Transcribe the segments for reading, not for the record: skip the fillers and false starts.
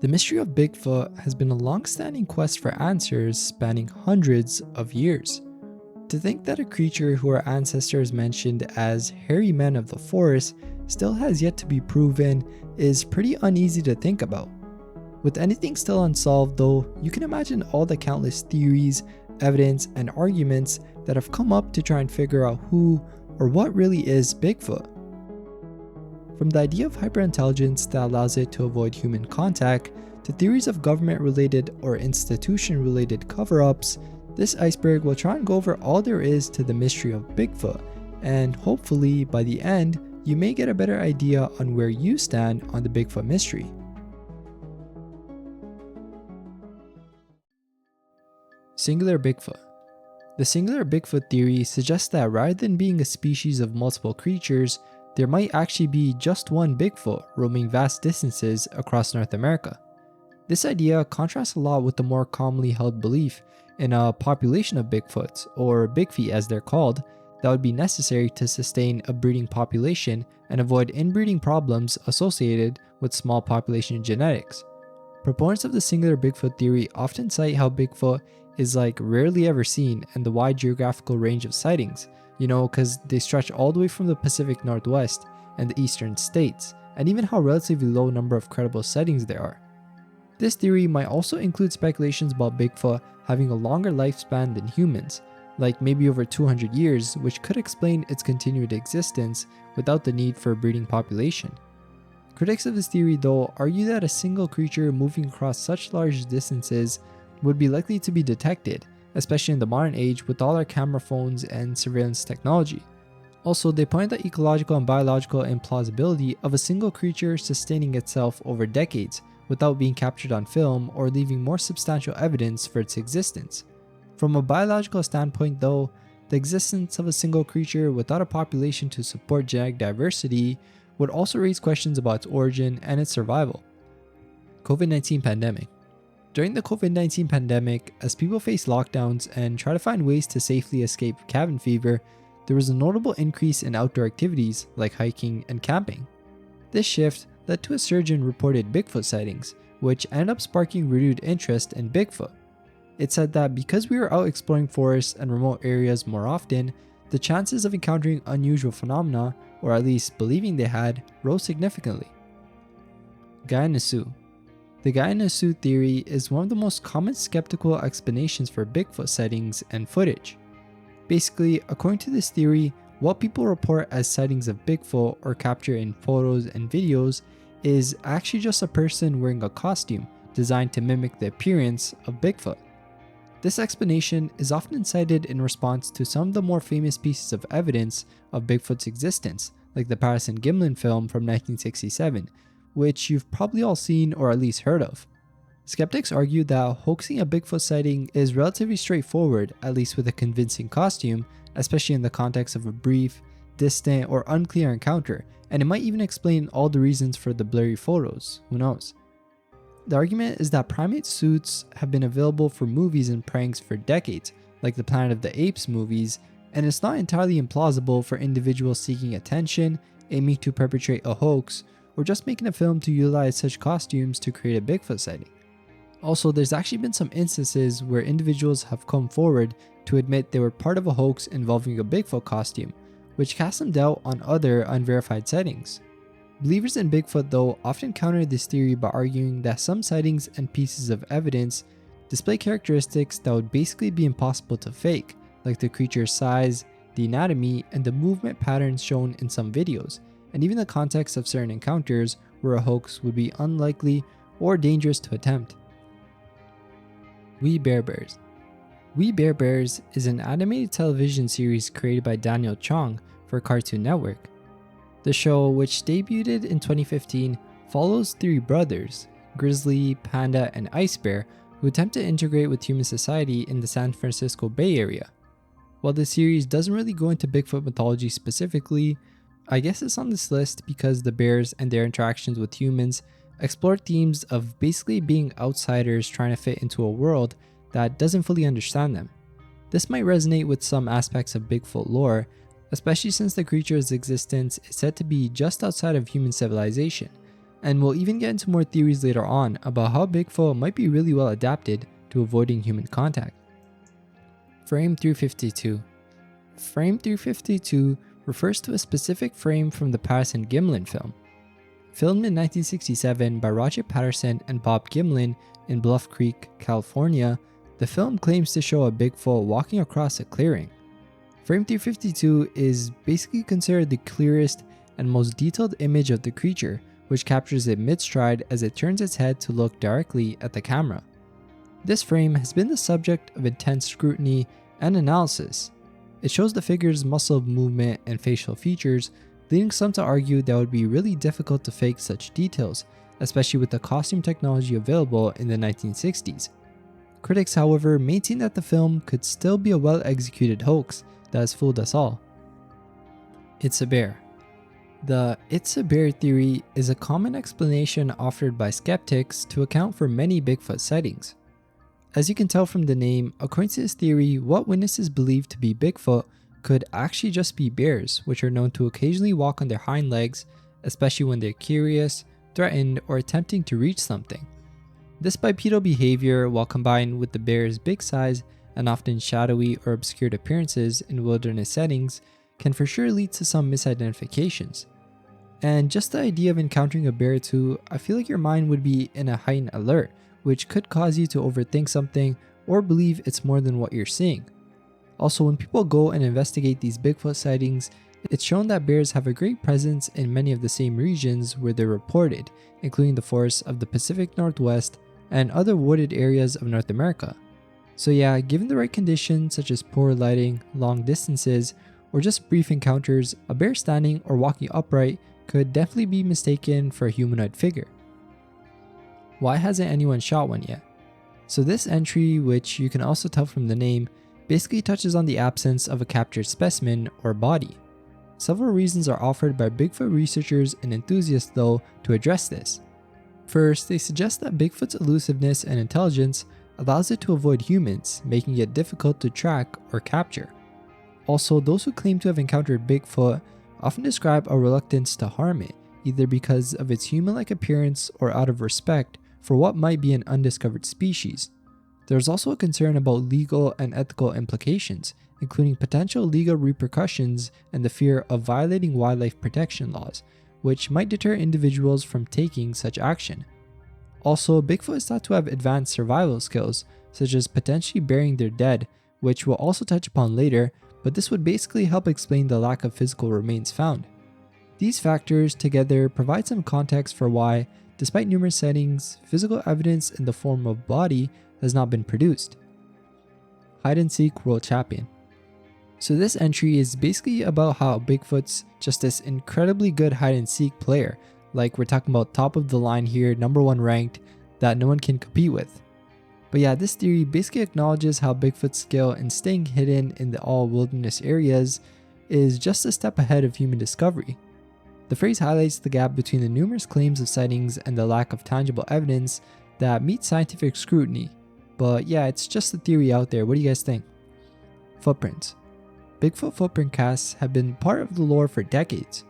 The mystery of Bigfoot has been a long-standing quest for answers spanning hundreds of years. To think that a creature who our ancestors mentioned as hairy men of the forest still has yet to be proven is pretty uneasy to think about. With anything still unsolved though, you can imagine all the countless theories, evidence, and arguments that have come up to try and figure out who or what really is Bigfoot. From the idea of hyperintelligence that allows it to avoid human contact, to theories of government-related or institution-related cover-ups, this iceberg will try and go over all there is to the mystery of Bigfoot, and hopefully by the end, you may get a better idea on where you stand on the Bigfoot mystery. Singular Bigfoot. The singular Bigfoot theory suggests that rather than being a species of multiple creatures, there might actually be just one Bigfoot roaming vast distances across North America. This idea contrasts a lot with the more commonly held belief in a population of Bigfoots, or big feet as they're called, that would be necessary to sustain a breeding population and avoid inbreeding problems associated with small population genetics. Proponents of the singular Bigfoot theory often cite how Bigfoot is rarely ever seen and the wide geographical range of sightings, because they stretch all the way from the Pacific Northwest and the eastern states, and even how relatively low number of credible sightings there are. This theory might also include speculations about Bigfoot having a longer lifespan than humans, like maybe over 200 years, which could explain its continued existence without the need for a breeding population. Critics of this theory though argue that a single creature moving across such large distances would be likely to be detected, especially in the modern age with all our camera phones and surveillance technology. Also, they point out the ecological and biological implausibility of a single creature sustaining itself over decades without being captured on film or leaving more substantial evidence for its existence. From a biological standpoint though, the existence of a single creature without a population to support genetic diversity would also raise questions about its origin and its survival. COVID-19 pandemic. During the COVID-19 pandemic, as people face lockdowns and try to find ways to safely escape cabin fever, there was a notable increase in outdoor activities like hiking and camping. This shift led to a surge in reported Bigfoot sightings, which ended up sparking renewed interest in Bigfoot. It said that because we were out exploring forests and remote areas more often, the chances of encountering unusual phenomena, or at least believing they had, rose significantly. Guy in a suit. The guy in a suit theory is one of the most common skeptical explanations for Bigfoot sightings and footage. Basically, according to this theory, what people report as sightings of Bigfoot or capture in photos and videos is actually just a person wearing a costume designed to mimic the appearance of Bigfoot. This explanation is often cited in response to some of the more famous pieces of evidence of Bigfoot's existence, like the Patterson Gimlin film from 1967, which you've probably all seen or at least heard of. Skeptics argue that hoaxing a Bigfoot sighting is relatively straightforward, at least with a convincing costume, especially in the context of a brief, distant, or unclear encounter, and it might even explain all the reasons for the blurry photos, who knows. The argument is that primate suits have been available for movies and pranks for decades, like the Planet of the Apes movies, and it's not entirely implausible for individuals seeking attention, aiming to perpetrate a hoax, or just making a film to utilize such costumes to create a Bigfoot sighting. Also, there's actually been some instances where individuals have come forward to admit they were part of a hoax involving a Bigfoot costume, which casts some doubt on other unverified sightings. Believers in Bigfoot though often counter this theory by arguing that some sightings and pieces of evidence display characteristics that would basically be impossible to fake, like the creature's size, the anatomy, and the movement patterns shown in some videos, and even the context of certain encounters where a hoax would be unlikely or dangerous to attempt. We Bare Bears. We Bare Bears is an animated television series created by Daniel Chong for Cartoon Network. The show, which debuted in 2015, follows three brothers, Grizzly, Panda, and Ice Bear, who attempt to integrate with human society in the San Francisco Bay Area. While the series doesn't really go into Bigfoot mythology specifically, I guess it's on this list because the bears and their interactions with humans explore themes of basically being outsiders trying to fit into a world that doesn't fully understand them. This might resonate with some aspects of Bigfoot lore, especially since the creature's existence is said to be just outside of human civilization, And we'll even get into more theories later on about how Bigfoot might be really well adapted to avoiding human contact. Frame 352. Frame 352 refers to a specific frame from the Patterson Gimlin film. Filmed in 1967 by Roger Patterson and Bob Gimlin in Bluff Creek, California, the film claims to show a Bigfoot walking across a clearing. Frame 352 is basically considered the clearest and most detailed image of the creature, which captures it mid-stride as it turns its head to look directly at the camera. This frame has been the subject of intense scrutiny and analysis. It shows the figure's muscle movement and facial features, leading some to argue that it would be really difficult to fake such details, especially with the costume technology available in the 1960s. Critics, however, maintain that the film could still be a well-executed hoax that has fooled us all. It's a bear. The "it's a bear" theory is a common explanation offered by skeptics to account for many Bigfoot sightings. As you can tell from the name, according to this theory, what witnesses believe to be Bigfoot could actually just be bears, which are known to occasionally walk on their hind legs, especially when they're curious, threatened, or attempting to reach something. This bipedal behavior, while combined with the bear's big size and often shadowy or obscured appearances in wilderness settings, can for sure lead to some misidentifications. And just the idea of encountering a bear too, I feel like your mind would be in a heightened alert, which could cause you to overthink something or believe it's more than what you're seeing. Also, when people go and investigate these Bigfoot sightings, it's shown that bears have a great presence in many of the same regions where they're reported, including the forests of the Pacific Northwest and other wooded areas of North America. So yeah, given the right conditions such as poor lighting, long distances, or just brief encounters, a bear standing or walking upright could definitely be mistaken for a humanoid figure. Why hasn't anyone shot one yet? So this entry, which you can also tell from the name, basically touches on the absence of a captured specimen or body. Several reasons are offered by Bigfoot researchers and enthusiasts though to address this. First, they suggest that Bigfoot's elusiveness and intelligence allows it to avoid humans, making it difficult to track or capture. Also, those who claim to have encountered Bigfoot often describe a reluctance to harm it, either because of its human-like appearance or out of respect for what might be an undiscovered species. There's also a concern about legal and ethical implications, including potential legal repercussions and the fear of violating wildlife protection laws, which might deter individuals from taking such action. Also, Bigfoot is thought to have advanced survival skills, such as potentially burying their dead, which we'll also touch upon later, but this would basically help explain the lack of physical remains found. These factors together provide some context for why, despite numerous sightings, physical evidence in the form of body has not been produced. Hide and Seek World Champion. So this entry is basically about how Bigfoot's just this incredibly good hide and seek player, like we're talking about top of the line here, #1 ranked, that no one can compete with. But yeah, this theory basically acknowledges how Bigfoot's skill in staying hidden in the all wilderness areas is just a step ahead of human discovery. The phrase highlights the gap between the numerous claims of sightings and the lack of tangible evidence that meet scientific scrutiny. But yeah, it's just a theory out there. What do you guys think? Footprints. Bigfoot footprint casts have been part of the lore for decades.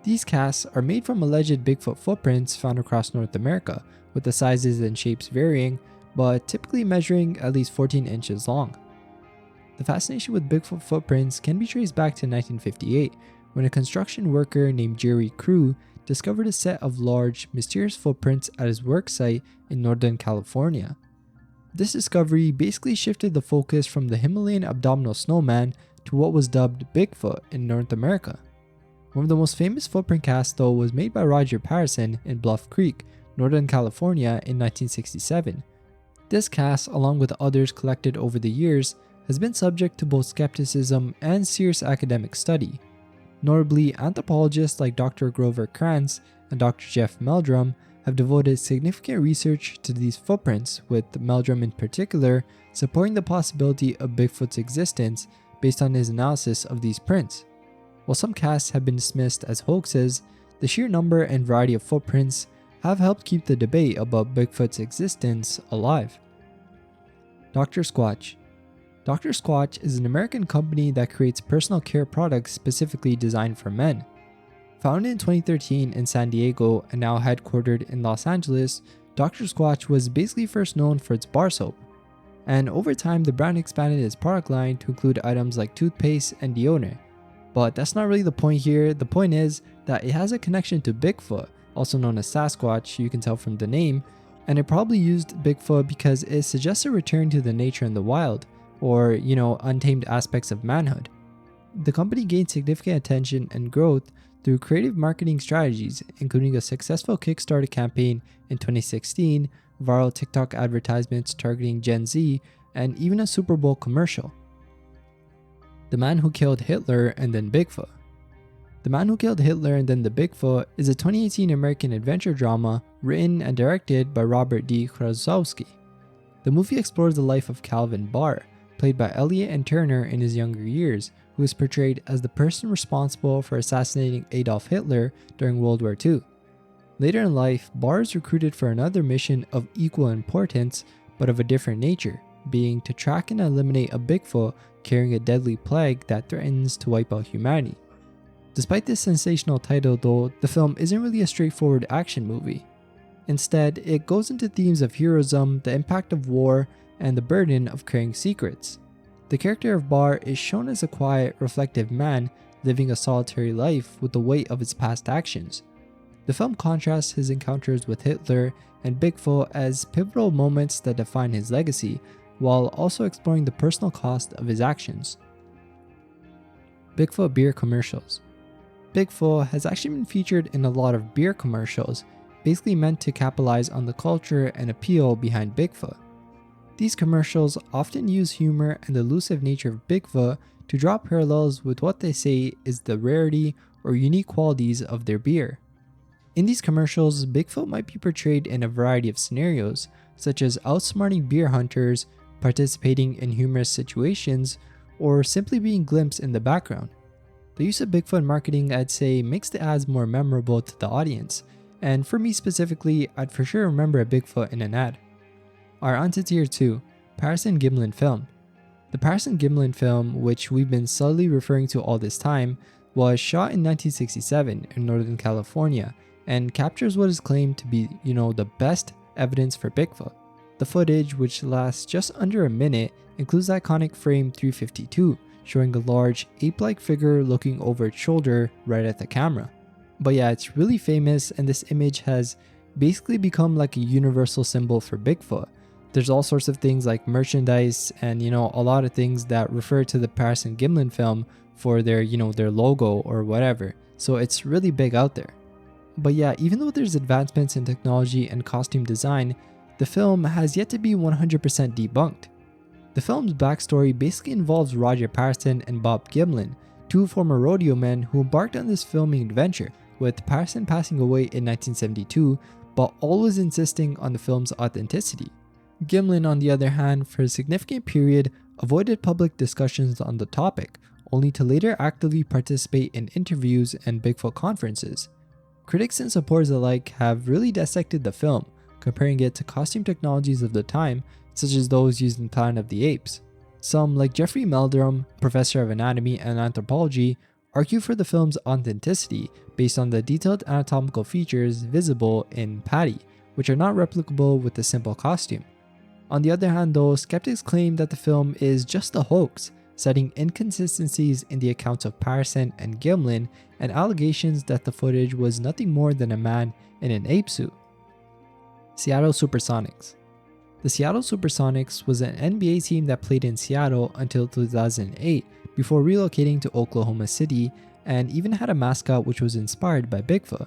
These casts are made from alleged Bigfoot footprints found across North America, with the sizes and shapes varying, but typically measuring at least 14 inches long. The fascination with Bigfoot footprints can be traced back to 1958, when a construction worker named Jerry Crew discovered a set of large, mysterious footprints at his work site in Northern California. This discovery basically shifted the focus from the Himalayan abdominal snowman to what was dubbed Bigfoot in North America. One of the most famous footprint casts though was made by Roger Patterson in Bluff Creek, Northern California in 1967. This cast, along with others collected over the years, has been subject to both skepticism and serious academic study. Notably, anthropologists like Dr. Grover Krantz and Dr. Jeff Meldrum have devoted significant research to these footprints, with Meldrum in particular supporting the possibility of Bigfoot's existence based on his analysis of these prints. While some casts have been dismissed as hoaxes, the sheer number and variety of footprints have helped keep the debate about Bigfoot's existence alive. Dr. Squatch. Dr. Squatch is an American company that creates personal care products specifically designed for men. Founded in 2013 in San Diego and now headquartered in Los Angeles, Dr. Squatch was basically first known for its bar soap. And over time, the brand expanded its product line to include items like toothpaste and deodorant. But that's not really the point here. The point is that it has a connection to Bigfoot, also known as Sasquatch, you can tell from the name, and it probably used Bigfoot because it suggests a return to the nature in the wild, or, untamed aspects of manhood. The company gained significant attention and growth through creative marketing strategies, including a successful Kickstarter campaign in 2016, viral TikTok advertisements targeting Gen Z, and even a Super Bowl commercial. The Man Who Killed Hitler and Then Bigfoot. The Man Who Killed Hitler and Then the Bigfoot is a 2018 American adventure drama written and directed by Robert D. Krasowski. The movie explores the life of Calvin Barr, played by Elliot and Turner in his younger years, who is portrayed as the person responsible for assassinating Adolf Hitler during World War II. Later in life, Barr is recruited for another mission of equal importance, but of a different nature, being to track and eliminate a Bigfoot carrying a deadly plague that threatens to wipe out humanity. Despite this sensational title though, the film isn't really a straightforward action movie. Instead, it goes into themes of heroism, the impact of war, and the burden of carrying secrets. The character of Barr is shown as a quiet, reflective man living a solitary life with the weight of his past actions. The film contrasts his encounters with Hitler and Bigfoot as pivotal moments that define his legacy, while also exploring the personal cost of his actions. Bigfoot beer commercials. Bigfoot has actually been featured in a lot of beer commercials, basically meant to capitalize on the culture and appeal behind Bigfoot. These commercials often use humor and the elusive nature of Bigfoot to draw parallels with what they say is the rarity or unique qualities of their beer. In these commercials, Bigfoot might be portrayed in a variety of scenarios, such as outsmarting beer hunters, participating in humorous situations, or simply being glimpsed in the background. The use of Bigfoot marketing, I'd say, makes the ads more memorable to the audience, and for me specifically, I'd for sure remember a Bigfoot in an ad. Our onto tier 2, Patterson Gimlin film. The Patterson Gimlin film, which we've been subtly referring to all this time, was shot in 1967 in Northern California and captures what is claimed to be, the best evidence for Bigfoot. The footage, which lasts just under a minute, includes the iconic frame 352, showing a large ape-like figure looking over its shoulder right at the camera. But yeah, it's really famous, and this image has basically become like a universal symbol for Bigfoot. There's all sorts of things like merchandise and, a lot of things that refer to the Patterson Gimlin film for their, their logo or whatever. So it's really big out there. But yeah, even though there's advancements in technology and costume design, the film has yet to be 100% debunked. The film's backstory basically involves Roger Patterson and Bob Gimlin, two former rodeo men who embarked on this filming adventure, with Patterson passing away in 1972, but always insisting on the film's authenticity. Gimlin, on the other hand, for a significant period, avoided public discussions on the topic, only to later actively participate in interviews and Bigfoot conferences. Critics and supporters alike have really dissected the film, comparing it to costume technologies of the time, such as those used in Planet of the Apes. Some, like Jeffrey Meldrum, professor of anatomy and anthropology, argue for the film's authenticity based on the detailed anatomical features visible in Patty, which are not replicable with a simple costume. On the other hand though, skeptics claim that the film is just a hoax, citing inconsistencies in the accounts of Patterson and Gimlin and allegations that the footage was nothing more than a man in an ape suit. Seattle Supersonics. The Seattle Supersonics was an NBA team that played in Seattle until 2008 before relocating to Oklahoma City, and even had a mascot which was inspired by Bigfoot.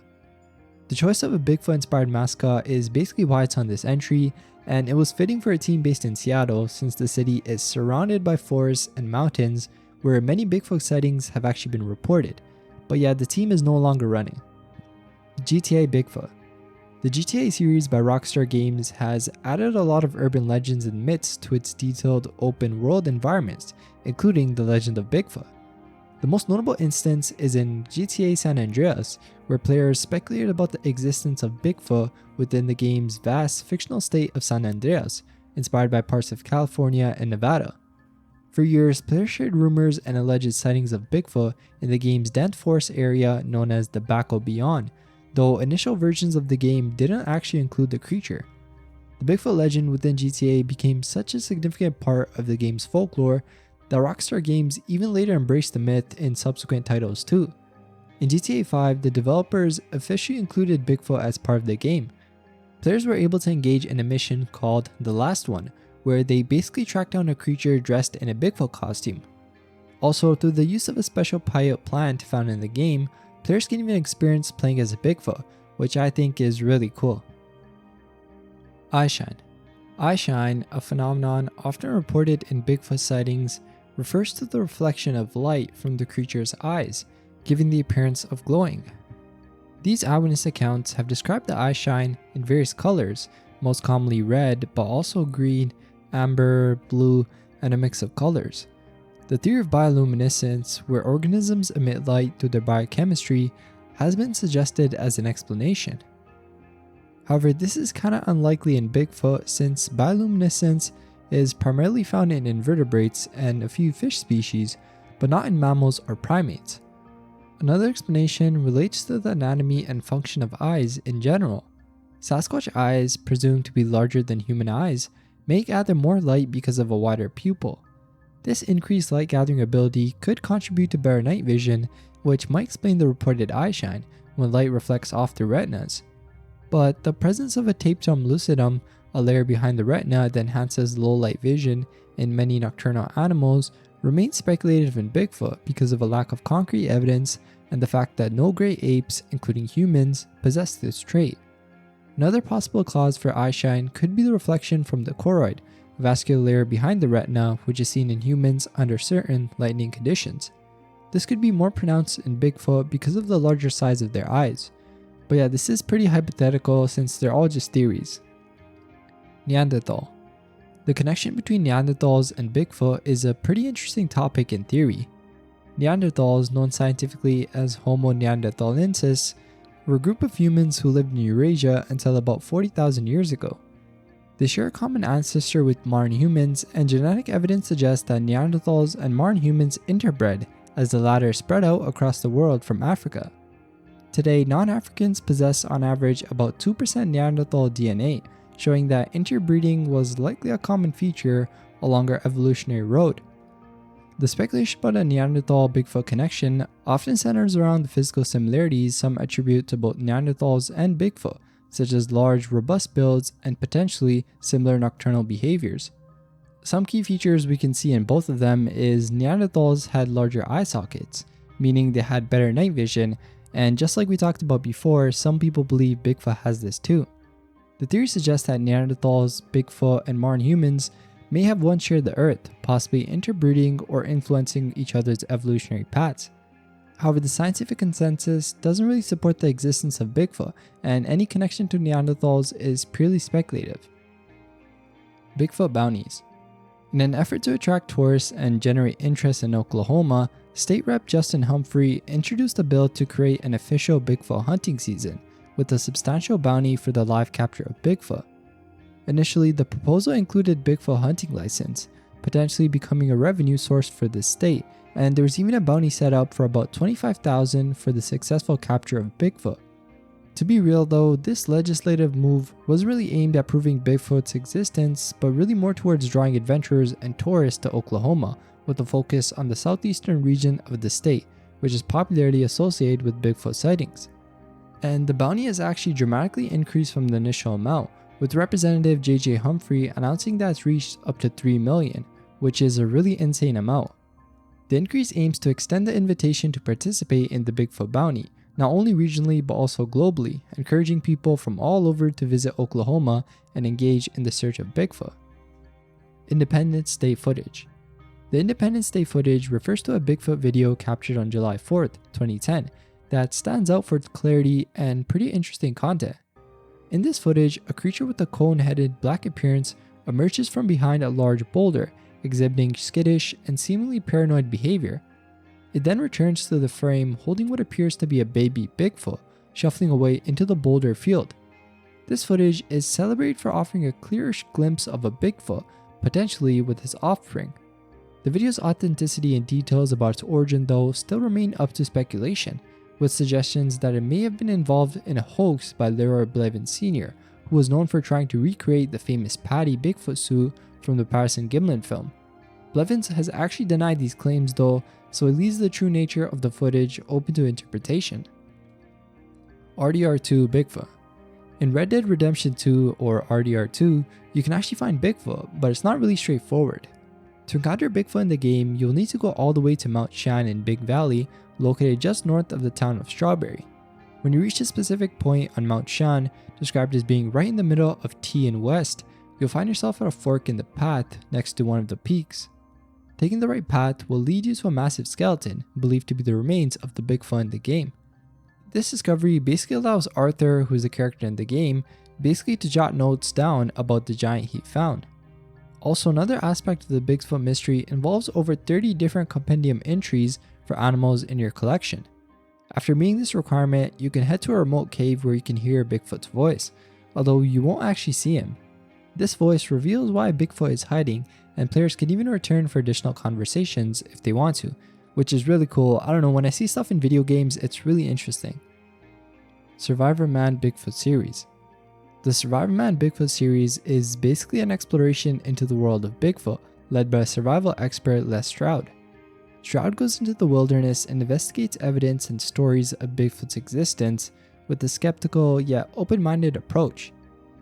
The choice of a Bigfoot-inspired mascot is basically why it's on this entry, and it was fitting for a team based in Seattle since the city is surrounded by forests and mountains where many Bigfoot sightings have actually been reported. But yeah, the team is no longer running. GTA Bigfoot. The GTA series by Rockstar Games has added a lot of urban legends and myths to its detailed open world environments, including the legend of Bigfoot. The most notable instance is in GTA San Andreas, where players speculated about the existence of Bigfoot within the game's vast fictional state of San Andreas, inspired by parts of California and Nevada. For years, players shared rumors and alleged sightings of Bigfoot in the game's dense forest area known as the Baco Beyond, though initial versions of the game didn't actually include the creature. The Bigfoot legend within GTA became such a significant part of the game's folklore that Rockstar Games even later embraced the myth in subsequent titles too. In GTA 5, the developers officially included Bigfoot as part of the game. Players were able to engage in a mission called The Last One, where they basically track down a creature dressed in a Bigfoot costume. Also, through the use of a special pilot plant found in the game, players can even experience playing as a Bigfoot, which I think is really cool. Eyeshine. Eyeshine, a phenomenon often reported in Bigfoot sightings, refers to the reflection of light from the creature's eyes, giving the appearance of glowing. These eyewitness accounts have described the eyeshine in various colors, most commonly red, but also green, amber, blue, and a mix of colors. The theory of bioluminescence, where organisms emit light through their biochemistry, has been suggested as an explanation. However, this is kinda unlikely in Bigfoot since bioluminescence is primarily found in invertebrates and a few fish species, but not in mammals or primates. Another explanation relates to the anatomy and function of eyes in general. Sasquatch eyes, presumed to be larger than human eyes, may gather more light because of a wider pupil. This increased light gathering ability could contribute to better night vision, which might explain the reported eyeshine when light reflects off the retinas. But the presence of a tapetum lucidum, a layer behind the retina that enhances low light vision in many nocturnal animals, remains speculative in Bigfoot because of a lack of concrete evidence and the fact that no great apes, including humans, possess this trait. Another possible cause for eyeshine could be the reflection from the choroid, a vascular layer behind the retina which is seen in humans under certain lightning conditions. This could be more pronounced in Bigfoot because of the larger size of their eyes. But yeah, this is pretty hypothetical since they're all just theories. Neanderthal. The connection between Neanderthals and Bigfoot is a pretty interesting topic in theory. Neanderthals, known scientifically as Homo neanderthalensis, were a group of humans who lived in Eurasia until about 40,000 years ago. They share a common ancestor with modern humans, and genetic evidence suggests that Neanderthals and modern humans interbred as the latter spread out across the world from Africa. Today, non-Africans possess on average about 2% Neanderthal DNA, showing that interbreeding was likely a common feature along our evolutionary road. The speculation about a Neanderthal-Bigfoot connection often centers around the physical similarities some attribute to both Neanderthals and Bigfoot, such as large, robust builds and potentially similar nocturnal behaviors. Some key features we can see in both of them is Neanderthals had larger eye sockets, meaning they had better night vision, and just like we talked about before, some people believe Bigfoot has this too. The theory suggests that Neanderthals, Bigfoot, and modern humans may have once shared the Earth, possibly interbreeding or influencing each other's evolutionary paths. However, the scientific consensus doesn't really support the existence of Bigfoot, and any connection to Neanderthals is purely speculative. Bigfoot bounties. In an effort to attract tourists and generate interest in Oklahoma, State Rep Justin Humphrey introduced a bill to create an official Bigfoot hunting season, with a substantial bounty for the live capture of Bigfoot. Initially, the proposal included Bigfoot hunting license, potentially becoming a revenue source for the state, and there was even a bounty set up for about $25,000 for the successful capture of Bigfoot. To be real though, this legislative move wasn't really aimed at proving Bigfoot's existence, but really more towards drawing adventurers and tourists to Oklahoma, with a focus on the southeastern region of the state, which is popularly associated with Bigfoot sightings. And the bounty has actually dramatically increased from the initial amount, with Representative J.J. Humphrey announcing that it's reached up to $3 million, which is a really insane amount. The increase aims to extend the invitation to participate in the Bigfoot bounty, not only regionally but also globally, encouraging people from all over to visit Oklahoma and engage in the search of Bigfoot. Independence Day footage. The Independence Day footage refers to a Bigfoot video captured on July 4th, 2010, that stands out for its clarity and pretty interesting content. In this footage, a creature with a cone-headed black appearance emerges from behind a large boulder, exhibiting skittish and seemingly paranoid behavior. It then returns to the frame holding what appears to be a baby Bigfoot, shuffling away into the boulder field. This footage is celebrated for offering a clearish glimpse of a Bigfoot, potentially with his offspring. The video's authenticity and details about its origin though still remain up to speculation, with suggestions that it may have been involved in a hoax by Leroy Blevins Sr., who was known for trying to recreate the famous Patty Bigfoot suit from the Patterson Gimlin film. Blevins has actually denied these claims though, so it leaves the true nature of the footage open to interpretation. RDR2 Bigfoot. In Red Dead Redemption 2 or RDR2, you can actually find Bigfoot, but it's not really straightforward. To encounter Bigfoot in the game, you'll need to go all the way to Mount Shan in Big Valley, located just north of the town of Strawberry. When you reach a specific point on Mount Shan, described as being right in the middle of T and West, you'll find yourself at a fork in the path next to one of the peaks. Taking the right path will lead you to a massive skeleton, believed to be the remains of the Bigfoot in the game. This discovery basically allows Arthur, who is the character in the game, basically to jot notes down about the giant he found. Also, another aspect of the Bigfoot mystery involves over 30 different compendium entries for animals in your collection. After meeting this requirement, you can head to a remote cave where you can hear Bigfoot's voice, although you won't actually see him. This voice reveals why Bigfoot is hiding, and players can even return for additional conversations if they want to, which is really cool. I don't know, when I see stuff in video games, it's really interesting. Survivor Man Bigfoot series. The Survivor Man Bigfoot series is basically an exploration into the world of Bigfoot, led by survival expert Les Stroud. Stroud goes into the wilderness and investigates evidence and stories of Bigfoot's existence with a skeptical yet open-minded approach.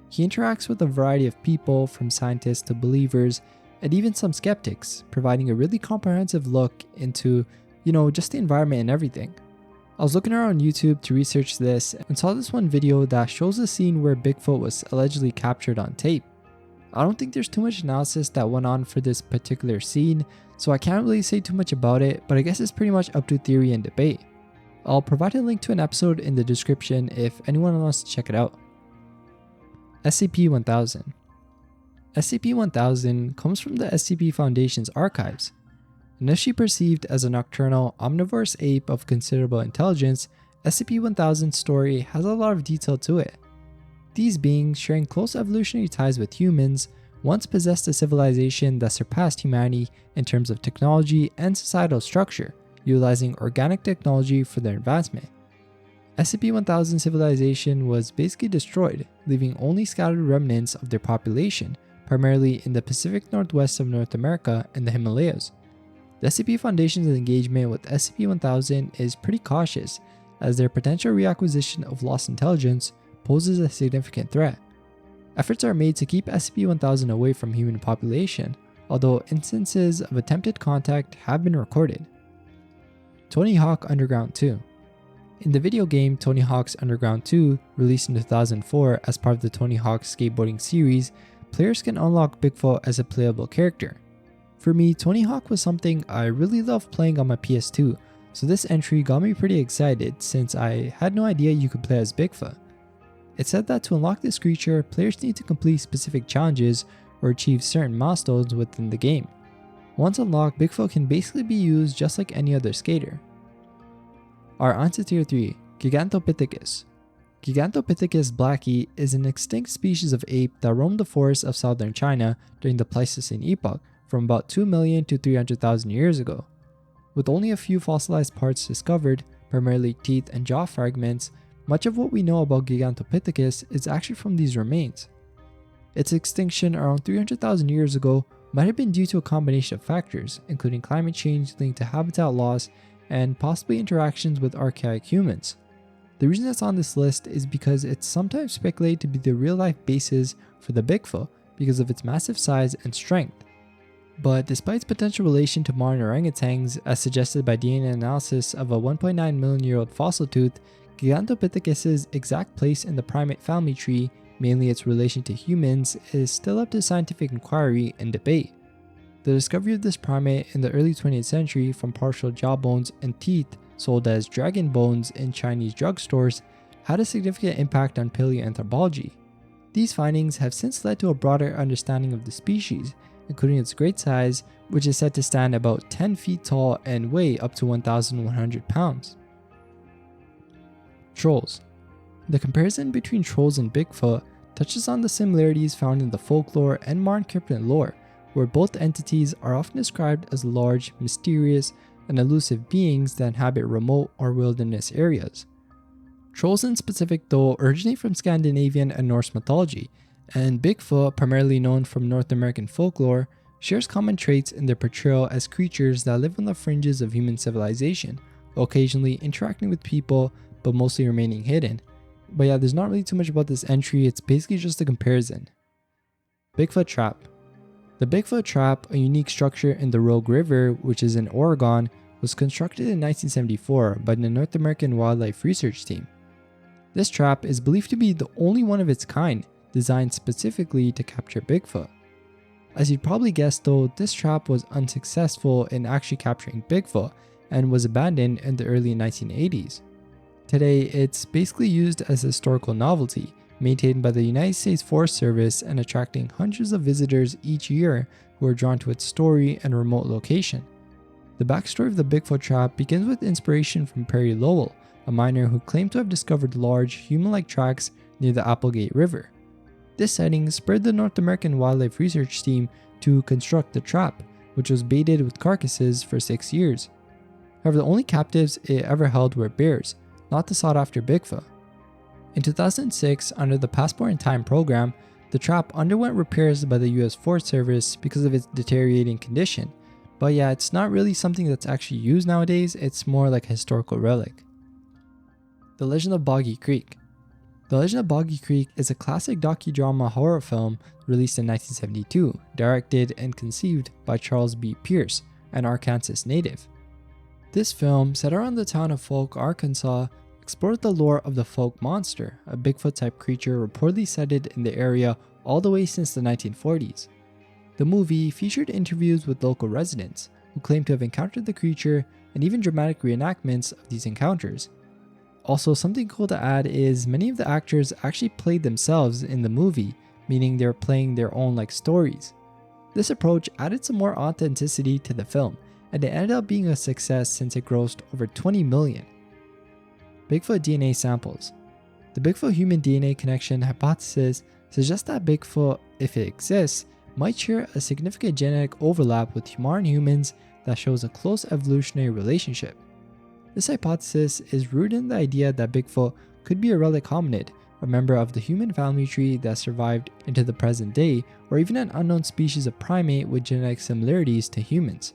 He interacts with a variety of people, from scientists to believers, and even some skeptics, providing a really comprehensive look into, just the environment and everything. I was looking around YouTube to research this and saw this one video that shows a scene where Bigfoot was allegedly captured on tape. I don't think there's too much analysis that went on for this particular scene, so I can't really say too much about it, but I guess it's pretty much up to theory and debate. I'll provide a link to an episode in the description if anyone wants to check it out. SCP-1000. SCP-1000 comes from the SCP Foundation's archives. Initially perceived as a nocturnal, omnivorous ape of considerable intelligence, SCP-1000's story has a lot of detail to it. These beings, sharing close evolutionary ties with humans, once possessed a civilization that surpassed humanity in terms of technology and societal structure, utilizing organic technology for their advancement. SCP-1000 civilization was basically destroyed, leaving only scattered remnants of their population, primarily in the Pacific Northwest of North America and the Himalayas. The SCP Foundation's engagement with SCP-1000 is pretty cautious, as their potential reacquisition of lost intelligence poses a significant threat. Efforts are made to keep SCP-1000 away from human population, although instances of attempted contact have been recorded. Tony Hawk Underground 2. In the video game Tony Hawk's Underground 2, released in 2004 as part of the Tony Hawk skateboarding series, players can unlock Bigfoot as a playable character. For me, Tony Hawk was something I really loved playing on my PS2, so this entry got me pretty excited since I had no idea you could play as Bigfoot. It said that to unlock this creature, players need to complete specific challenges or achieve certain milestones within the game. Once unlocked, Bigfoot can basically be used just like any other skater. Our answer tier 3, Gigantopithecus. Gigantopithecus blacki is an extinct species of ape that roamed the forests of southern China during the Pleistocene epoch from about 2 million to 300,000 years ago. With only a few fossilized parts discovered, primarily teeth and jaw fragments, much of what we know about Gigantopithecus is actually from these remains. Its extinction around 300,000 years ago might have been due to a combination of factors, including climate change linked to habitat loss and possibly interactions with archaic humans. The reason it's on this list is because it's sometimes speculated to be the real-life basis for the Bigfoot because of its massive size and strength. But despite its potential relation to modern orangutans, as suggested by DNA analysis of a 1.9 million-year-old fossil tooth, Gigantopithecus's exact place in the primate family tree, mainly its relation to humans, is still up to scientific inquiry and debate. The discovery of this primate in the early 20th century from partial jaw bones and teeth sold as dragon bones in Chinese drugstores had a significant impact on paleoanthropology. These findings have since led to a broader understanding of the species, including its great size, which is said to stand about 10 feet tall and weigh up to 1,100 pounds. Trolls. The comparison between trolls and Bigfoot touches on the similarities found in the folklore and modern cryptid lore, where both entities are often described as large, mysterious, and elusive beings that inhabit remote or wilderness areas. Trolls in specific, though, originate from Scandinavian and Norse mythology, and Bigfoot, primarily known from North American folklore, shares common traits in their portrayal as creatures that live on the fringes of human civilization, occasionally interacting with people, but mostly remaining hidden. But yeah, there's not really too much about this entry, it's basically just a comparison. Bigfoot Trap. The Bigfoot Trap, a unique structure in the Rogue River, which is in Oregon, was constructed in 1974 by the North American Wildlife Research Team. This trap is believed to be the only one of its kind, designed specifically to capture Bigfoot. As you'd probably guess though, this trap was unsuccessful in actually capturing Bigfoot and was abandoned in the early 1980s. Today, it's basically used as a historical novelty, maintained by the United States Forest Service and attracting hundreds of visitors each year who are drawn to its story and remote location. The backstory of the Bigfoot trap begins with inspiration from Perry Lowell, a miner who claimed to have discovered large, human-like tracks near the Applegate River. This sighting spurred the North American Wildlife Research Team to construct the trap, which was baited with carcasses for 6 years. However, the only captives it ever held were bears, not the sought-after Bigfoot. In 2006, under the Passport in Time program, the trap underwent repairs by the US Forest Service because of its deteriorating condition. But yeah, it's not really something that's actually used nowadays, it's more like a historical relic. The Legend of Boggy Creek. The Legend of Boggy Creek is a classic docudrama horror film released in 1972, directed and conceived by Charles B. Pierce, an Arkansas native. This film, set around the town of Folk, Arkansas, explored the lore of the Folk monster, a Bigfoot-type creature reportedly sighted in the area all the way since the 1940s. The movie featured interviews with local residents, who claimed to have encountered the creature and even dramatic reenactments of these encounters. Also, something cool to add is many of the actors actually played themselves in the movie, meaning they were playing their own stories. This approach added some more authenticity to the film, and it ended up being a success since it grossed over $20 million. Bigfoot DNA samples. The Bigfoot-human DNA connection hypothesis suggests that Bigfoot, if it exists, might share a significant genetic overlap with modern humans that shows a close evolutionary relationship. This hypothesis is rooted in the idea that Bigfoot could be a relic hominid, a member of the human family tree that survived into the present day, or even an unknown species of primate with genetic similarities to humans.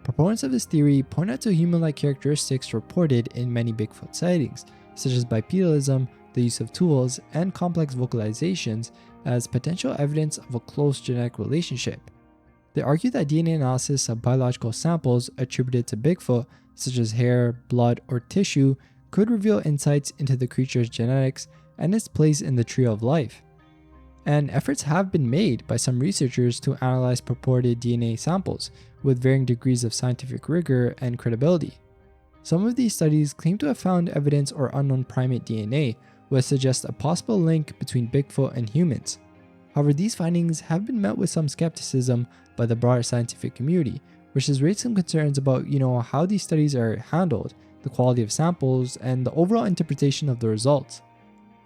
Proponents of this theory point out to human-like characteristics reported in many Bigfoot sightings, such as bipedalism, the use of tools, and complex vocalizations as potential evidence of a close genetic relationship. They argue that DNA analysis of biological samples attributed to Bigfoot, such as hair, blood, or tissue, could reveal insights into the creature's genetics and its place in the tree of life. And efforts have been made by some researchers to analyze purported DNA samples, with varying degrees of scientific rigor and credibility. Some of these studies claim to have found evidence or unknown primate DNA, which suggests a possible link between Bigfoot and humans. However, these findings have been met with some skepticism by the broader scientific community, which has raised some concerns about, how these studies are handled, the quality of samples, and the overall interpretation of the results.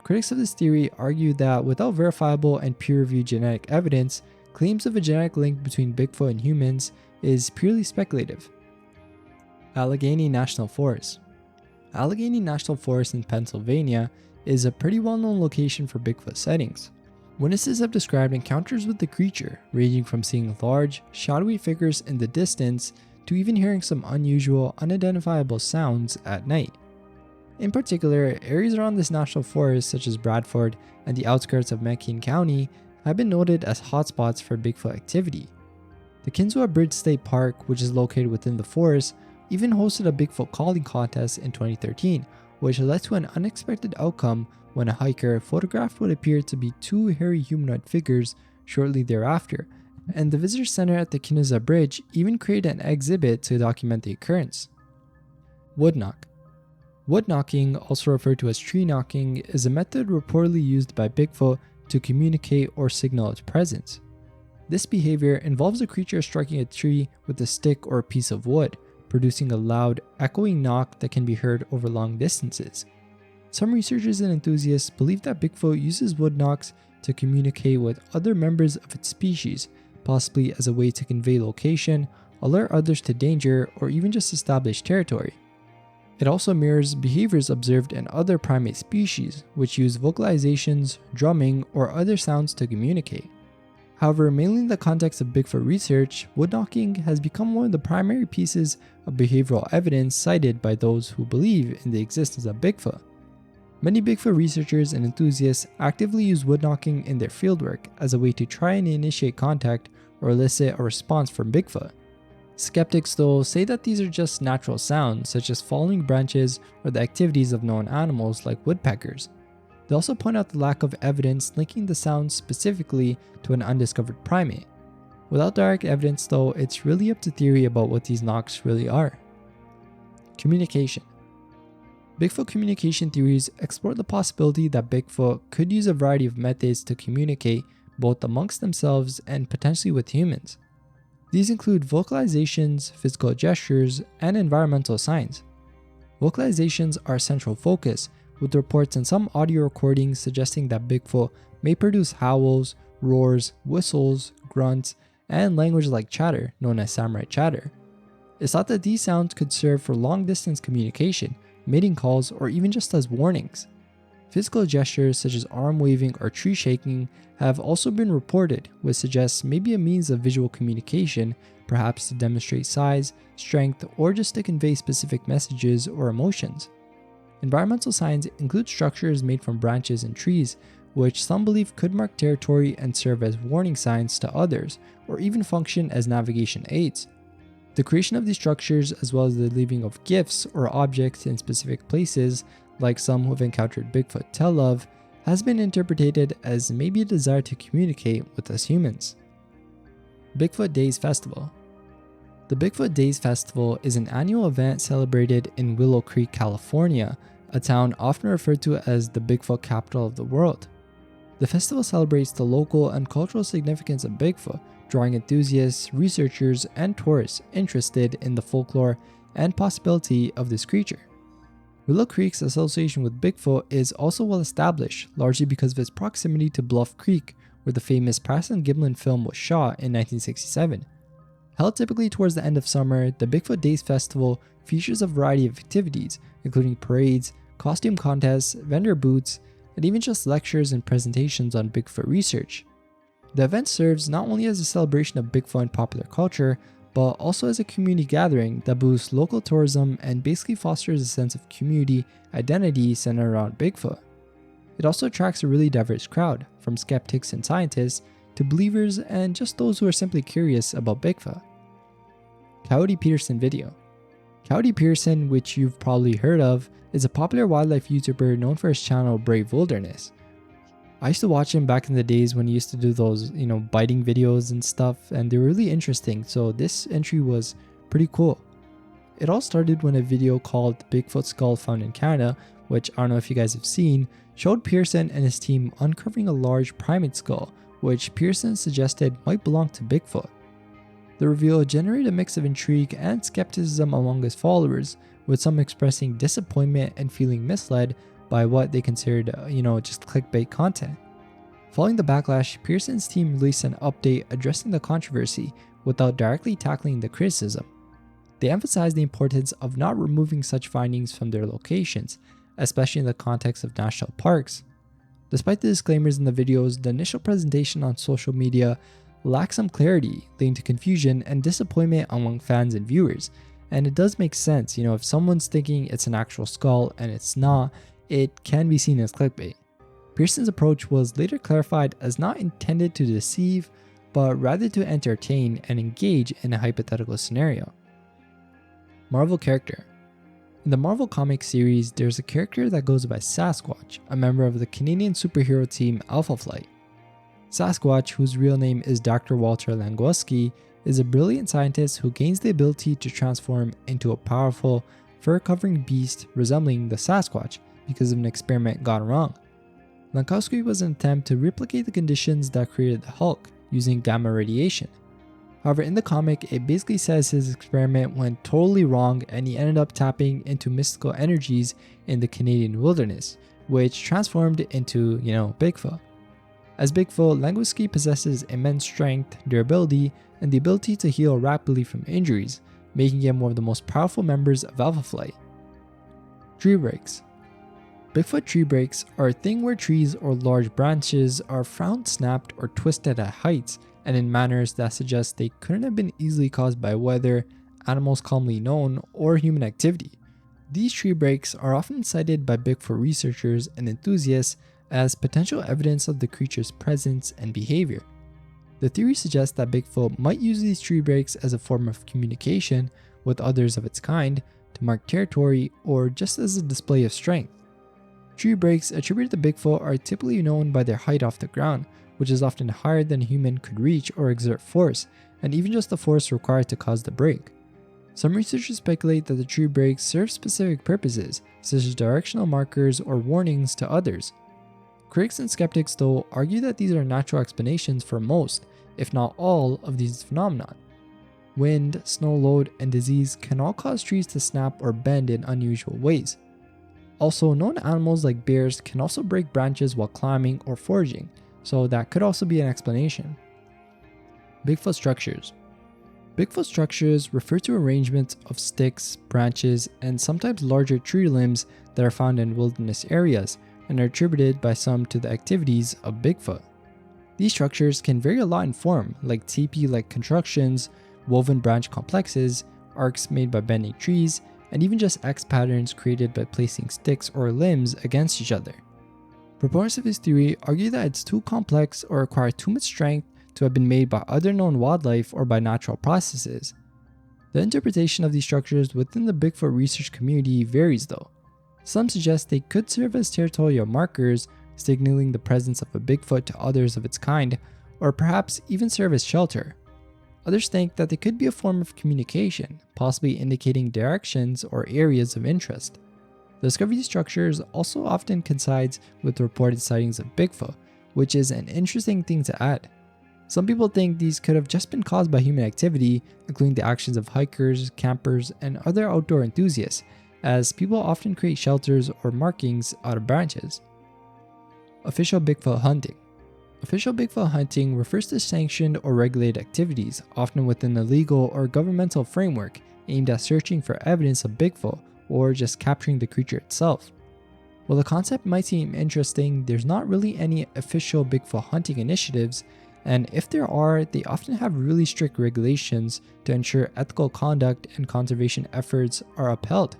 Critics of this theory argue that without verifiable and peer-reviewed genetic evidence, claims of a genetic link between Bigfoot and humans is purely speculative. Allegheny National Forest. Allegheny National Forest in Pennsylvania is a pretty well-known location for Bigfoot sightings. Witnesses have described encounters with the creature, ranging from seeing large, shadowy figures in the distance to even hearing some unusual, unidentifiable sounds at night. In particular, areas around this national forest, such as Bradford and the outskirts of McKean County, have been noted as hotspots for Bigfoot activity. The Kinsua Bridge State Park, which is located within the forest, even hosted a Bigfoot calling contest in 2013, which led to an unexpected outcome when a hiker photographed what appeared to be two hairy humanoid figures shortly thereafter, and the visitor center at the Kinsua Bridge even created an exhibit to document the occurrence. Woodknock. Wood knocking, also referred to as tree knocking, is a method reportedly used by Bigfoot to communicate or signal its presence. This behavior involves a creature striking a tree with a stick or a piece of wood, producing a loud, echoing knock that can be heard over long distances. Some researchers and enthusiasts believe that Bigfoot uses wood knocks to communicate with other members of its species, possibly as a way to convey location, alert others to danger, or even just establish territory. It also mirrors behaviors observed in other primate species, which use vocalizations, drumming, or other sounds to communicate. However, mainly in the context of Bigfoot research, wood knocking has become one of the primary pieces of behavioral evidence cited by those who believe in the existence of Bigfoot. Many Bigfoot researchers and enthusiasts actively use wood knocking in their fieldwork as a way to try and initiate contact or elicit a response from Bigfoot. Skeptics, though, say that these are just natural sounds, such as falling branches or the activities of known animals like woodpeckers. They also point out the lack of evidence linking the sounds specifically to an undiscovered primate. Without direct evidence, though, it's really up to theory about what these knocks really are. Communication. Bigfoot communication theories explore the possibility that Bigfoot could use a variety of methods to communicate both amongst themselves and potentially with humans. These include vocalizations, physical gestures, and environmental signs. Vocalizations are a central focus, with reports and some audio recordings suggesting that Bigfoot may produce howls, roars, whistles, grunts, and language like chatter, known as samurai chatter. It's thought that these sounds could serve for long-distance communication, mating calls, or even just as warnings. Physical gestures such as arm waving or tree shaking have also been reported, which suggests maybe a means of visual communication, perhaps to demonstrate size, strength, or just to convey specific messages or emotions. Environmental signs include structures made from branches and trees, which some believe could mark territory and serve as warning signs to others, or even function as navigation aids. The creation of these structures, as well as the leaving of gifts or objects in specific places, like some who have encountered Bigfoot tell of, has been interpreted as maybe a desire to communicate with us humans. Bigfoot Days Festival. The Bigfoot Days Festival is an annual event celebrated in Willow Creek, California, a town often referred to as the Bigfoot capital of the world. The festival celebrates the local and cultural significance of Bigfoot, drawing enthusiasts, researchers, and tourists interested in the folklore and possibility of this creature. Willow Creek's association with Bigfoot is also well established, largely because of its proximity to Bluff Creek, where the famous Patterson Gimlin film was shot in 1967. Held typically towards the end of summer, the Bigfoot Days Festival features a variety of activities, including parades, costume contests, vendor booths, and even just lectures and presentations on Bigfoot research. The event serves not only as a celebration of Bigfoot and popular culture, but also as a community gathering that boosts local tourism and basically fosters a sense of community identity centered around Bigfoot. It also attracts a really diverse crowd, from skeptics and scientists to believers and just those who are simply curious about Bigfoot. Coyote Peterson video. Coyote Peterson, which you've probably heard of, is a popular wildlife YouTuber known for his channel Brave Wilderness. I used to watch him back in the days when he used to do those, biting videos and stuff, and they were really interesting, so this entry was pretty cool. It all started when a video called Bigfoot Skull Found in Canada, which I don't know if you guys have seen, showed Pearson and his team uncovering a large primate skull, which Pearson suggested might belong to Bigfoot. The reveal generated a mix of intrigue and skepticism among his followers, with some expressing disappointment and feeling misled by what they considered, just clickbait content. Following the backlash, Pearson's team released an update addressing the controversy without directly tackling the criticism. They emphasized the importance of not removing such findings from their locations, especially in the context of national parks. Despite the disclaimers in the videos, the initial presentation on social media lacked some clarity, leading to confusion and disappointment among fans and viewers. And it does make sense, if someone's thinking it's an actual skull and it's not, it can be seen as clickbait. Pearson's approach was later clarified as not intended to deceive, but rather to entertain and engage in a hypothetical scenario. Marvel character. In the Marvel Comics series, there's a character that goes by Sasquatch, a member of the Canadian superhero team Alpha Flight. Sasquatch, whose real name is Dr. Walter Langowski, is a brilliant scientist who gains the ability to transform into a powerful, fur-covering beast resembling the Sasquatch because of an experiment gone wrong. Langowski was an attempt to replicate the conditions that created the Hulk using gamma radiation. However, in the comic, it basically says his experiment went totally wrong and he ended up tapping into mystical energies in the Canadian wilderness, which transformed into, Bigfoot. As Bigfoot, Langowski possesses immense strength, durability, and the ability to heal rapidly from injuries, making him one of the most powerful members of alpha flight. Tree breaks. Bigfoot tree breaks are a thing where trees or large branches are found snapped or twisted at heights and in manners that suggest they couldn't have been easily caused by weather, animals commonly known, or human activity. These tree breaks are often cited by Bigfoot researchers and enthusiasts as potential evidence of the creature's presence and behavior. The theory suggests that Bigfoot might use these tree breaks as a form of communication with others of its kind, to mark territory, or just as a display of strength. Tree breaks attributed to Bigfoot are typically known by their height off the ground, which is often higher than a human could reach or exert force, and even just the force required to cause the break. Some researchers speculate that the tree breaks serve specific purposes, such as directional markers or warnings to others. Critics and skeptics, though, argue that these are natural explanations for most, if not all, of these phenomena. Wind, snow load, and disease can all cause trees to snap or bend in unusual ways. Also, known animals like bears can also break branches while climbing or foraging, so that could also be an explanation. Bigfoot structures. Bigfoot structures refer to arrangements of sticks, branches, and sometimes larger tree limbs that are found in wilderness areas and are attributed by some to the activities of Bigfoot. These structures can vary a lot in form, like teepee-like constructions, woven branch complexes, arcs made by bending trees, and even just X patterns created by placing sticks or limbs against each other. Proponents of this theory argue that it's too complex or require too much strength to have been made by other known wildlife or by natural processes. The interpretation of these structures within the Bigfoot research community varies though. Some suggest they could serve as territorial markers, signaling the presence of a Bigfoot to others of its kind, or perhaps even serve as shelter. Others think that they could be a form of communication, possibly indicating directions or areas of interest. The discovery of these structures also often coincides with reported sightings of Bigfoot, which is an interesting thing to add. Some people think these could have just been caused by human activity, including the actions of hikers, campers, and other outdoor enthusiasts, as people often create shelters or markings out of branches. Official Bigfoot hunting. Official Bigfoot hunting refers to sanctioned or regulated activities, often within a legal or governmental framework, aimed at searching for evidence of Bigfoot or just capturing the creature itself. While the concept might seem interesting, there's not really any official Bigfoot hunting initiatives, and if there are, they often have really strict regulations to ensure ethical conduct and conservation efforts are upheld.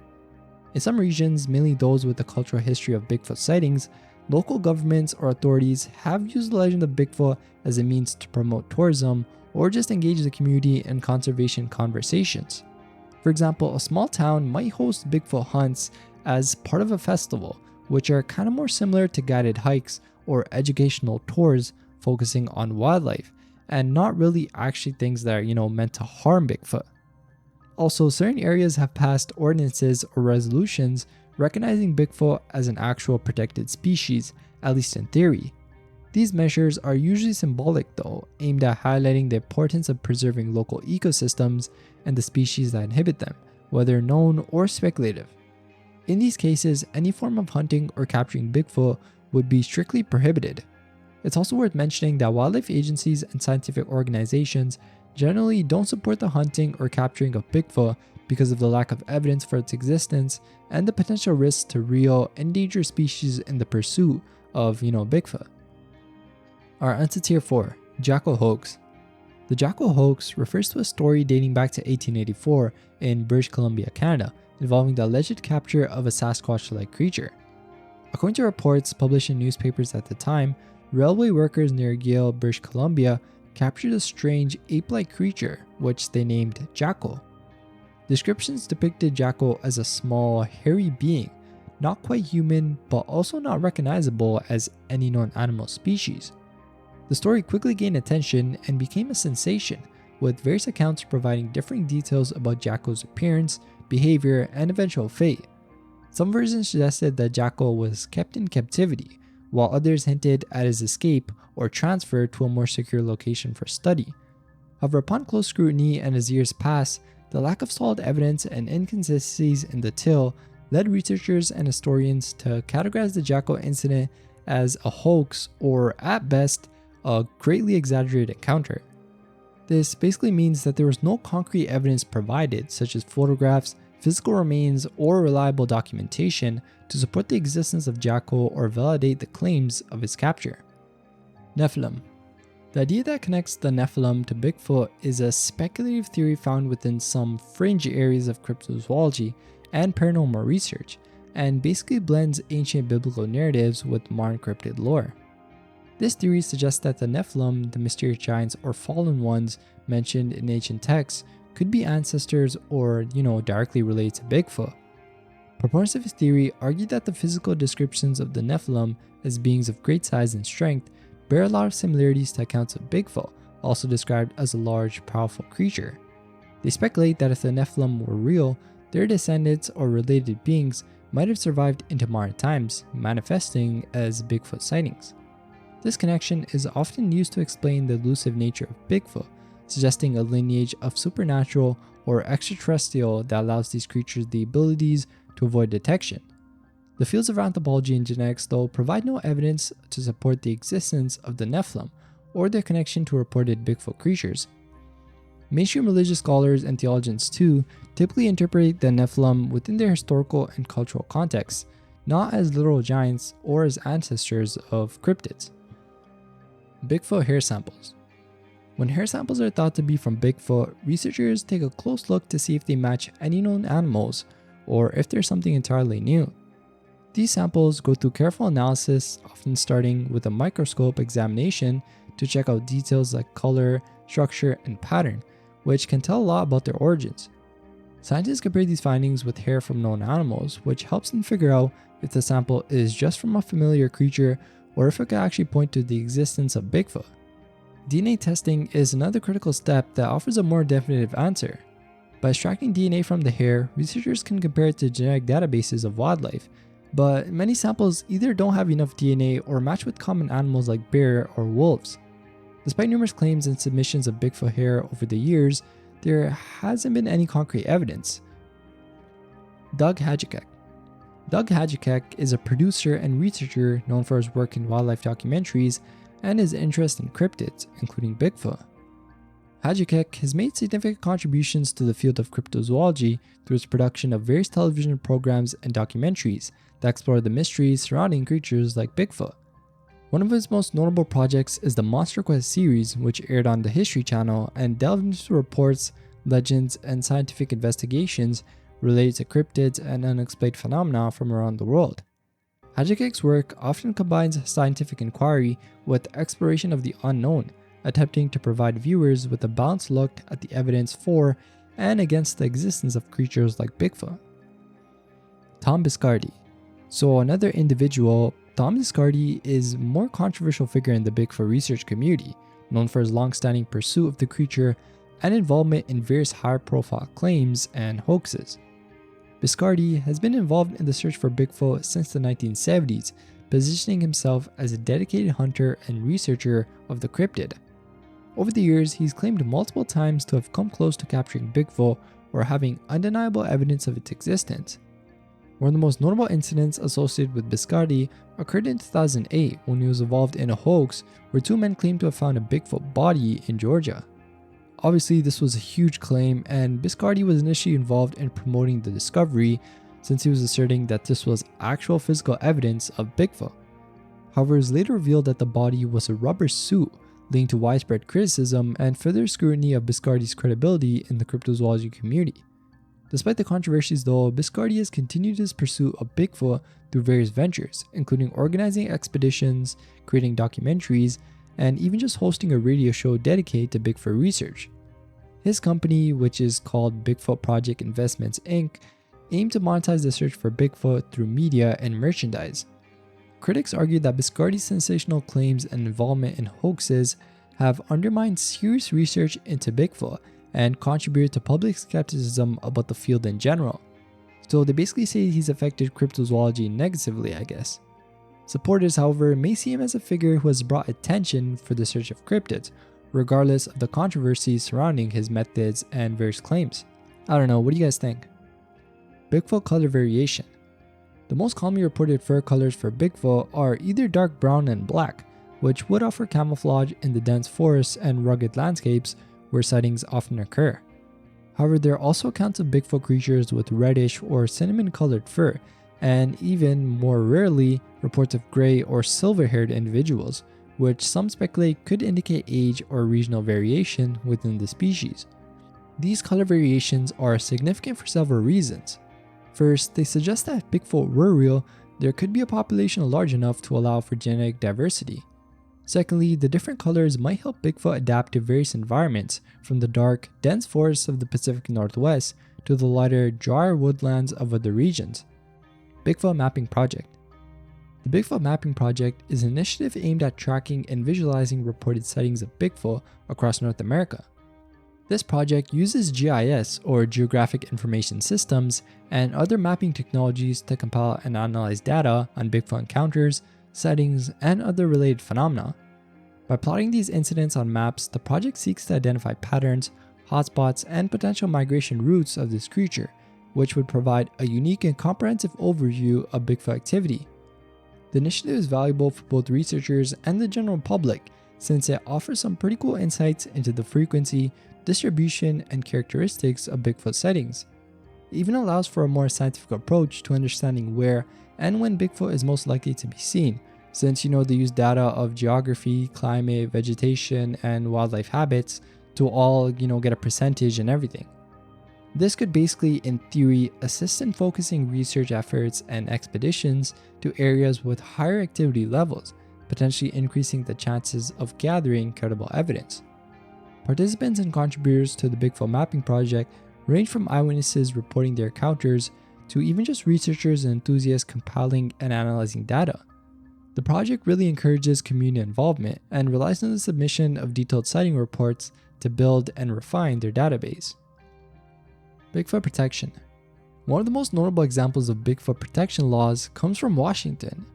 In some regions, mainly those with a cultural history of Bigfoot sightings, local governments or authorities have used the legend of Bigfoot as a means to promote tourism or just engage the community in conservation conversations. For example, a small town might host Bigfoot hunts as part of a festival, which are kind of more similar to guided hikes or educational tours focusing on wildlife and not really actually things that are, meant to harm Bigfoot. Also, certain areas have passed ordinances or resolutions recognizing Bigfoot as an actual protected species, at least in theory. These measures are usually symbolic though, aimed at highlighting the importance of preserving local ecosystems and the species that inhabit them, whether known or speculative. In these cases, any form of hunting or capturing Bigfoot would be strictly prohibited. It's also worth mentioning that wildlife agencies and scientific organizations generally don't support the hunting or capturing of Bigfoot because of the lack of evidence for its existence and the potential risks to real endangered species in the pursuit of, Bigfoot. Our answer tier 4, Jackal Hoax. The Jackal Hoax refers to a story dating back to 1884 in British Columbia, Canada, involving the alleged capture of a Sasquatch-like creature. According to reports published in newspapers at the time, railway workers near Yale, British Columbia, captured a strange ape-like creature, which they named Jackal. Descriptions depicted Jackal as a small, hairy being, not quite human, but also not recognizable as any known animal species. The story quickly gained attention and became a sensation, with various accounts providing differing details about Jackal's appearance, behavior, and eventual fate. Some versions suggested that Jackal was kept in captivity, while others hinted at his escape or transfer to a more secure location for study. However, upon close scrutiny and as years passed, the lack of solid evidence and inconsistencies in the tale led researchers and historians to categorize the Jackal incident as a hoax or, at best, a greatly exaggerated encounter. This basically means that there was no concrete evidence provided, such as photographs, physical remains, or reliable documentation to support the existence of Jackal or validate the claims of its capture. Nephilim. The idea that connects the Nephilim to Bigfoot is a speculative theory found within some fringe areas of cryptozoology and paranormal research, and basically blends ancient biblical narratives with modern cryptid lore. This theory suggests that the Nephilim, the mysterious giants or fallen ones mentioned in ancient texts, could be ancestors or, directly related to Bigfoot. Proponents of this theory argue that the physical descriptions of the Nephilim as beings of great size and strength bear a lot of similarities to accounts of Bigfoot, also described as a large, powerful creature. They speculate that if the Nephilim were real, their descendants or related beings might have survived into modern times, manifesting as Bigfoot sightings. This connection is often used to explain the elusive nature of Bigfoot, suggesting a lineage of supernatural or extraterrestrial that allows these creatures the abilities to avoid detection. The fields of anthropology and genetics, though, provide no evidence to support the existence of the Nephilim or their connection to reported Bigfoot creatures. Mainstream religious scholars and theologians, too, typically interpret the Nephilim within their historical and cultural contexts, not as literal giants or as ancestors of cryptids. Bigfoot hair samples. When hair samples are thought to be from Bigfoot, researchers take a close look to see if they match any known animals or if there's something entirely new. These samples go through careful analysis, often starting with a microscope examination to check out details like color, structure, and pattern, which can tell a lot about their origins. Scientists compare these findings with hair from known animals, which helps them figure out if the sample is just from a familiar creature or if it could actually point to the existence of Bigfoot. DNA testing is another critical step that offers a more definitive answer. By extracting DNA from the hair, researchers can compare it to genetic databases of wildlife, but many samples either don't have enough DNA or match with common animals like bear or wolves. Despite numerous claims and submissions of Bigfoot hair over the years, there hasn't been any concrete evidence. Doug Hajicek. Doug Hajicek is a producer and researcher known for his work in wildlife documentaries and his interest in cryptids, including Bigfoot. Hajicek has made significant contributions to the field of cryptozoology through his production of various television programs and documentaries that explore the mysteries surrounding creatures like Bigfoot. One of his most notable projects is the Monster Quest series, which aired on the History Channel and delved into reports, legends, and scientific investigations related to cryptids and unexplained phenomena from around the world. Hajicek's work often combines scientific inquiry with exploration of the unknown, attempting to provide viewers with a balanced look at the evidence for and against the existence of creatures like Bigfoot. Tom Biscardi. So another individual, Tom Biscardi is a more controversial figure in the Bigfoot research community, known for his long-standing pursuit of the creature and involvement in various high-profile claims and hoaxes. Biscardi has been involved in the search for Bigfoot since the 1970s, positioning himself as a dedicated hunter and researcher of the cryptid. Over the years, he's claimed multiple times to have come close to capturing Bigfoot or having undeniable evidence of its existence. One of the most notable incidents associated with Biscardi occurred in 2008 when he was involved in a hoax where two men claimed to have found a Bigfoot body in Georgia. Obviously, this was a huge claim, and Biscardi was initially involved in promoting the discovery since he was asserting that this was actual physical evidence of Bigfoot. However, it was later revealed that the body was a rubber suit, leading to widespread criticism and further scrutiny of Biscardi's credibility in the cryptozoology community. Despite the controversies though, Biscardi has continued his pursuit of Bigfoot through various ventures, including organizing expeditions, creating documentaries, and even just hosting a radio show dedicated to Bigfoot research. His company, which is called Bigfoot Project Investments Inc., aimed to monetize the search for Bigfoot through media and merchandise. Critics argue that Biscardi's sensational claims and involvement in hoaxes have undermined serious research into Bigfoot and contributed to public skepticism about the field in general. So they basically say he's affected cryptozoology negatively, I guess. Supporters, however, may see him as a figure who has brought attention for the search of cryptids, regardless of the controversies surrounding his methods and various claims. I don't know, what do you guys think? Bigfoot color variation. The most commonly reported fur colors for Bigfoot are either dark brown and black, which would offer camouflage in the dense forests and rugged landscapes where sightings often occur. However, there are also accounts of Bigfoot creatures with reddish or cinnamon-colored fur, and even more rarely, reports of gray or silver-haired individuals, which some speculate could indicate age or regional variation within the species. These color variations are significant for several reasons. First, they suggest that if Bigfoot were real, there could be a population large enough to allow for genetic diversity. Secondly, the different colors might help Bigfoot adapt to various environments, from the dark, dense forests of the Pacific Northwest to the lighter, drier woodlands of other regions. Bigfoot Mapping Project. The Bigfoot Mapping Project is an initiative aimed at tracking and visualizing reported sightings of Bigfoot across North America. This project uses GIS, or Geographic Information Systems, and other mapping technologies to compile and analyze data on Bigfoot encounters, sightings, and other related phenomena. By plotting these incidents on maps, the project seeks to identify patterns, hotspots, and potential migration routes of this creature, which would provide a unique and comprehensive overview of Bigfoot activity. The initiative is valuable for both researchers and the general public, since it offers some pretty cool insights into the frequency, distribution, and characteristics of Bigfoot sightings. It even allows for a more scientific approach to understanding where and when Bigfoot is most likely to be seen, since they use data of geography, climate, vegetation, and wildlife habits to all get a percentage and everything. This could basically, in theory, assist in focusing research efforts and expeditions to areas with higher activity levels, potentially increasing the chances of gathering credible evidence. Participants and contributors to the Bigfoot Mapping Project range from eyewitnesses reporting their encounters to even just researchers and enthusiasts compiling and analyzing data. The project really encourages community involvement and relies on the submission of detailed sighting reports to build and refine their database. Bigfoot protection. One of the most notable examples of Bigfoot protection laws comes from Washington.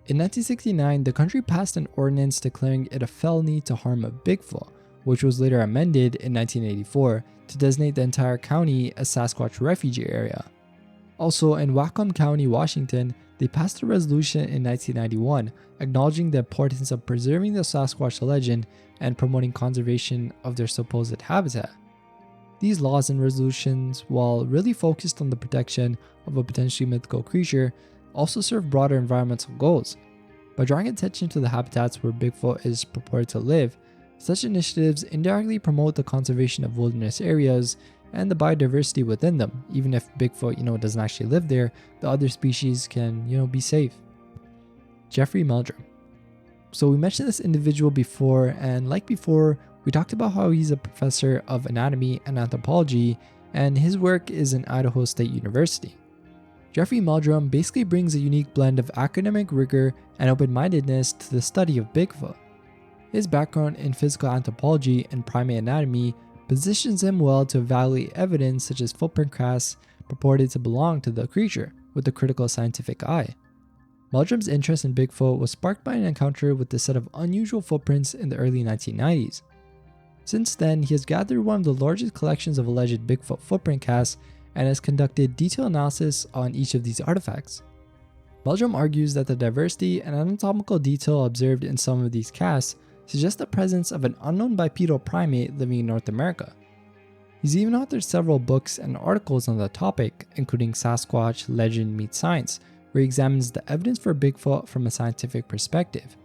In 1969, the country passed an ordinance declaring it a felony to harm a Bigfoot, which was later amended in 1984 to designate the entire county a Sasquatch refugee area. Also, in Whatcom County, Washington, they passed a resolution in 1991 acknowledging the importance of preserving the Sasquatch legend and promoting conservation of their supposed habitat. These laws and resolutions, while really focused on the protection of a potentially mythical creature, also serve broader environmental goals. By drawing attention to the habitats where Bigfoot is purported to live, such initiatives indirectly promote the conservation of wilderness areas and the biodiversity within them. Even if Bigfoot, doesn't actually live there, the other species can, be safe. Jeffrey Meldrum. So we mentioned this individual before, and like before, we talked about how he's a professor of anatomy and anthropology, and his work is in Idaho State University. Jeffrey Meldrum basically brings a unique blend of academic rigor and open-mindedness to the study of Bigfoot. His background in physical anthropology and primate anatomy positions him well to evaluate evidence such as footprint casts purported to belong to the creature with a critical scientific eye. Meldrum's interest in Bigfoot was sparked by an encounter with a set of unusual footprints in the early 1990s. Since then, he has gathered one of the largest collections of alleged Bigfoot footprint casts and has conducted detailed analysis on each of these artifacts. Meldrum argues that the diversity and anatomical detail observed in some of these casts suggest the presence of an unknown bipedal primate living in North America. He's even authored several books and articles on the topic, including Sasquatch Legend Meets Science, where he examines the evidence for Bigfoot from a scientific perspective.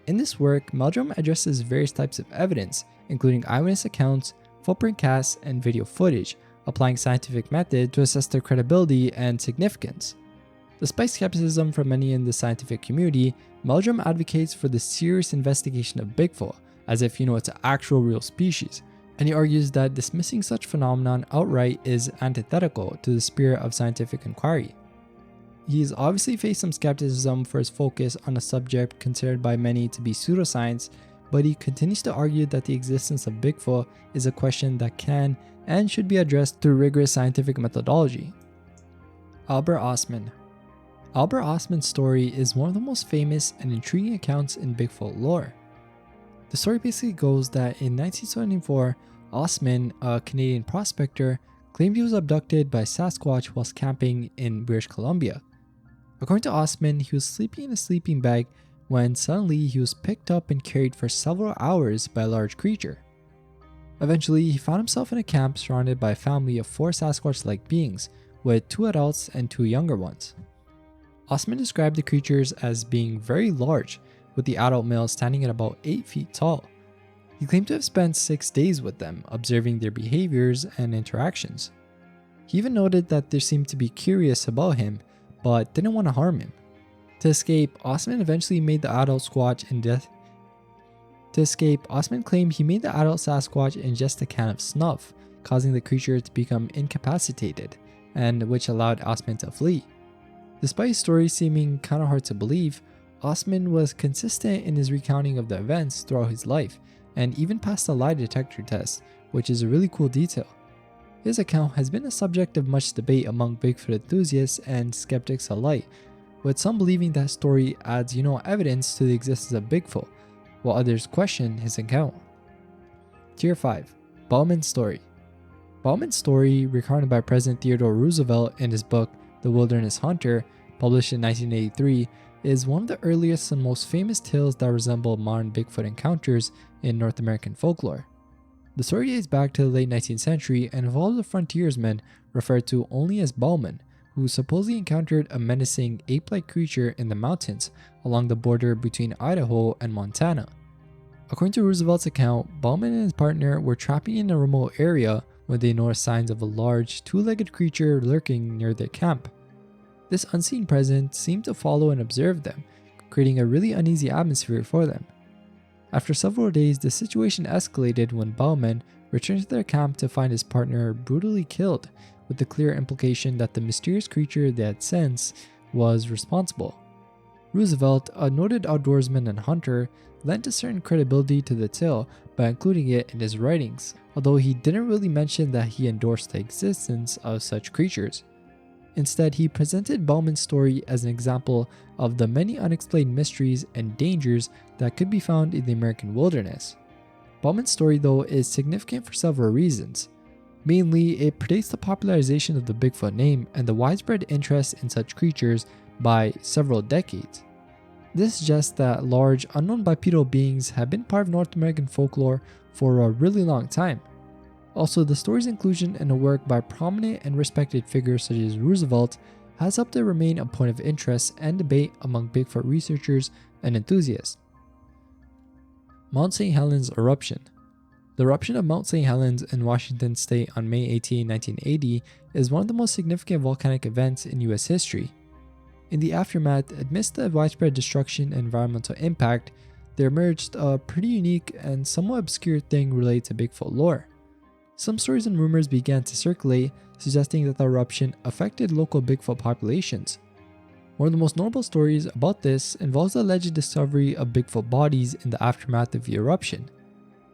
In this work, Meldrum addresses various types of evidence, including eyewitness accounts, footprint casts, and video footage, applying scientific method to assess their credibility and significance. Despite skepticism from many in the scientific community, Meldrum advocates for the serious investigation of Bigfoot, as if it's an actual real species, and he argues that dismissing such phenomenon outright is antithetical to the spirit of scientific inquiry. He has obviously faced some skepticism for his focus on a subject considered by many to be pseudoscience, but he continues to argue that the existence of Bigfoot is a question that can and should be addressed through rigorous scientific methodology. Albert Ostman. Albert Ostman's story is one of the most famous and intriguing accounts in Bigfoot lore. The story basically goes that in 1974, Ostman, a Canadian prospector, claimed he was abducted by Sasquatch whilst camping in British Columbia. According to Osman, he was sleeping in a sleeping bag when suddenly he was picked up and carried for several hours by a large creature. Eventually, he found himself in a camp surrounded by a family of 4 Sasquatch-like beings, with 2 adults and 2 younger ones. Osman described the creatures as being very large, with the adult male standing at about 8 feet tall. He claimed to have spent 6 days with them, observing their behaviors and interactions. He even noted that they seemed to be curious about him, but didn't want to harm him. To escape, Osman claimed he made the adult Sasquatch ingest a can of snuff, causing the creature to become incapacitated, and which allowed Osman to flee. Despite his story seeming kinda hard to believe, Osman was consistent in his recounting of the events throughout his life, and even passed a lie detector test, which is a really cool detail. His account has been a subject of much debate among Bigfoot enthusiasts and skeptics alike, with some believing that story adds evidence to the existence of Bigfoot, while others question his account. Tier 5. Bauman's Story. Bauman's story, recounted by President Theodore Roosevelt in his book The Wilderness Hunter, published in 1983, is one of the earliest and most famous tales that resemble modern Bigfoot encounters in North American folklore. The story dates back to the late 19th century and involves a frontiersman referred to only as Bauman, who supposedly encountered a menacing ape-like creature in the mountains along the border between Idaho and Montana. According to Roosevelt's account, Bauman and his partner were trapping in a remote area when they noticed signs of a large, 2-legged creature lurking near their camp. This unseen presence seemed to follow and observe them, creating a really uneasy atmosphere for them. After several days, the situation escalated when Bauman returned to their camp to find his partner brutally killed, with the clear implication that the mysterious creature they had sensed was responsible. Roosevelt, a noted outdoorsman and hunter, lent a certain credibility to the tale by including it in his writings, although he didn't really mention that he endorsed the existence of such creatures. Instead, he presented Bauman's story as an example of the many unexplained mysteries and dangers that could be found in the American wilderness. Bauman's story, though, is significant for several reasons. Mainly, it predates the popularization of the Bigfoot name and the widespread interest in such creatures by several decades. This suggests that large, unknown bipedal beings have been part of North American folklore for a really long time. Also, the story's inclusion in a work by prominent and respected figures such as Roosevelt has helped it remain a point of interest and debate among Bigfoot researchers and enthusiasts. Mount St. Helens eruption. The eruption of Mount St. Helens in Washington state on May 18, 1980 is one of the most significant volcanic events in US history. In the aftermath, amidst the widespread destruction and environmental impact, there emerged a pretty unique and somewhat obscure thing related to Bigfoot lore. Some stories and rumors began to circulate, suggesting that the eruption affected local Bigfoot populations. One of the most notable stories about this involves the alleged discovery of Bigfoot bodies in the aftermath of the eruption.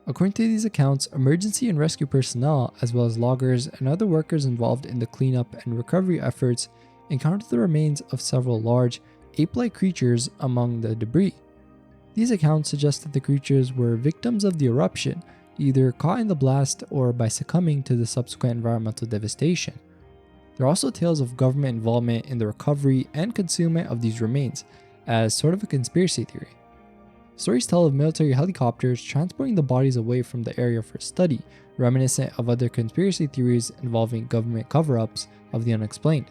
According to these accounts, emergency and rescue personnel, as well as loggers and other workers involved in the cleanup and recovery efforts, encountered the remains of several large, ape-like creatures among the debris. These accounts suggest that the creatures were victims of the eruption, either caught in the blast or by succumbing to the subsequent environmental devastation. There are also tales of government involvement in the recovery and concealment of these remains, as sort of a conspiracy theory. Stories tell of military helicopters transporting the bodies away from the area for study, reminiscent of other conspiracy theories involving government cover-ups of the unexplained.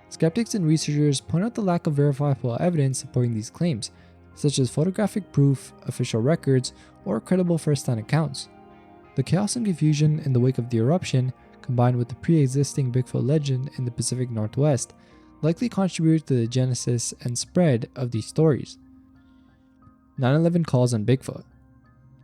Skeptics and researchers point out the lack of verifiable evidence supporting these claims, such as photographic proof, official records, or credible first-hand accounts. The chaos and confusion in the wake of the eruption, combined with the pre-existing Bigfoot legend in the Pacific Northwest, likely contributed to the genesis and spread of these stories. 9/11 calls on Bigfoot.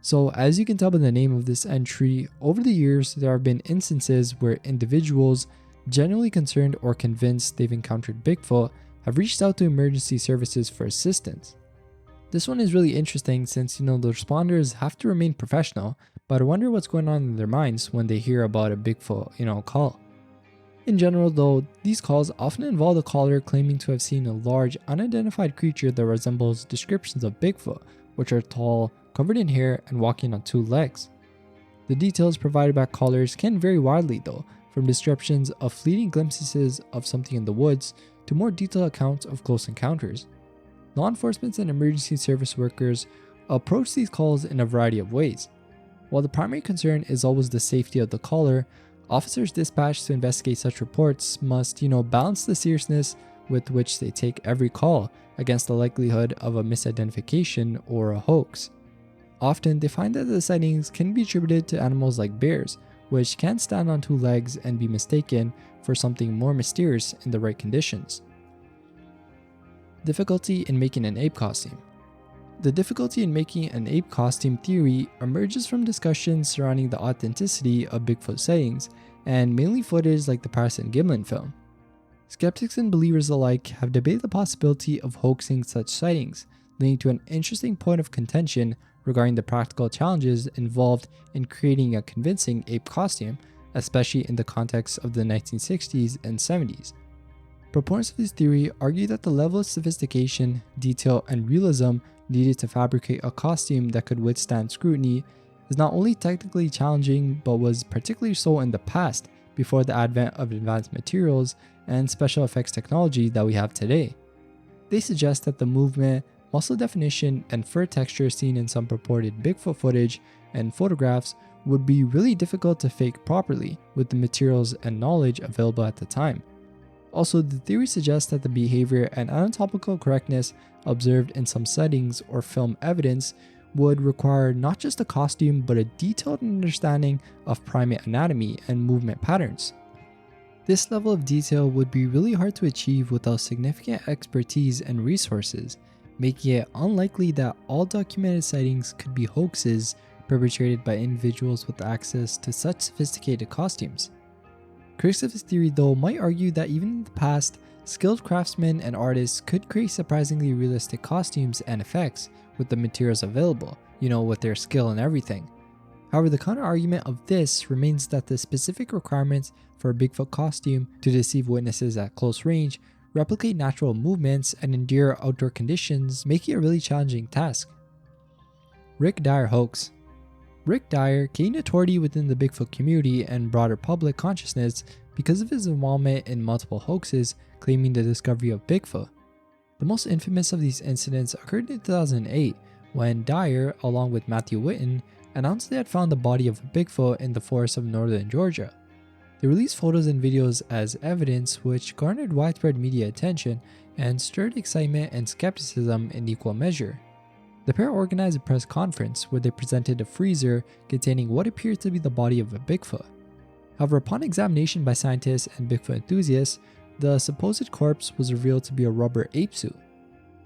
So, as you can tell by the name of this entry, over the years there have been instances where individuals, genuinely concerned or convinced they've encountered Bigfoot, have reached out to emergency services for assistance. This one is really interesting since, the responders have to remain professional, but I wonder what's going on in their minds when they hear about a Bigfoot, call. In general though, these calls often involve the caller claiming to have seen a large, unidentified creature that resembles descriptions of Bigfoot, which are tall, covered in hair, and walking on 2 legs. The details provided by callers can vary widely though, from descriptions of fleeting glimpses of something in the woods, to more detailed accounts of close encounters. Law enforcement and emergency service workers approach these calls in a variety of ways. While the primary concern is always the safety of the caller, officers dispatched to investigate such reports must, balance the seriousness with which they take every call against the likelihood of a misidentification or a hoax. Often, they find that the sightings can be attributed to animals like bears, which can stand on two legs and be mistaken for something more mysterious in the right conditions. Difficulty in making an ape costume. The difficulty in making an ape costume theory emerges from discussions surrounding the authenticity of Bigfoot sightings, and mainly footage like the Patterson Gimlin film. Skeptics and believers alike have debated the possibility of hoaxing such sightings, leading to an interesting point of contention regarding the practical challenges involved in creating a convincing ape costume, especially in the context of the 1960s and 70s. Proponents of this theory argue that the level of sophistication, detail, and realism needed to fabricate a costume that could withstand scrutiny is not only technically challenging, but was particularly so in the past, before the advent of advanced materials and special effects technology that we have today. They suggest that the movement, muscle definition, and fur texture seen in some purported Bigfoot footage and photographs would be really difficult to fake properly with the materials and knowledge available at the time. Also, the theory suggests that the behavior and anatomical correctness observed in some sightings or film evidence would require not just a costume but a detailed understanding of primate anatomy and movement patterns. This level of detail would be really hard to achieve without significant expertise and resources, making it unlikely that all documented sightings could be hoaxes perpetrated by individuals with access to such sophisticated costumes. Critics of this theory, though, might argue that even in the past, skilled craftsmen and artists could create surprisingly realistic costumes and effects with the materials available, with their skill and everything. However, the counter-argument of this remains that the specific requirements for a Bigfoot costume to deceive witnesses at close range, replicate natural movements, and endure outdoor conditions make it a really challenging task. Rick Dyer hoax. Rick Dyer gained notoriety within the Bigfoot community and broader public consciousness because of his involvement in multiple hoaxes claiming the discovery of Bigfoot. The most infamous of these incidents occurred in 2008 when Dyer, along with Matthew Whitten, announced they had found the body of a Bigfoot in the forests of northern Georgia. They released photos and videos as evidence which garnered widespread media attention and stirred excitement and skepticism in equal measure. The pair organized a press conference where they presented a freezer containing what appeared to be the body of a Bigfoot. However, upon examination by scientists and Bigfoot enthusiasts, the supposed corpse was revealed to be a rubber ape suit.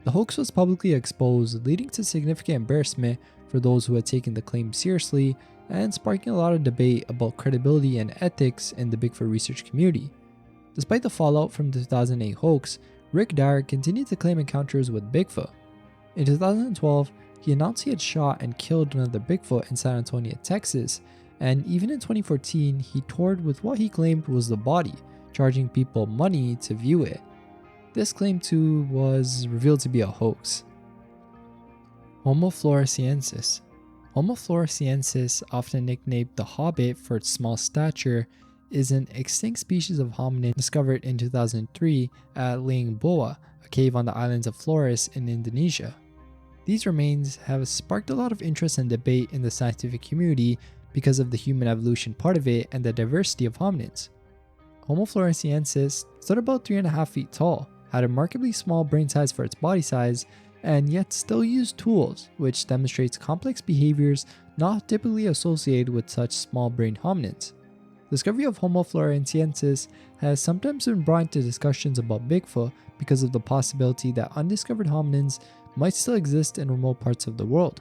The hoax was publicly exposed, leading to significant embarrassment for those who had taken the claim seriously and sparking a lot of debate about credibility and ethics in the Bigfoot research community. Despite the fallout from the 2008 hoax, Rick Dyer continued to claim encounters with Bigfoot. In 2012, he announced he had shot and killed another Bigfoot in San Antonio, Texas, and even in 2014, he toured with what he claimed was the body, charging people money to view it. This claim too was revealed to be a hoax. Homo floresiensis. Homo floresiensis, often nicknamed the Hobbit for its small stature, is an extinct species of hominid discovered in 2003 at Liang Boa, a cave on the islands of Flores in Indonesia. These remains have sparked a lot of interest and debate in the scientific community because of the human evolution part of it and the diversity of hominids. Homo floresiensis stood about 3.5 feet tall, had a remarkably small brain size for its body size, and yet still used tools, which demonstrates complex behaviors not typically associated with such small-brained hominids. The discovery of Homo floresiensis has sometimes been brought into discussions about Bigfoot because of the possibility that undiscovered hominids might still exist in remote parts of the world.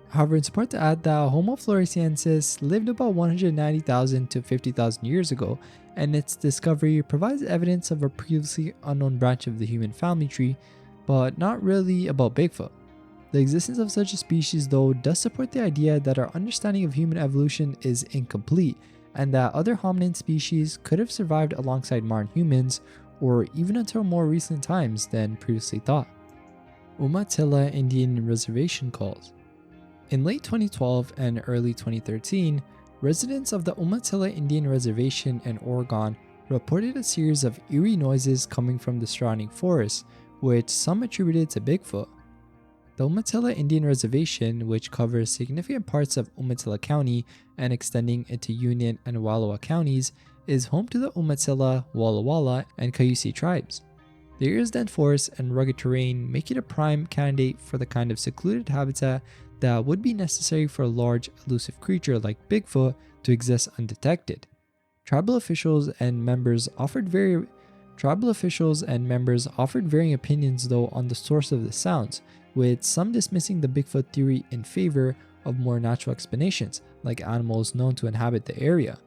However, it's important to add that Homo floresiensis lived about 190,000 to 50,000 years ago, and its discovery provides evidence of a previously unknown branch of the human family tree, but not really about Bigfoot. The existence of such a species, though, does support the idea that our understanding of human evolution is incomplete, and that other hominid species could have survived alongside modern humans, or even until more recent times than previously thought. Umatilla Indian Reservation calls. In late 2012 and early 2013, residents of the Umatilla Indian Reservation in Oregon reported a series of eerie noises coming from the surrounding forest, which some attributed to Bigfoot. The Umatilla Indian Reservation, which covers significant parts of Umatilla County and extending into Union and Wallowa counties, is home to the Umatilla, Walla Walla, and Cayuse tribes. The area's dense forests and rugged terrain make it a prime candidate for the kind of secluded habitat that would be necessary for a large, elusive creature like Bigfoot to exist undetected. Tribal officials and members offered varying opinions though on the source of the sounds, with some dismissing the Bigfoot theory in favor of more natural explanations, like animals known to inhabit the area.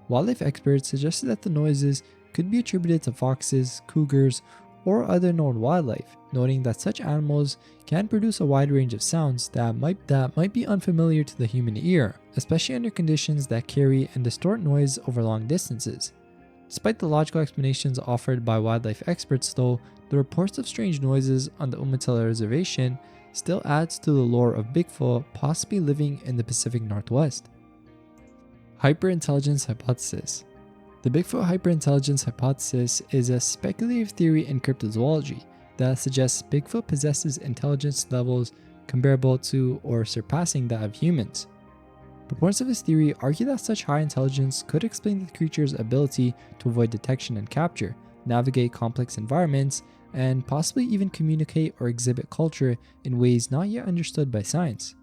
Wildlife experts suggested that the noises could be attributed to foxes, cougars, or other known wildlife, noting that such animals can produce a wide range of sounds that might be unfamiliar to the human ear, especially under conditions that carry and distort noise over long distances. Despite the logical explanations offered by wildlife experts though, the reports of strange noises on the Umatilla Reservation still adds to the lore of Bigfoot possibly living in the Pacific Northwest. Hyperintelligence Hypothesis. The Bigfoot hyperintelligence hypothesis is a speculative theory in cryptozoology that suggests Bigfoot possesses intelligence levels comparable to or surpassing that of humans. Proponents of this theory argue that such high intelligence could explain the creature's ability to avoid detection and capture, navigate complex environments, and possibly even communicate or exhibit culture in ways not yet understood by science.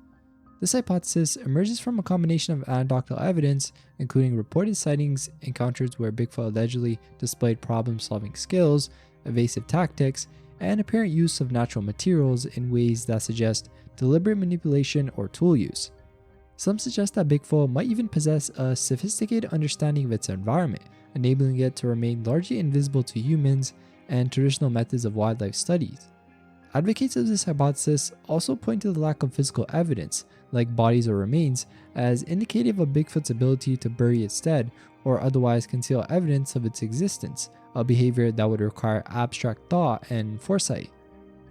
This hypothesis emerges from a combination of anecdotal evidence, including reported sightings, encounters where Bigfoot allegedly displayed problem-solving skills, evasive tactics, and apparent use of natural materials in ways that suggest deliberate manipulation or tool use. Some suggest that Bigfoot might even possess a sophisticated understanding of its environment, enabling it to remain largely invisible to humans and traditional methods of wildlife studies. Advocates of this hypothesis also point to the lack of physical evidence, like bodies or remains, as indicative of Bigfoot's ability to bury its dead or otherwise conceal evidence of its existence, a behavior that would require abstract thought and foresight.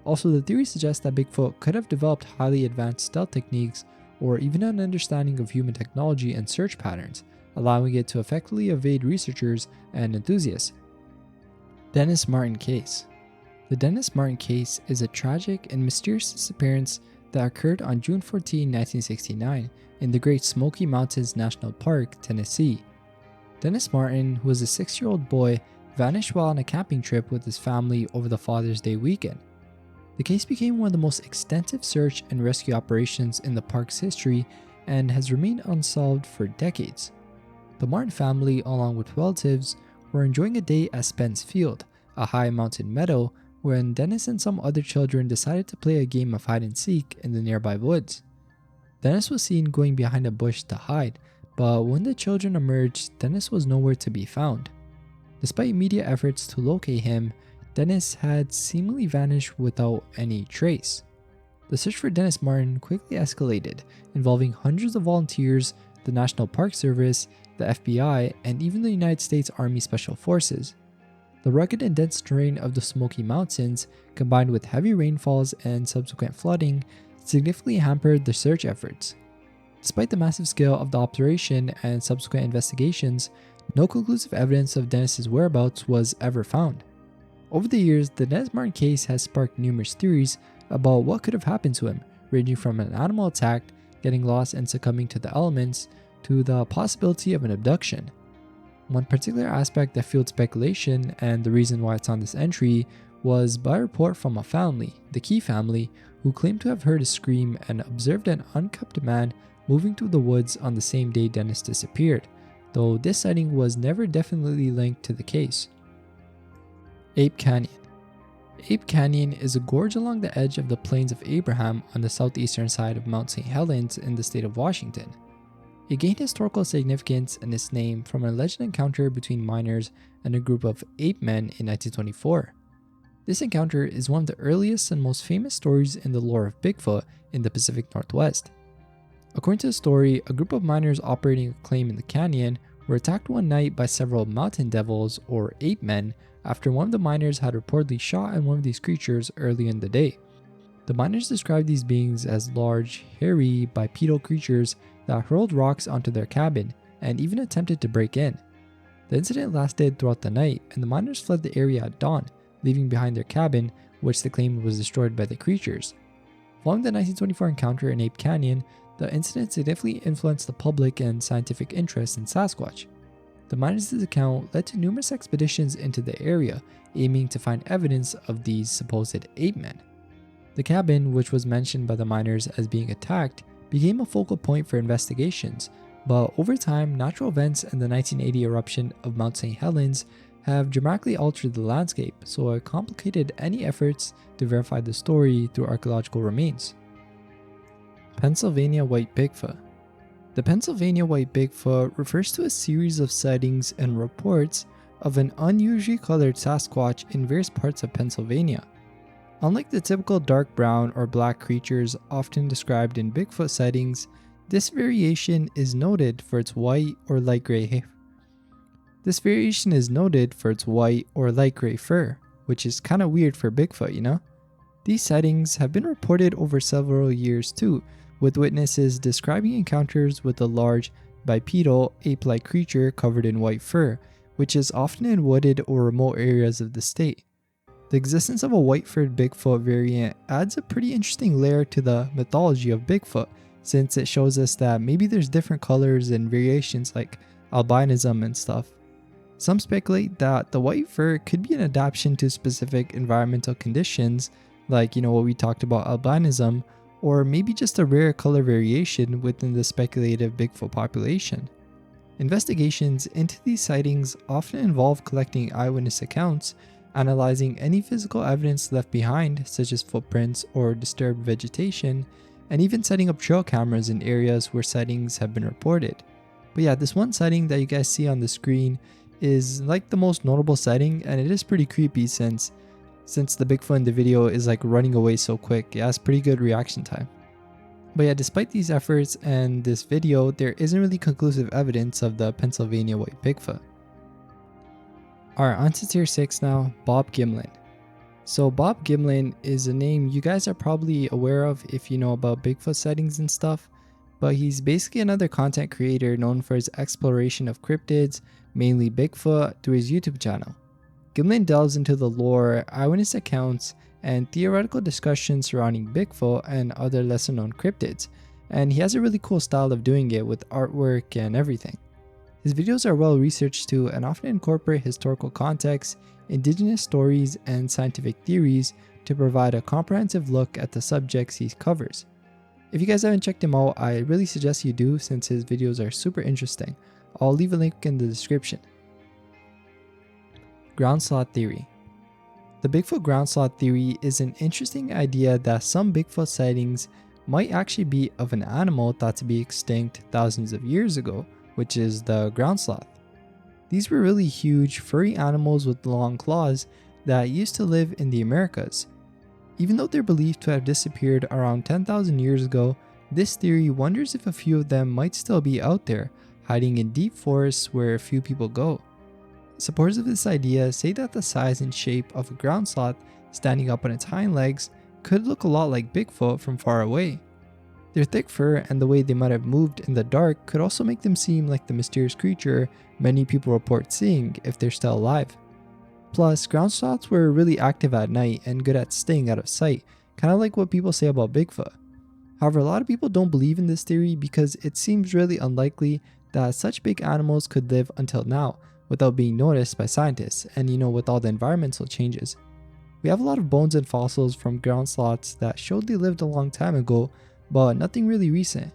Also, the theory suggests that Bigfoot could have developed highly advanced stealth techniques or even an understanding of human technology and search patterns, allowing it to effectively evade researchers and enthusiasts. Dennis Martin Case. The Dennis Martin case is a tragic and mysterious disappearance that occurred on June 14, 1969 in the Great Smoky Mountains National Park, Tennessee. Dennis Martin, who was a 6-year-old boy, vanished while on a camping trip with his family over the Father's Day weekend. The case became one of the most extensive search and rescue operations in the park's history and has remained unsolved for decades. The Martin family, along with relatives, were enjoying a day at Spence Field, a high mountain meadow, when Dennis and some other children decided to play a game of hide and seek in the nearby woods. Dennis was seen going behind a bush to hide, but when the children emerged, Dennis was nowhere to be found. Despite immediate efforts to locate him, Dennis had seemingly vanished without any trace. The search for Dennis Martin quickly escalated, involving hundreds of volunteers, the National Park Service, the FBI, and even the United States Army Special Forces. The rugged and dense terrain of the Smoky Mountains, combined with heavy rainfalls and subsequent flooding, significantly hampered the search efforts. Despite the massive scale of the operation and subsequent investigations, no conclusive evidence of Dennis's whereabouts was ever found. Over the years, the Dennis Martin case has sparked numerous theories about what could have happened to him, ranging from an animal attack, getting lost and succumbing to the elements, to the possibility of an abduction. One particular aspect that fueled speculation, and the reason why it's on this entry, was by a report from a family, the Key family, who claimed to have heard a scream and observed an unkempt man moving through the woods on the same day Dennis disappeared, though this sighting was never definitely linked to the case. Ape Canyon. Ape Canyon is a gorge along the edge of the Plains of Abraham on the southeastern side of Mount St. Helens in the state of Washington. It gained historical significance in its name from an alleged encounter between miners and a group of ape men in 1924. This encounter is one of the earliest and most famous stories in the lore of Bigfoot in the Pacific Northwest. According to the story, a group of miners operating a claim in the canyon were attacked one night by several mountain devils or ape men after one of the miners had reportedly shot at one of these creatures early in the day. The miners described these beings as large, hairy, bipedal creatures that hurled rocks onto their cabin and even attempted to break in. The incident lasted throughout the night, and the miners fled the area at dawn, leaving behind their cabin, which they claimed was destroyed by the creatures. Following the 1924 encounter in Ape Canyon, the incident significantly influenced the public and scientific interest in Sasquatch. The miners' account led to numerous expeditions into the area, aiming to find evidence of these supposed ape men. The cabin, which was mentioned by the miners as being attacked, became a focal point for investigations, but over time, natural events and the 1980 eruption of Mount St. Helens have dramatically altered the landscape, so it complicated any efforts to verify the story through archaeological remains. Pennsylvania White Bigfoot. The Pennsylvania White Bigfoot refers to a series of sightings and reports of an unusually colored Sasquatch in various parts of Pennsylvania. Unlike the typical dark brown or black creatures often described in Bigfoot sightings, this variation is noted for its white or light gray hair. This variation is noted for its white or light gray fur, which is kind of weird for Bigfoot, you know? These sightings have been reported over several years too, with witnesses describing encounters with a large, bipedal, ape-like creature covered in white fur, which is often in wooded or remote areas of the state. The existence of a white-furred Bigfoot variant adds a pretty interesting layer to the mythology of Bigfoot, since it shows us that maybe there's different colors and variations like albinism and stuff. Some speculate that the white fur could be an adaptation to specific environmental conditions, like what we talked about, albinism, or maybe just a rare color variation within the speculative Bigfoot population. Investigations into these sightings often involve collecting eyewitness accounts, analyzing any physical evidence left behind, such as footprints or disturbed vegetation, and even setting up trail cameras in areas where sightings have been reported. But yeah, this one sighting that you guys see on the screen is like the most notable sighting, and it is pretty creepy since the Bigfoot in the video is like running away so quick. It has pretty good reaction time. But yeah, despite these efforts and this video, there isn't really conclusive evidence of the Pennsylvania White Bigfoot. Alright, on to tier 6 now, Bob Gimlin. So Bob Gimlin is a name you guys are probably aware of if you know about Bigfoot sightings and stuff, but he's basically another content creator known for his exploration of cryptids, mainly Bigfoot, through his YouTube channel. Gimlin delves into the lore, eyewitness accounts, and theoretical discussions surrounding Bigfoot and other lesser known cryptids, and he has a really cool style of doing it with artwork and everything. His videos are well researched too and often incorporate historical context, indigenous stories, and scientific theories to provide a comprehensive look at the subjects he covers. If you guys haven't checked him out, I really suggest you do since his videos are super interesting. I'll leave a link in the description. Ground sloth theory. The Bigfoot ground sloth theory is an interesting idea that some Bigfoot sightings might actually be of an animal thought to be extinct thousands of years ago, which is the ground sloth. These were really huge, furry animals with long claws that used to live in the Americas. Even though they're believed to have disappeared around 10,000 years ago, this theory wonders if a few of them might still be out there, hiding in deep forests where few people go. Supporters of this idea say that the size and shape of a ground sloth standing up on its hind legs could look a lot like Bigfoot from far away. Their thick fur and the way they might have moved in the dark could also make them seem like the mysterious creature many people report seeing if they're still alive. Plus, ground sloths were really active at night and good at staying out of sight, kind of like what people say about Bigfoot. However, a lot of people don't believe in this theory because it seems really unlikely that such big animals could live until now without being noticed by scientists and with all the environmental changes. We have a lot of bones and fossils from ground sloths that showed they lived a long time ago, but nothing really recent.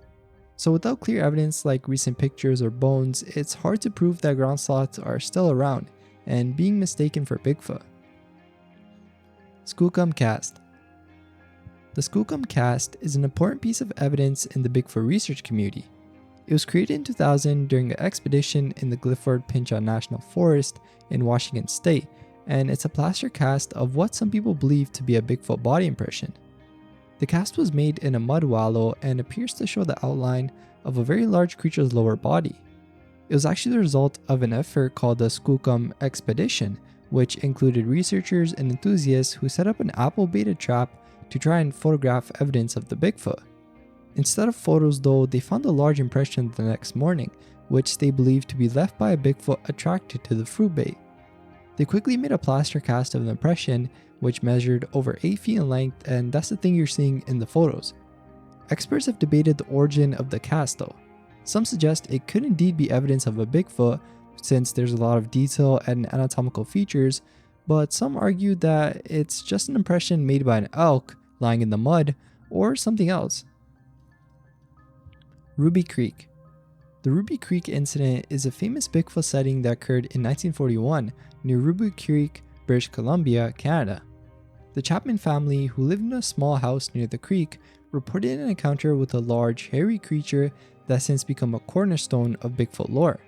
So without clear evidence like recent pictures or bones, it's hard to prove that ground sloths are still around and being mistaken for Bigfoot. Skookum Cast. The Skookum Cast is an important piece of evidence in the Bigfoot research community. It was created in 2000 during an expedition in the Clifford-Pinchot National Forest in Washington State, and it's a plaster cast of what some people believe to be a Bigfoot body impression. The cast was made in a mud wallow and appears to show the outline of a very large creature's lower body. It was actually the result of an effort called the Skookum Expedition, which included researchers and enthusiasts who set up an apple-baited trap to try and photograph evidence of the Bigfoot. Instead of photos though, they found a large impression the next morning, which they believed to be left by a Bigfoot attracted to the fruit bait. They quickly made a plaster cast of the impression, which measured over 8 feet in length, and that's the thing you're seeing in the photos. Experts have debated the origin of the cast though. Some suggest it could indeed be evidence of a Bigfoot since there's a lot of detail and anatomical features, but some argue that it's just an impression made by an elk lying in the mud or something else. Ruby Creek. The Ruby Creek incident is a famous Bigfoot sighting that occurred in 1941 near Ruby Creek, British Columbia, Canada. The Chapman family, who lived in a small house near the creek, reported an encounter with a large, hairy creature that has since become a cornerstone of Bigfoot lore.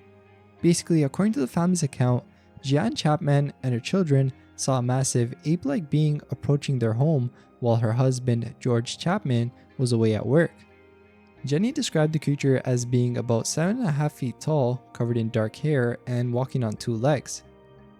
Basically, according to the family's account, Jeanne Chapman and her children saw a massive ape-like being approaching their home while her husband, George Chapman, was away at work. Jenny described the creature as being about 7.5 feet tall, covered in dark hair, and walking on 2 legs.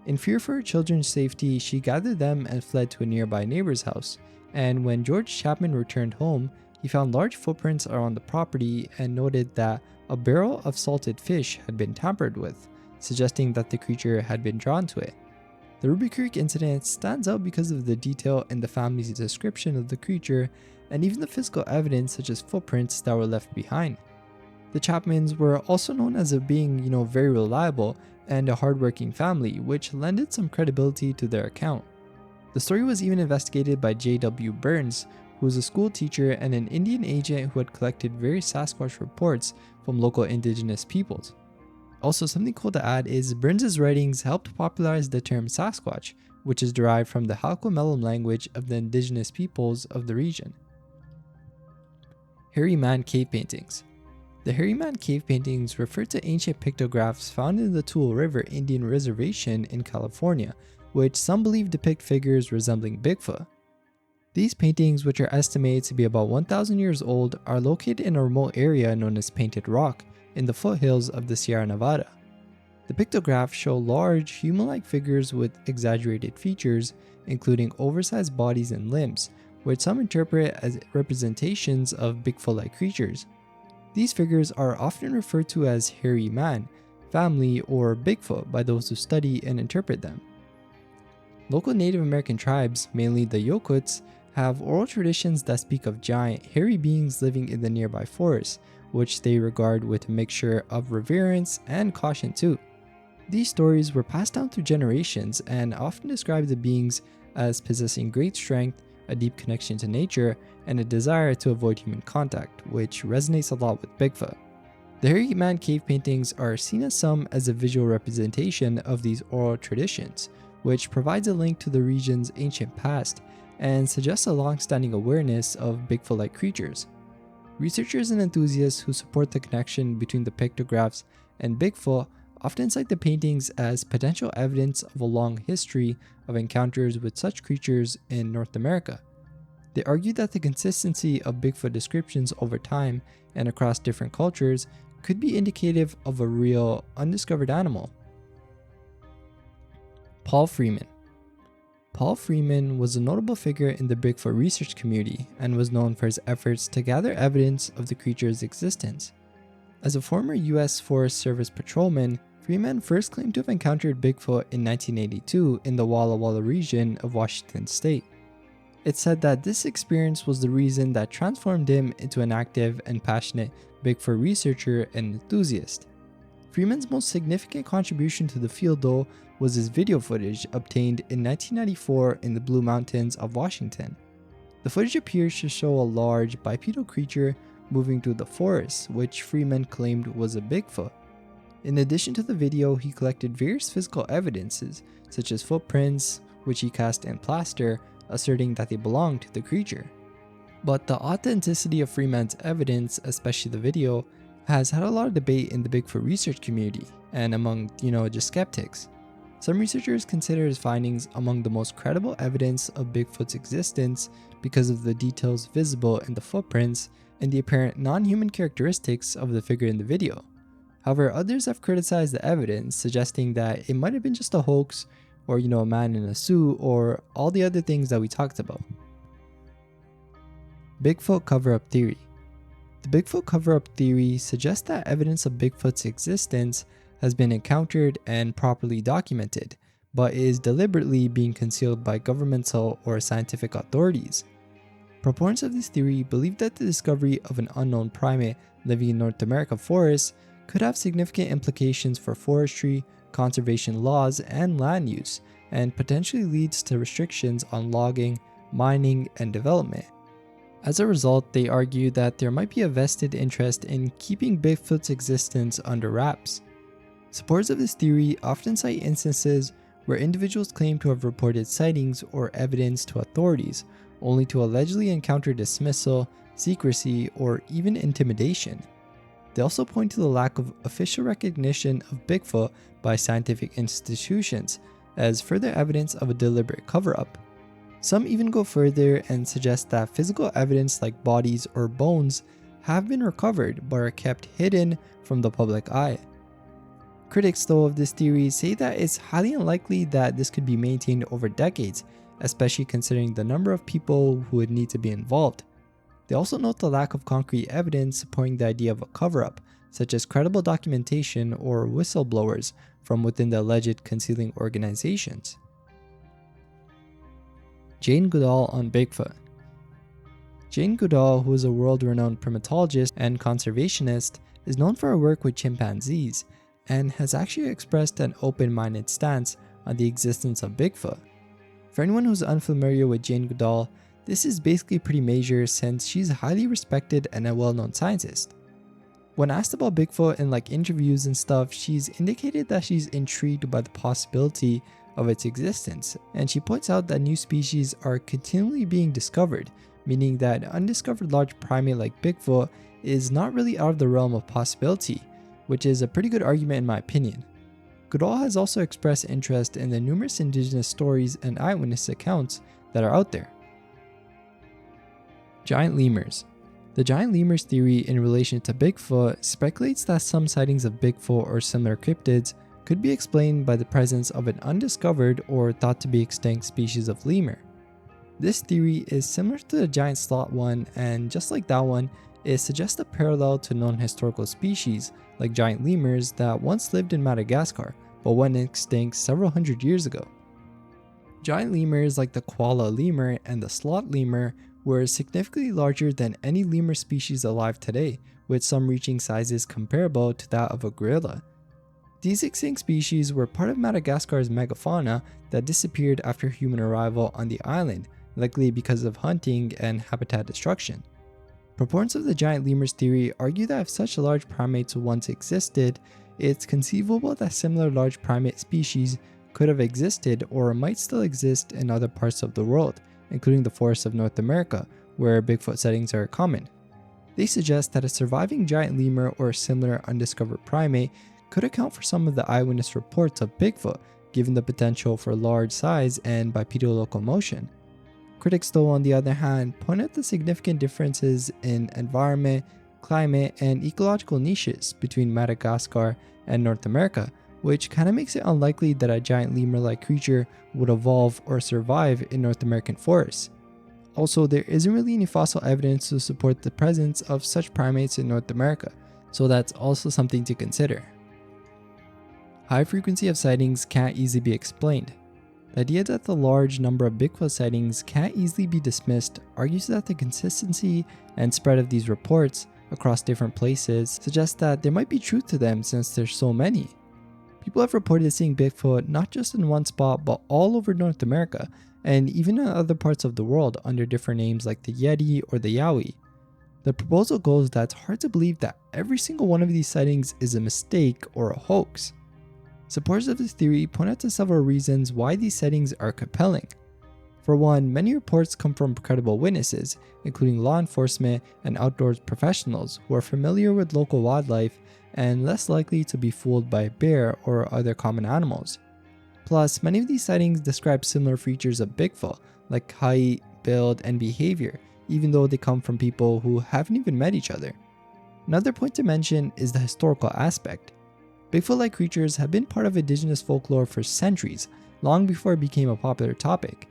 In fear for her children's safety, she gathered them and fled to a nearby neighbor's house, and when George Chapman returned home, he found large footprints around the property and noted that a barrel of salted fish had been tampered with, suggesting that the creature had been drawn to it. The Ruby Creek incident stands out because of the detail in the family's description of the creature and even the physical evidence such as footprints that were left behind. The Chapmans were also known as being, very reliable and a hardworking family, which lended some credibility to their account. The story was even investigated by J.W. Burns, who was a school teacher and an Indian agent who had collected various Sasquatch reports from local indigenous peoples. Also, something cool to add is Burns' writings helped popularize the term Sasquatch, which is derived from the Halkomelem language of the indigenous peoples of the region. Hairy Man Cave Paintings. The Hairy Man Cave Paintings refer to ancient pictographs found in the Tule River Indian Reservation in California, which some believe depict figures resembling Bigfoot. These paintings, which are estimated to be about 1,000 years old, are located in a remote area known as Painted Rock in the foothills of the Sierra Nevada. The pictographs show large, human-like figures with exaggerated features, including oversized bodies and limbs, which some interpret as representations of Bigfoot-like creatures. These figures are often referred to as hairy man, family, or Bigfoot by those who study and interpret them. Local Native American tribes, mainly the Yokuts, have oral traditions that speak of giant, hairy beings living in the nearby forest, which they regard with a mixture of reverence and caution too. These stories were passed down through generations and often describe the beings as possessing great strength, a deep connection to nature, and a desire to avoid human contact, which resonates a lot with Bigfoot. The Hairy Man cave paintings are seen as some as a visual representation of these oral traditions, which provides a link to the region's ancient past and suggests a long-standing awareness of Bigfoot-like creatures. Researchers and enthusiasts who support the connection between the pictographs and Bigfoot often cite the paintings as potential evidence of a long history of encounters with such creatures in North America. They argue that the consistency of Bigfoot descriptions over time and across different cultures could be indicative of a real, undiscovered animal. Paul Freeman. Paul Freeman was a notable figure in the Bigfoot research community and was known for his efforts to gather evidence of the creature's existence. As a former U.S. Forest Service patrolman, Freeman first claimed to have encountered Bigfoot in 1982 in the Walla Walla region of Washington state. It's said that this experience was the reason that transformed him into an active and passionate Bigfoot researcher and enthusiast. Freeman's most significant contribution to the field, though, was his video footage obtained in 1994 in the Blue Mountains of Washington. The footage appears to show a large bipedal creature moving through the forest, which Freeman claimed was a Bigfoot. In addition to the video, he collected various physical evidences, such as footprints, which he cast in plaster, asserting that they belonged to the creature. But the authenticity of Freeman's evidence, especially the video, has had a lot of debate in the Bigfoot research community and among, just skeptics. Some researchers consider his findings among the most credible evidence of Bigfoot's existence because of the details visible in the footprints and the apparent non-human characteristics of the figure in the video. However, others have criticized the evidence, suggesting that it might have been just a hoax, or a man in a suit, or all the other things that we talked about. Bigfoot cover-up theory. The Bigfoot cover-up theory suggests that evidence of Bigfoot's existence has been encountered and properly documented, but is deliberately being concealed by governmental or scientific authorities. Proponents of this theory believe that the discovery of an unknown primate living in North America forests could have significant implications for forestry, conservation laws, and land use, and potentially leads to restrictions on logging, mining, and development. As a result, they argue that there might be a vested interest in keeping Bigfoot's existence under wraps. Supporters of this theory often cite instances where individuals claim to have reported sightings or evidence to authorities, only to allegedly encounter dismissal, secrecy, or even intimidation. They also point to the lack of official recognition of Bigfoot by scientific institutions as further evidence of a deliberate cover-up. Some even go further and suggest that physical evidence like bodies or bones have been recovered but are kept hidden from the public eye. Critics, though, of this theory say that it's highly unlikely that this could be maintained over decades, especially considering the number of people who would need to be involved. They also note the lack of concrete evidence supporting the idea of a cover-up, such as credible documentation or whistleblowers from within the alleged concealing organizations. Jane Goodall on Bigfoot. Jane Goodall, who is a world-renowned primatologist and conservationist, is known for her work with chimpanzees, and has actually expressed an open-minded stance on the existence of Bigfoot. For anyone who's unfamiliar with Jane Goodall, this is basically pretty major since she's highly respected and a well-known scientist. When asked about Bigfoot in interviews and stuff, she's indicated that she's intrigued by the possibility of its existence, and she points out that new species are continually being discovered, meaning that an undiscovered large primate like Bigfoot is not really out of the realm of possibility, which is a pretty good argument in my opinion. Goodall has also expressed interest in the numerous indigenous stories and eyewitness accounts that are out there. Giant lemurs. The giant lemurs theory in relation to Bigfoot speculates that some sightings of Bigfoot or similar cryptids could be explained by the presence of an undiscovered or thought to be extinct species of lemur. This theory is similar to the giant sloth one, and just like that one, it suggests a parallel to known historical species like giant lemurs that once lived in Madagascar but went extinct several hundred years ago. Giant lemurs like the koala lemur and the sloth lemur were significantly larger than any lemur species alive today, with some reaching sizes comparable to that of a gorilla. These extinct species were part of Madagascar's megafauna that disappeared after human arrival on the island, likely because of hunting and habitat destruction. Proponents of the giant lemurs theory argue that if such large primates once existed, it's conceivable that similar large primate species could have existed or might still exist in other parts of the world, including the forests of North America, where Bigfoot sightings are common. They suggest that a surviving giant lemur or similar undiscovered primate could account for some of the eyewitness reports of Bigfoot, given the potential for large size and bipedal locomotion. Critics, though, on the other hand, point out the significant differences in environment, climate, and ecological niches between Madagascar and North America, which kind of makes it unlikely that a giant lemur-like creature would evolve or survive in North American forests. Also, there isn't really any fossil evidence to support the presence of such primates in North America, so that's also something to consider. High frequency of sightings can't easily be explained. The idea that the large number of Bigfoot sightings can't easily be dismissed argues that the consistency and spread of these reports across different places suggests that there might be truth to them since there's so many. People have reported seeing Bigfoot not just in one spot but all over North America, and even in other parts of the world under different names like the Yeti or the Yowie. The proposal goes that it's hard to believe that every single one of these sightings is a mistake or a hoax. Supporters of this theory point out to several reasons why these sightings are compelling. For one, many reports come from credible witnesses, including law enforcement and outdoors professionals who are familiar with local wildlife and less likely to be fooled by a bear or other common animals. Plus, many of these sightings describe similar features of Bigfoot, like height, build, and behavior, even though they come from people who haven't even met each other. Another point to mention is the historical aspect. Bigfoot-like creatures have been part of indigenous folklore for centuries, long before it became a popular topic.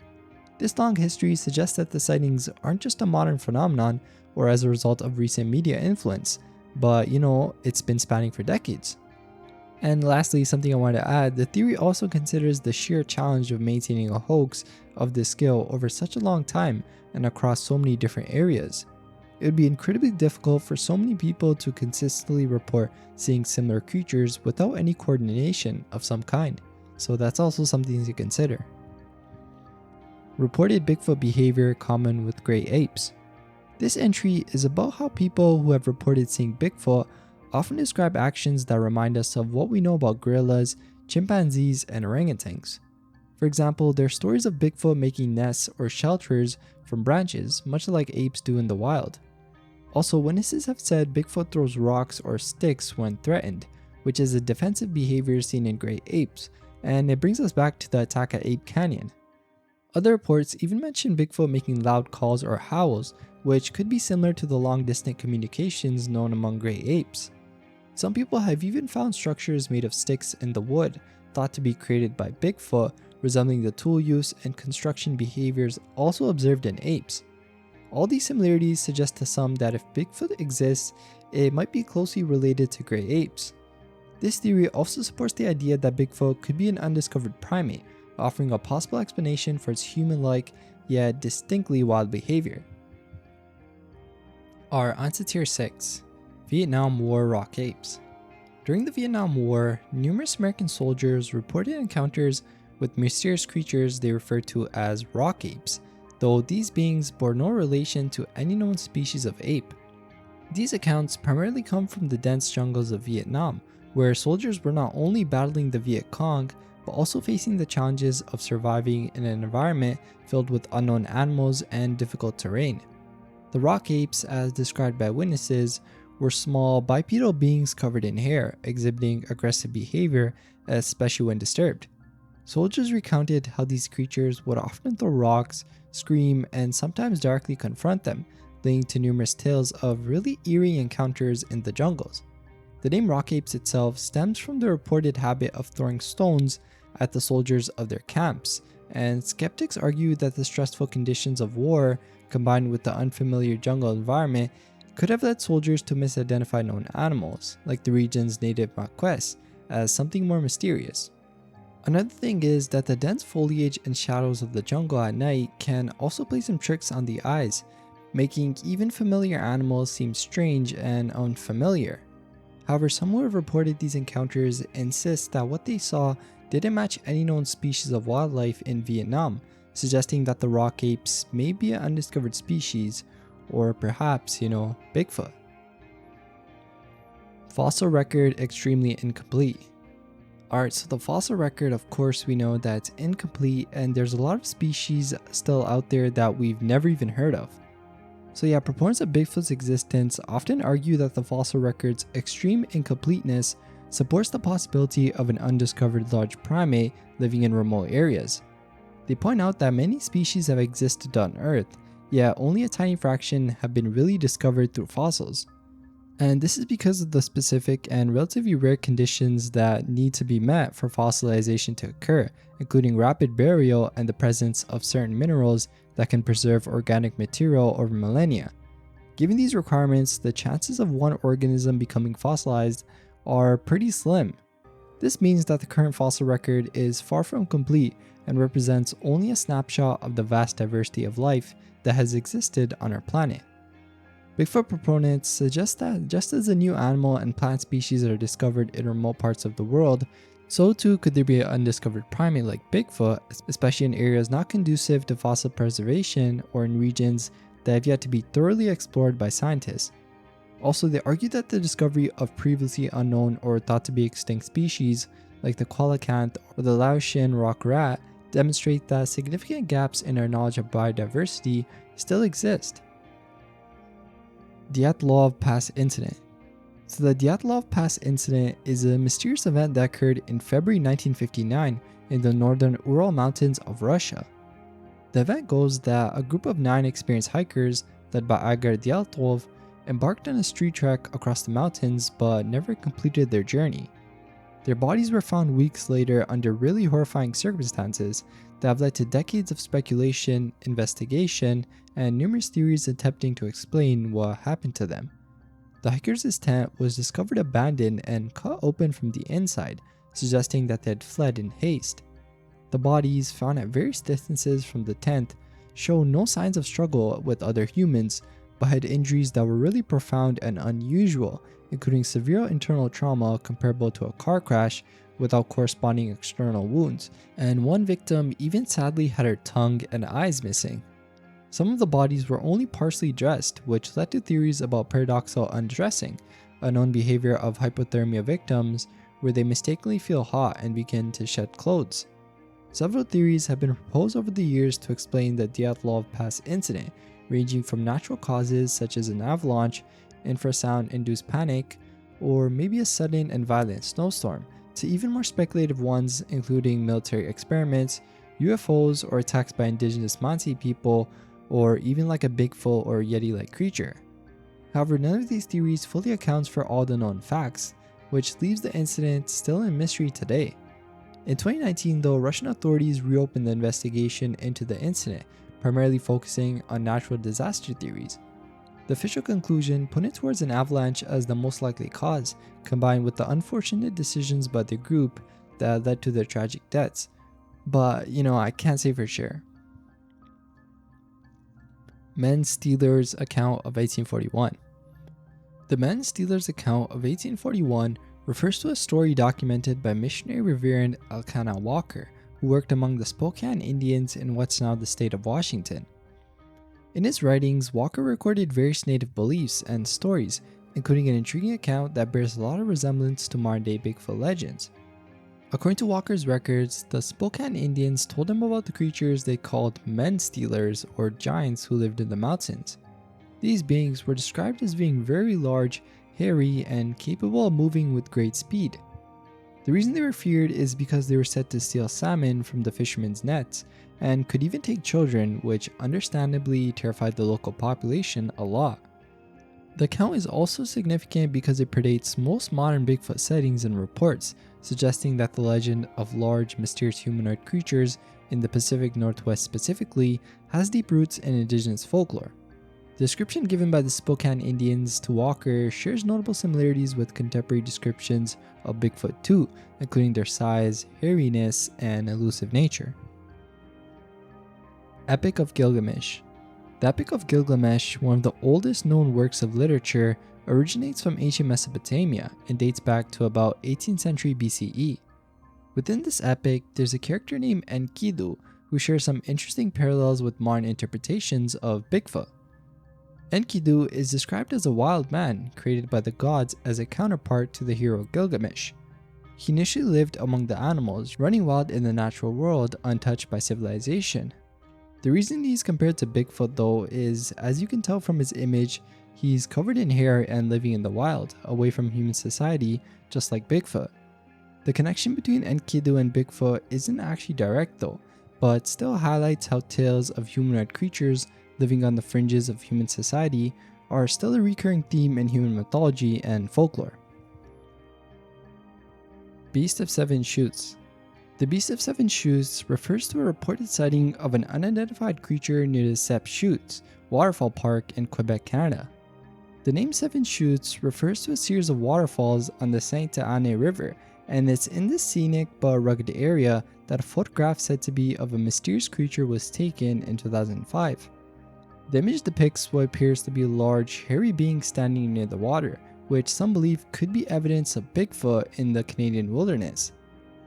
This long history suggests that the sightings aren't just a modern phenomenon, or as a result of recent media influence, but it's been spanning for decades. And lastly, something I wanted to add, the theory also considers the sheer challenge of maintaining a hoax of this scale over such a long time and across so many different areas. It would be incredibly difficult for so many people to consistently report seeing similar creatures without any coordination of some kind, so that's also something to consider. Reported Bigfoot behavior common with great apes. This entry is about how people who have reported seeing Bigfoot often describe actions that remind us of what we know about gorillas, chimpanzees, and orangutans. For example, there are stories of Bigfoot making nests or shelters from branches, much like apes do in the wild. Also, witnesses have said Bigfoot throws rocks or sticks when threatened, which is a defensive behavior seen in great apes, and it brings us back to the attack at Ape Canyon. Other reports even mention Bigfoot making loud calls or howls, which could be similar to the long-distance communications known among great apes. Some people have even found structures made of sticks in the wood, thought to be created by Bigfoot, resembling the tool use and construction behaviors also observed in apes. All these similarities suggest to some that if Bigfoot exists, it might be closely related to great apes. This theory also supports the idea that Bigfoot could be an undiscovered primate, offering a possible explanation for its human-like yet distinctly wild behavior. Our onto Tier 6. Vietnam War Rock Apes. During the Vietnam War, numerous American soldiers reported encounters with mysterious creatures they referred to as rock apes, though these beings bore no relation to any known species of ape. These accounts primarily come from the dense jungles of Vietnam, where soldiers were not only battling the Viet Cong, but also facing the challenges of surviving in an environment filled with unknown animals and difficult terrain. The rock apes, as described by witnesses, were small bipedal beings covered in hair, exhibiting aggressive behavior, especially when disturbed. Soldiers recounted how these creatures would often throw rocks, scream, and sometimes directly confront them, leading to numerous tales of really eerie encounters in the jungles. The name rock apes itself stems from the reported habit of throwing stones at the soldiers of their camps, and skeptics argue that the stressful conditions of war, combined with the unfamiliar jungle environment, could have led soldiers to misidentify known animals, like the region's native maquis, as something more mysterious. Another thing is that the dense foliage and shadows of the jungle at night can also play some tricks on the eyes, making even familiar animals seem strange and unfamiliar. However, some who have reported these encounters insist that what they saw didn't match any known species of wildlife in Vietnam, suggesting that the rock apes may be an undiscovered species, or perhaps, Bigfoot. Fossil record extremely incomplete. Alright, so the fossil record, of course, we know that it's incomplete and there's a lot of species still out there that we've never even heard of. So yeah, proponents of Bigfoot's existence often argue that the fossil record's extreme incompleteness supports the possibility of an undiscovered large primate living in remote areas. They point out that many species have existed on Earth, yet only a tiny fraction have been really discovered through fossils. And this is because of the specific and relatively rare conditions that need to be met for fossilization to occur, including rapid burial and the presence of certain minerals that can preserve organic material over millennia. Given these requirements, the chances of one organism becoming fossilized are pretty slim. This means that the current fossil record is far from complete and represents only a snapshot of the vast diversity of life that has existed on our planet. Bigfoot proponents suggest that just as the new animal and plant species are discovered in remote parts of the world, so too could there be an undiscovered primate like Bigfoot, especially in areas not conducive to fossil preservation or in regions that have yet to be thoroughly explored by scientists. Also, they argue that the discovery of previously unknown or thought to be extinct species like the coelacanth or the Laotian rock rat demonstrate that significant gaps in our knowledge of biodiversity still exist. Dyatlov Pass Incident. So the Dyatlov Pass Incident is a mysterious event that occurred in February 1959 in the northern Ural Mountains of Russia. The event goes that a group of 9 experienced hikers, led by Igor Dyatlov, embarked on a street trek across the mountains but never completed their journey. Their bodies were found weeks later under really horrifying circumstances that have led to decades of speculation, investigation, and numerous theories attempting to explain what happened to them. The hikers' tent was discovered abandoned and cut open from the inside, suggesting that they had fled in haste. The bodies, found at various distances from the tent, show no signs of struggle with other humans, but had injuries that were really profound and unusual, including severe internal trauma comparable to a car crash without corresponding external wounds, and one victim even sadly had her tongue and eyes missing. Some of the bodies were only partially dressed, which led to theories about paradoxical undressing, a known behavior of hypothermia victims where they mistakenly feel hot and begin to shed clothes. Several theories have been proposed over the years to explain the Dyatlov-Pass incident, ranging from natural causes such as an avalanche, infrasound-induced panic, or maybe a sudden and violent snowstorm, to even more speculative ones including military experiments, UFOs, or attacks by indigenous Mansi people, or even like a Bigfoot or Yeti-like creature. However, none of these theories fully accounts for all the known facts, which leaves the incident still in mystery today. In 2019 though, Russian authorities reopened the investigation into the incident, primarily focusing on natural disaster theories. The official conclusion pointed towards an avalanche as the most likely cause, combined with the unfortunate decisions by the group that led to their tragic deaths. But, I can't say for sure. Men Stealers account of 1841. The Men Stealers account of 1841 refers to a story documented by missionary Reverend Elkanah Walker, who worked among the Spokane Indians in what's now the state of Washington. In his writings, Walker recorded various native beliefs and stories, including an intriguing account that bears a lot of resemblance to modern-day Bigfoot legends. According to Walker's records, the Spokane Indians told him about the creatures they called men stealers or giants who lived in the mountains. These beings were described as being very large, hairy, and capable of moving with great speed. The reason they were feared is because they were said to steal salmon from the fishermen's nets, and could even take children, which understandably terrified the local population a lot. The account is also significant because it predates most modern Bigfoot sightings and reports, suggesting that the legend of large, mysterious humanoid creatures in the Pacific Northwest specifically has deep roots in indigenous folklore. The description given by the Spokane Indians to Walker shares notable similarities with contemporary descriptions of Bigfoot too, including their size, hairiness, and elusive nature. Epic of Gilgamesh. The Epic of Gilgamesh, one of the oldest known works of literature, originates from ancient Mesopotamia and dates back to about 18th century BCE. Within this epic, there's a character named Enkidu who shares some interesting parallels with modern interpretations of Bigfoot. Enkidu is described as a wild man created by the gods as a counterpart to the hero Gilgamesh. He initially lived among the animals, running wild in the natural world untouched by civilization. The reason he's compared to Bigfoot though is, as you can tell from his image, he's covered in hair and living in the wild, away from human society, just like Bigfoot. The connection between Enkidu and Bigfoot isn't actually direct though, but still highlights how tales of humanoid creatures living on the fringes of human society are still a recurring theme in human mythology and folklore. Beast of Seven Chutes. The Beast of Seven Chutes refers to a reported sighting of an unidentified creature near the Sept Chutes waterfall park in Quebec, Canada. The name Seven Chutes refers to a series of waterfalls on the Sainte Anne River, and it's in this scenic but rugged area that a photograph said to be of a mysterious creature was taken in 2005. The image depicts what appears to be a large, hairy being standing near the water, which some believe could be evidence of Bigfoot in the Canadian wilderness.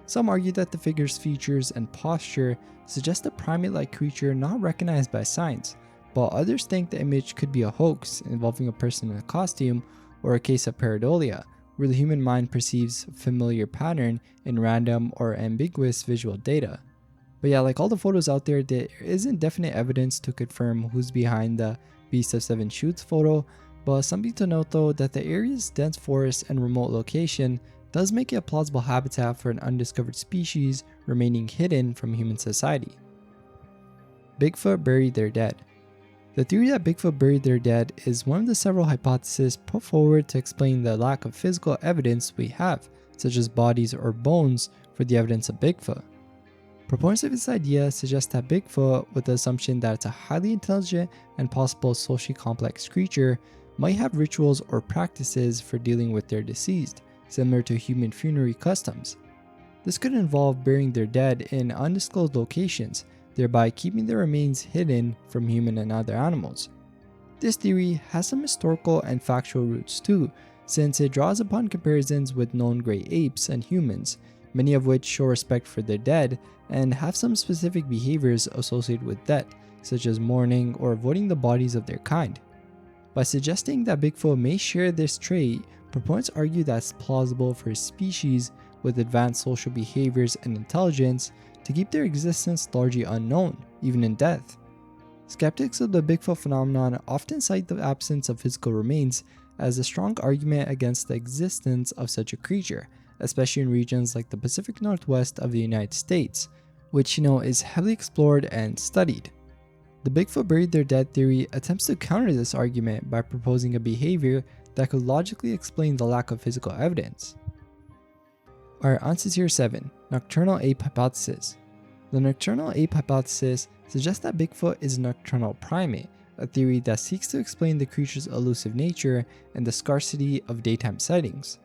Some argue that the figure's features and posture suggest a primate-like creature not recognized by science, while others think the image could be a hoax involving a person in a costume or a case of pareidolia, where the human mind perceives a familiar pattern in random or ambiguous visual data. But yeah, like all the photos out there, there isn't definite evidence to confirm who's behind the Beast of Seven Chutes photo, but something to note though that the area's dense forest and remote location does make it a plausible habitat for an undiscovered species remaining hidden from human society. Bigfoot buried their dead. The theory that Bigfoot buried their dead is one of the several hypotheses put forward to explain the lack of physical evidence we have, such as bodies or bones, for the evidence of Bigfoot. Proponents of this idea suggest that Bigfoot, with the assumption that it's a highly intelligent and possible socially complex creature, might have rituals or practices for dealing with their deceased, similar to human funerary customs. This could involve burying their dead in undisclosed locations, thereby keeping their remains hidden from human and other animals. This theory has some historical and factual roots too, since it draws upon comparisons with known great apes and humans, many of which show respect for their dead and have some specific behaviors associated with death, such as mourning or avoiding the bodies of their kind. By suggesting that Bigfoot may share this trait, proponents argue that it's plausible for a species with advanced social behaviors and intelligence to keep their existence largely unknown, even in death. Skeptics of the Bigfoot phenomenon often cite the absence of physical remains as a strong argument against the existence of such a creature, especially in regions like the Pacific Northwest of the United States, which is heavily explored and studied. The Bigfoot buried their dead theory attempts to counter this argument by proposing a behavior that could logically explain the lack of physical evidence. Our answer tier 7, Nocturnal Ape Hypothesis. The Nocturnal Ape Hypothesis suggests that Bigfoot is a nocturnal primate, a theory that seeks to explain the creature's elusive nature and the scarcity of daytime sightings.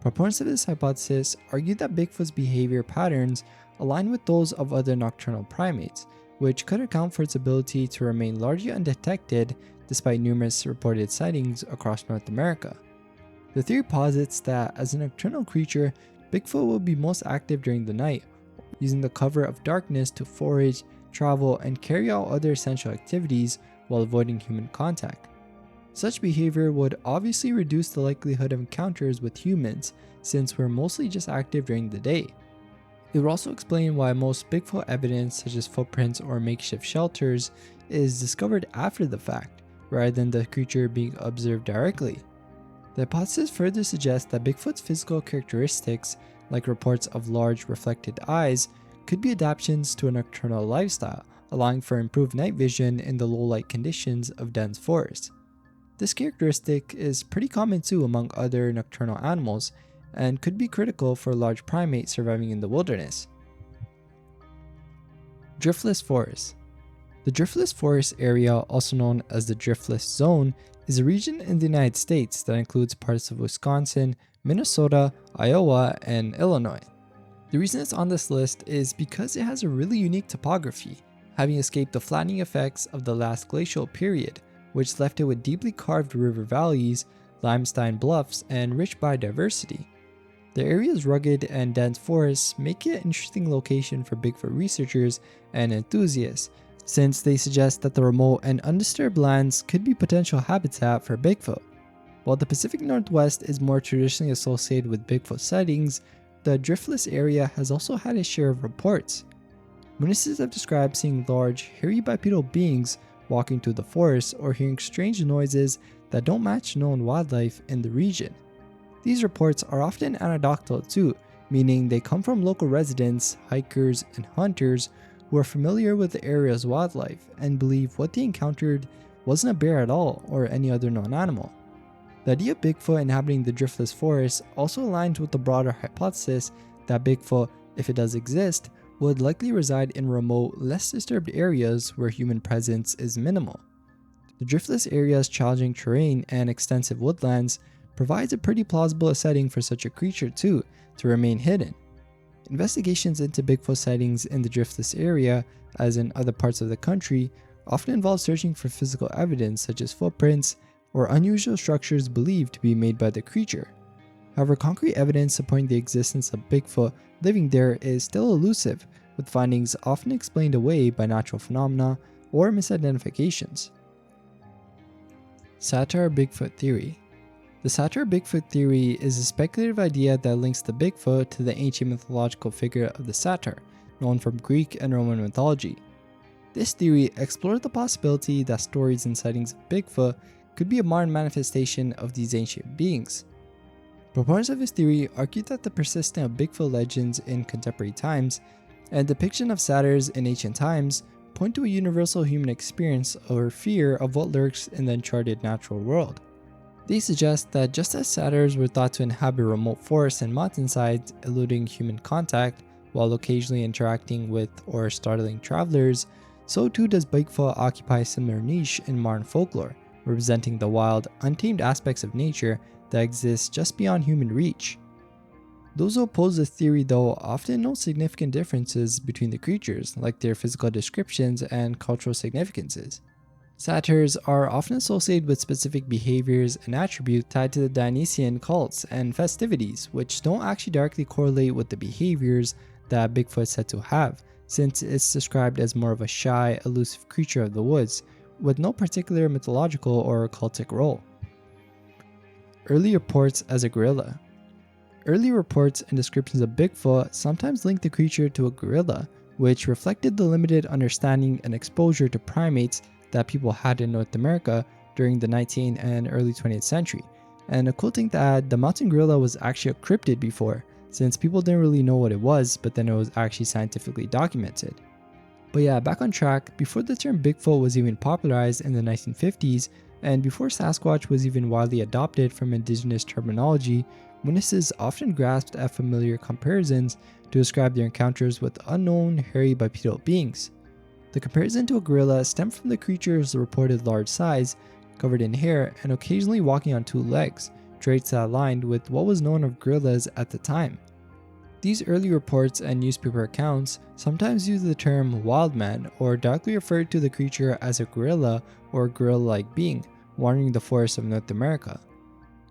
Proponents of this hypothesis argue that Bigfoot's behavior patterns align with those of other nocturnal primates, which could account for its ability to remain largely undetected despite numerous reported sightings across North America. The theory posits that as a nocturnal creature, Bigfoot will be most active during the night, using the cover of darkness to forage, travel, and carry out other essential activities while avoiding human contact. Such behavior would obviously reduce the likelihood of encounters with humans, since we're mostly just active during the day. It would also explain why most Bigfoot evidence, such as footprints or makeshift shelters, is discovered after the fact, rather than the creature being observed directly. The hypothesis further suggests that Bigfoot's physical characteristics, like reports of large reflected eyes, could be adaptations to a nocturnal lifestyle, allowing for improved night vision in the low-light conditions of dense forests. This characteristic is pretty common too among other nocturnal animals, and could be critical for a large primate surviving in the wilderness. Driftless Forest. The driftless forest area, also known as the driftless zone, is a region in the United States that includes parts of Wisconsin, Minnesota, Iowa, and Illinois. The reason it's on this list is because it has a really unique topography, having escaped the flattening effects of the last glacial period, which left it with deeply carved river valleys, limestone bluffs, and rich biodiversity. The area's rugged and dense forests make it an interesting location for Bigfoot researchers and enthusiasts, since they suggest that the remote and undisturbed lands could be potential habitat for Bigfoot. While the Pacific Northwest is more traditionally associated with Bigfoot sightings, the driftless area has also had its share of reports. Witnesses have described seeing large, hairy bipedal beings walking through the forest or hearing strange noises that don't match known wildlife in the region. These reports are often anecdotal too, meaning they come from local residents, hikers, and hunters who are familiar with the area's wildlife and believe what they encountered wasn't a bear at all or any other known animal. The idea of Bigfoot inhabiting the driftless forest also aligns with the broader hypothesis that Bigfoot, if it does exist, would likely reside in remote, less disturbed areas where human presence is minimal. The driftless area's challenging terrain and extensive woodlands provides a pretty plausible setting for such a creature too, to remain hidden. Investigations into Bigfoot sightings in the driftless area, as in other parts of the country, often involve searching for physical evidence such as footprints or unusual structures believed to be made by the creature. However, concrete evidence supporting the existence of Bigfoot living there is still elusive, with findings often explained away by natural phenomena or misidentifications. Satyr Bigfoot Theory. The Satyr Bigfoot theory is a speculative idea that links the Bigfoot to the ancient mythological figure of the satyr, known from Greek and Roman mythology. This theory explored the possibility that stories and sightings of Bigfoot could be a modern manifestation of these ancient beings. Proponents of this theory argue that the persistence of Bigfoot legends in contemporary times and depiction of satyrs in ancient times point to a universal human experience or fear of what lurks in the uncharted natural world. They suggest that just as satyrs were thought to inhabit remote forests and mountainsides, eluding human contact while occasionally interacting with or startling travelers, so too does Bigfoot occupy a similar niche in modern folklore, representing the wild, untamed aspects of nature that exist just beyond human reach. Those who oppose this theory, though, often note significant differences between the creatures, like their physical descriptions and cultural significances. Satyrs are often associated with specific behaviors and attributes tied to the Dionysian cults and festivities, which don't actually directly correlate with the behaviors that Bigfoot is said to have, since it's described as more of a shy, elusive creature of the woods, with no particular mythological or cultic role. Early reports as a gorilla. Early reports and descriptions of Bigfoot sometimes link the creature to a gorilla, which reflected the limited understanding and exposure to primates that people had in North America during the 19th and early 20th century, and occulting that the mountain gorilla was actually a cryptid before, since people didn't really know what it was, but then it was actually scientifically documented. But yeah, back on track, before the term Bigfoot was even popularized in the 1950s, and before Sasquatch was even widely adopted from indigenous terminology, witnesses often grasped at familiar comparisons to describe their encounters with unknown hairy bipedal beings. The comparison to a gorilla stemmed from the creature's reported large size, covered in hair, and occasionally walking on two legs, traits that aligned with what was known of gorillas at the time. These early reports and newspaper accounts sometimes use the term wild man or directly referred to the creature as a gorilla or gorilla-like being wandering the forests of North America.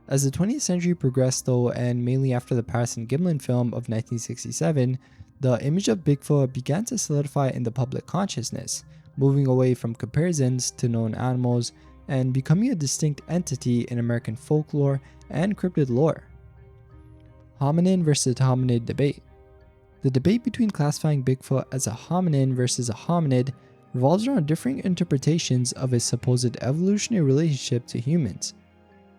As the 20th century progressed though, and mainly after the Patterson Gimlin film of 1967, the image of Bigfoot began to solidify in the public consciousness, moving away from comparisons to known animals and becoming a distinct entity in American folklore and cryptid lore. Hominin versus hominid debate. The debate between classifying Bigfoot as a hominin versus a hominid revolves around differing interpretations of his supposed evolutionary relationship to humans.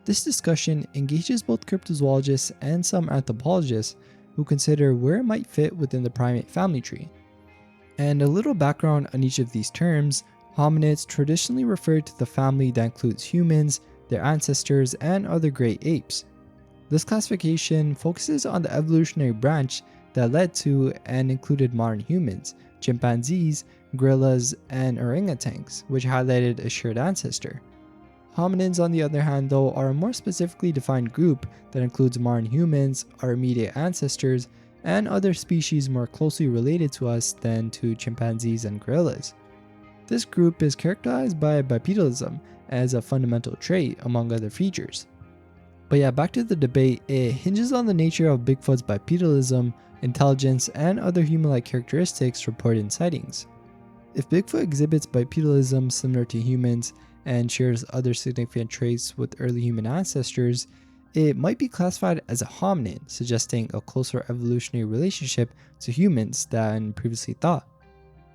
This discussion engages both cryptozoologists and some anthropologists who consider where it might fit within the primate family tree. And a little background on each of these terms: hominids traditionally refer to the family that includes humans, their ancestors, and other great apes. This classification focuses on the evolutionary branch that led to and included modern humans, chimpanzees, gorillas, and orangutans, which highlighted a shared ancestor. Hominins, on the other hand, though, are a more specifically defined group that includes modern humans, our immediate ancestors, and other species more closely related to us than to chimpanzees and gorillas. This group is characterized by bipedalism as a fundamental trait, among other features. But yeah, back to the debate, it hinges on the nature of Bigfoot's bipedalism, intelligence, and other human-like characteristics reported in sightings. If Bigfoot exhibits bipedalism similar to humans and shares other significant traits with early human ancestors, it might be classified as a hominin, suggesting a closer evolutionary relationship to humans than previously thought.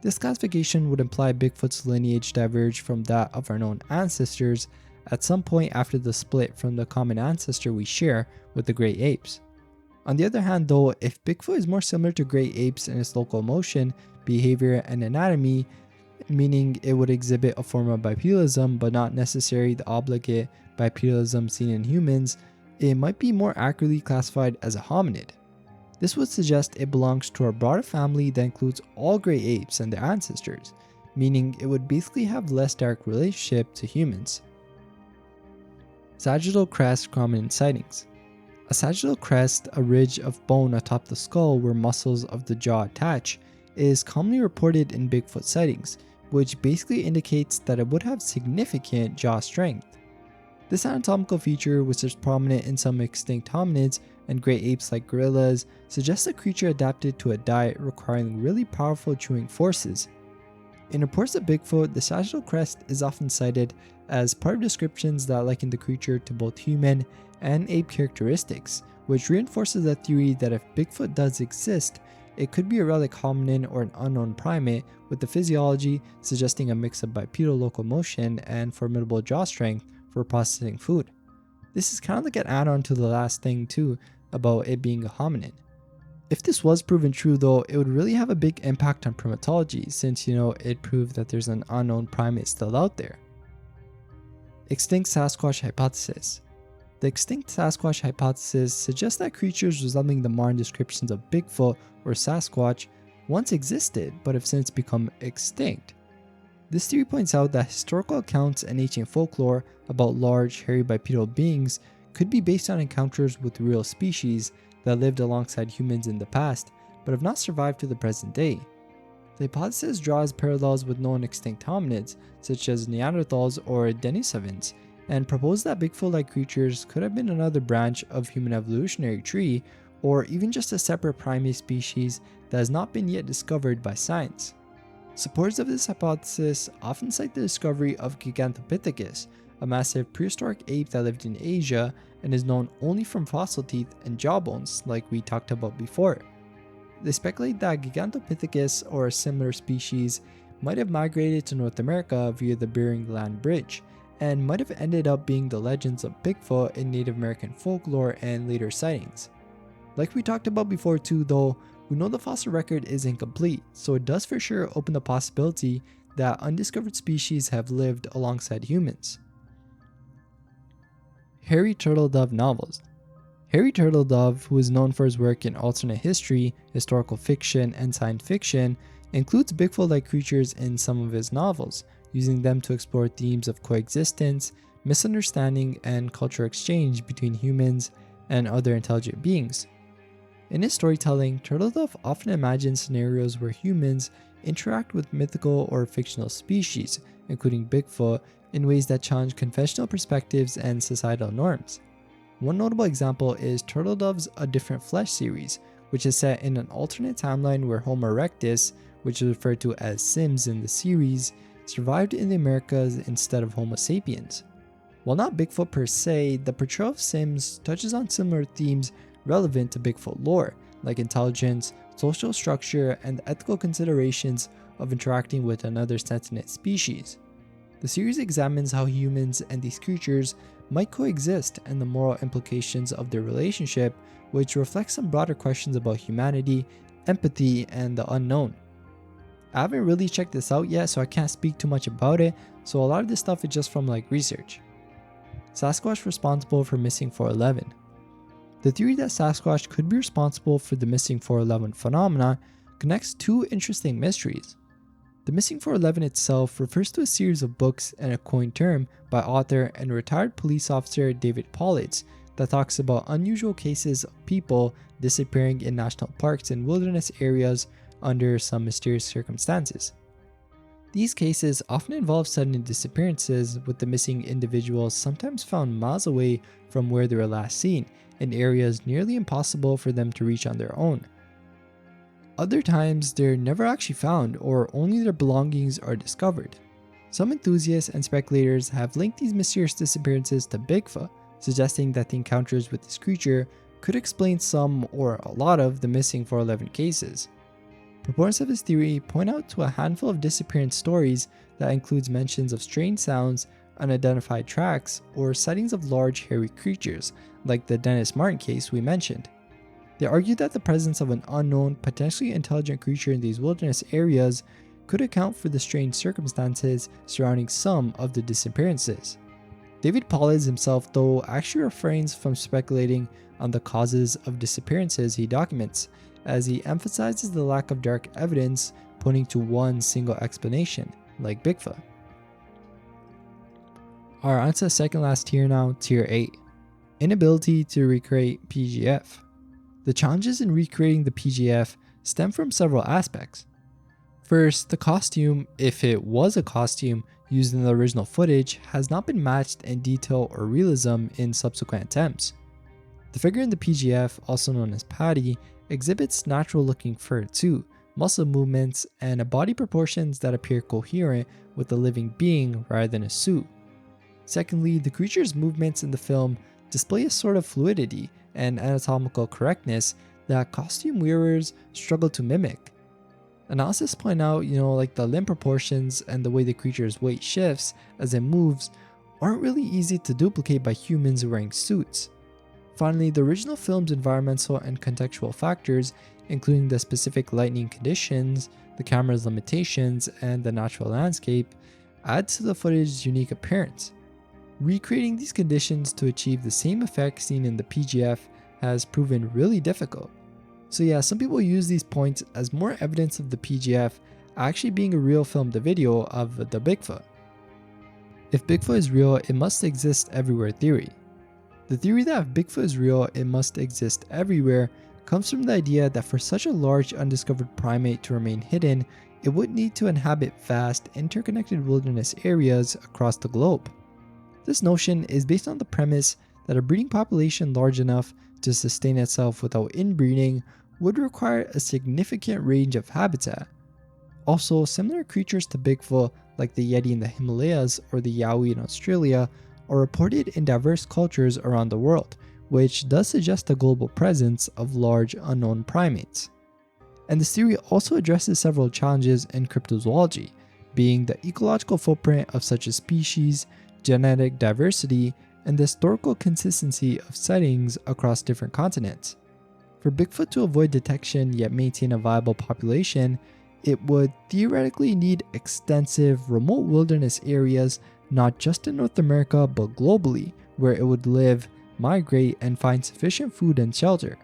This classification would imply Bigfoot's lineage diverged from that of our known ancestors at some point after the split from the common ancestor we share with the great apes. On the other hand though, if Bigfoot is more similar to great apes in its locomotion, behavior, and anatomy, meaning it would exhibit a form of bipedalism but not necessarily the obligate bipedalism seen in humans, it might be more accurately classified as a hominid. This would suggest it belongs to a broader family that includes all great apes and their ancestors, meaning it would basically have less direct relationship to humans. Sagittal crest common in sightings. A sagittal crest, a ridge of bone atop the skull where muscles of the jaw attach, is commonly reported in Bigfoot sightings, which basically indicates that it would have significant jaw strength. This anatomical feature, which is prominent in some extinct hominids and great apes like gorillas, suggests a creature adapted to a diet requiring really powerful chewing forces. In reports of Bigfoot, the sagittal crest is often cited as part of descriptions that liken the creature to both human and ape characteristics, which reinforces the theory that if Bigfoot does exist, it could be a relic hominin or an unknown primate with the physiology suggesting a mix of bipedal locomotion and formidable jaw strength for processing food. This is kind of like an add-on to the last thing too, about it being a hominin. If this was proven true though, it would really have a big impact on primatology since it proved that there's an unknown primate still out there. Extinct Sasquatch hypothesis. The extinct Sasquatch hypothesis suggests that creatures resembling the modern descriptions of Bigfoot or Sasquatch once existed but have since become extinct. This theory points out that historical accounts and ancient folklore about large, hairy bipedal beings could be based on encounters with real species that lived alongside humans in the past but have not survived to the present day. The hypothesis draws parallels with known extinct hominids, such as Neanderthals or Denisovans, and proposes that Bigfoot-like creatures could have been another branch of human evolutionary tree, or even just a separate primate species that has not been yet discovered by science. Supporters of this hypothesis often cite the discovery of Gigantopithecus, a massive prehistoric ape that lived in Asia and is known only from fossil teeth and jawbones, like we talked about before. They speculate that Gigantopithecus or a similar species might have migrated to North America via the Bering Land Bridge, and might have ended up being the legends of Bigfoot in Native American folklore and later sightings. Like we talked about before too though, we know the fossil record is incomplete, so it does for sure open the possibility that undiscovered species have lived alongside humans. Harry Turtledove novels. Harry Turtledove, who is known for his work in alternate history, historical fiction, and science fiction, includes Bigfoot-like creatures in some of his novels, using them to explore themes of coexistence, misunderstanding, and cultural exchange between humans and other intelligent beings. In his storytelling, Turtledove often imagines scenarios where humans interact with mythical or fictional species, including Bigfoot, in ways that challenge conventional perspectives and societal norms. One notable example is Turtledove's A Different Flesh series, which is set in an alternate timeline where Homo erectus, which is referred to as Sims in the series, survived in the Americas instead of Homo sapiens. While not Bigfoot per se, the portrayal of Sims touches on similar themes relevant to Bigfoot lore, like intelligence, social structure, and the ethical considerations of interacting with another sentient species. The series examines how humans and these creatures might coexist and the moral implications of their relationship, which reflects some broader questions about humanity, empathy, and the unknown. I haven't really checked this out yet, so I can't speak too much about it, so a lot of this stuff is just from research. Sasquatch responsible for missing 411. The theory that Sasquatch could be responsible for the missing 411 phenomena connects two interesting mysteries. The missing 411 itself refers to a series of books and a coined term by author and retired police officer David Pollitt that talks about unusual cases of people disappearing in national parks and wilderness areas under some mysterious circumstances. These cases often involve sudden disappearances, with the missing individuals sometimes found miles away from where they were last seen, in areas nearly impossible for them to reach on their own. Other times, they're never actually found, or only their belongings are discovered. Some enthusiasts and speculators have linked these mysterious disappearances to Bigfoot, suggesting that the encounters with this creature could explain some or a lot of the missing 411 cases. Proponents of this theory point out to a handful of disappearance stories that includes mentions of strange sounds, unidentified tracks, or sightings of large hairy creatures, like the Dennis Martin case we mentioned. They argue that the presence of an unknown, potentially intelligent creature in these wilderness areas could account for the strange circumstances surrounding some of the disappearances. David Pollitt himself, though, actually refrains from speculating on the causes of disappearances he documents, as he emphasizes the lack of direct evidence pointing to one single explanation, like Bigfoot. Alright, on to the second last tier now, tier 8. Inability to recreate PGF. The challenges in recreating the PGF stem from several aspects. First, the costume, if it was a costume used in the original footage, has not been matched in detail or realism in subsequent attempts. The figure in the PGF, also known as Patty, exhibits natural looking fur too, muscle movements, and a body proportions that appear coherent with a living being rather than a suit. Secondly, the creature's movements in the film display a sort of fluidity and anatomical correctness that costume wearers struggle to mimic. Analysis point out, like the limb proportions and the way the creature's weight shifts as it moves aren't really easy to duplicate by humans wearing suits. Finally, the original film's environmental and contextual factors, including the specific lighting conditions, the camera's limitations, and the natural landscape, add to the footage's unique appearance. Recreating these conditions to achieve the same effect seen in the PGF has proven really difficult. So yeah, some people use these points as more evidence of the PGF actually being a real filmed video of the Bigfoot. If Bigfoot is real, it must exist everywhere theory. The theory that if Bigfoot is real, it must exist everywhere comes from the idea that for such a large undiscovered primate to remain hidden, it would need to inhabit vast, interconnected wilderness areas across the globe. This notion is based on the premise that a breeding population large enough to sustain itself without inbreeding would require a significant range of habitat. Also, similar creatures to Bigfoot, like the Yeti in the Himalayas or the Yowie in Australia, are reported in diverse cultures around the world, which does suggest a global presence of large unknown primates. And this theory also addresses several challenges in cryptozoology, being the ecological footprint of such a species, genetic diversity, and the historical consistency of sightings across different continents. For Bigfoot to avoid detection yet maintain a viable population, it would theoretically need extensive remote wilderness areas not just in North America but globally, where it would live, migrate, and find sufficient food and shelter.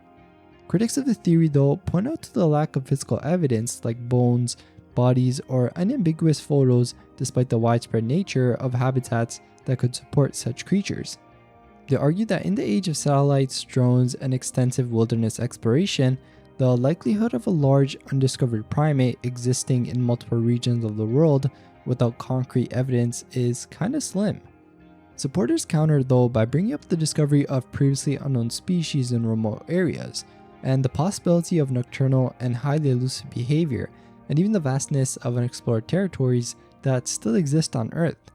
Critics of the theory, though, point out to the lack of physical evidence like bones, bodies, or unambiguous photos despite the widespread nature of habitats that could support such creatures. They argue that in the age of satellites, drones, and extensive wilderness exploration, the likelihood of a large undiscovered primate existing in multiple regions of the world without concrete evidence is kinda slim. Supporters counter though by bringing up the discovery of previously unknown species in remote areas, and the possibility of nocturnal and highly elusive behavior, and even the vastness of unexplored territories that still exist on Earth.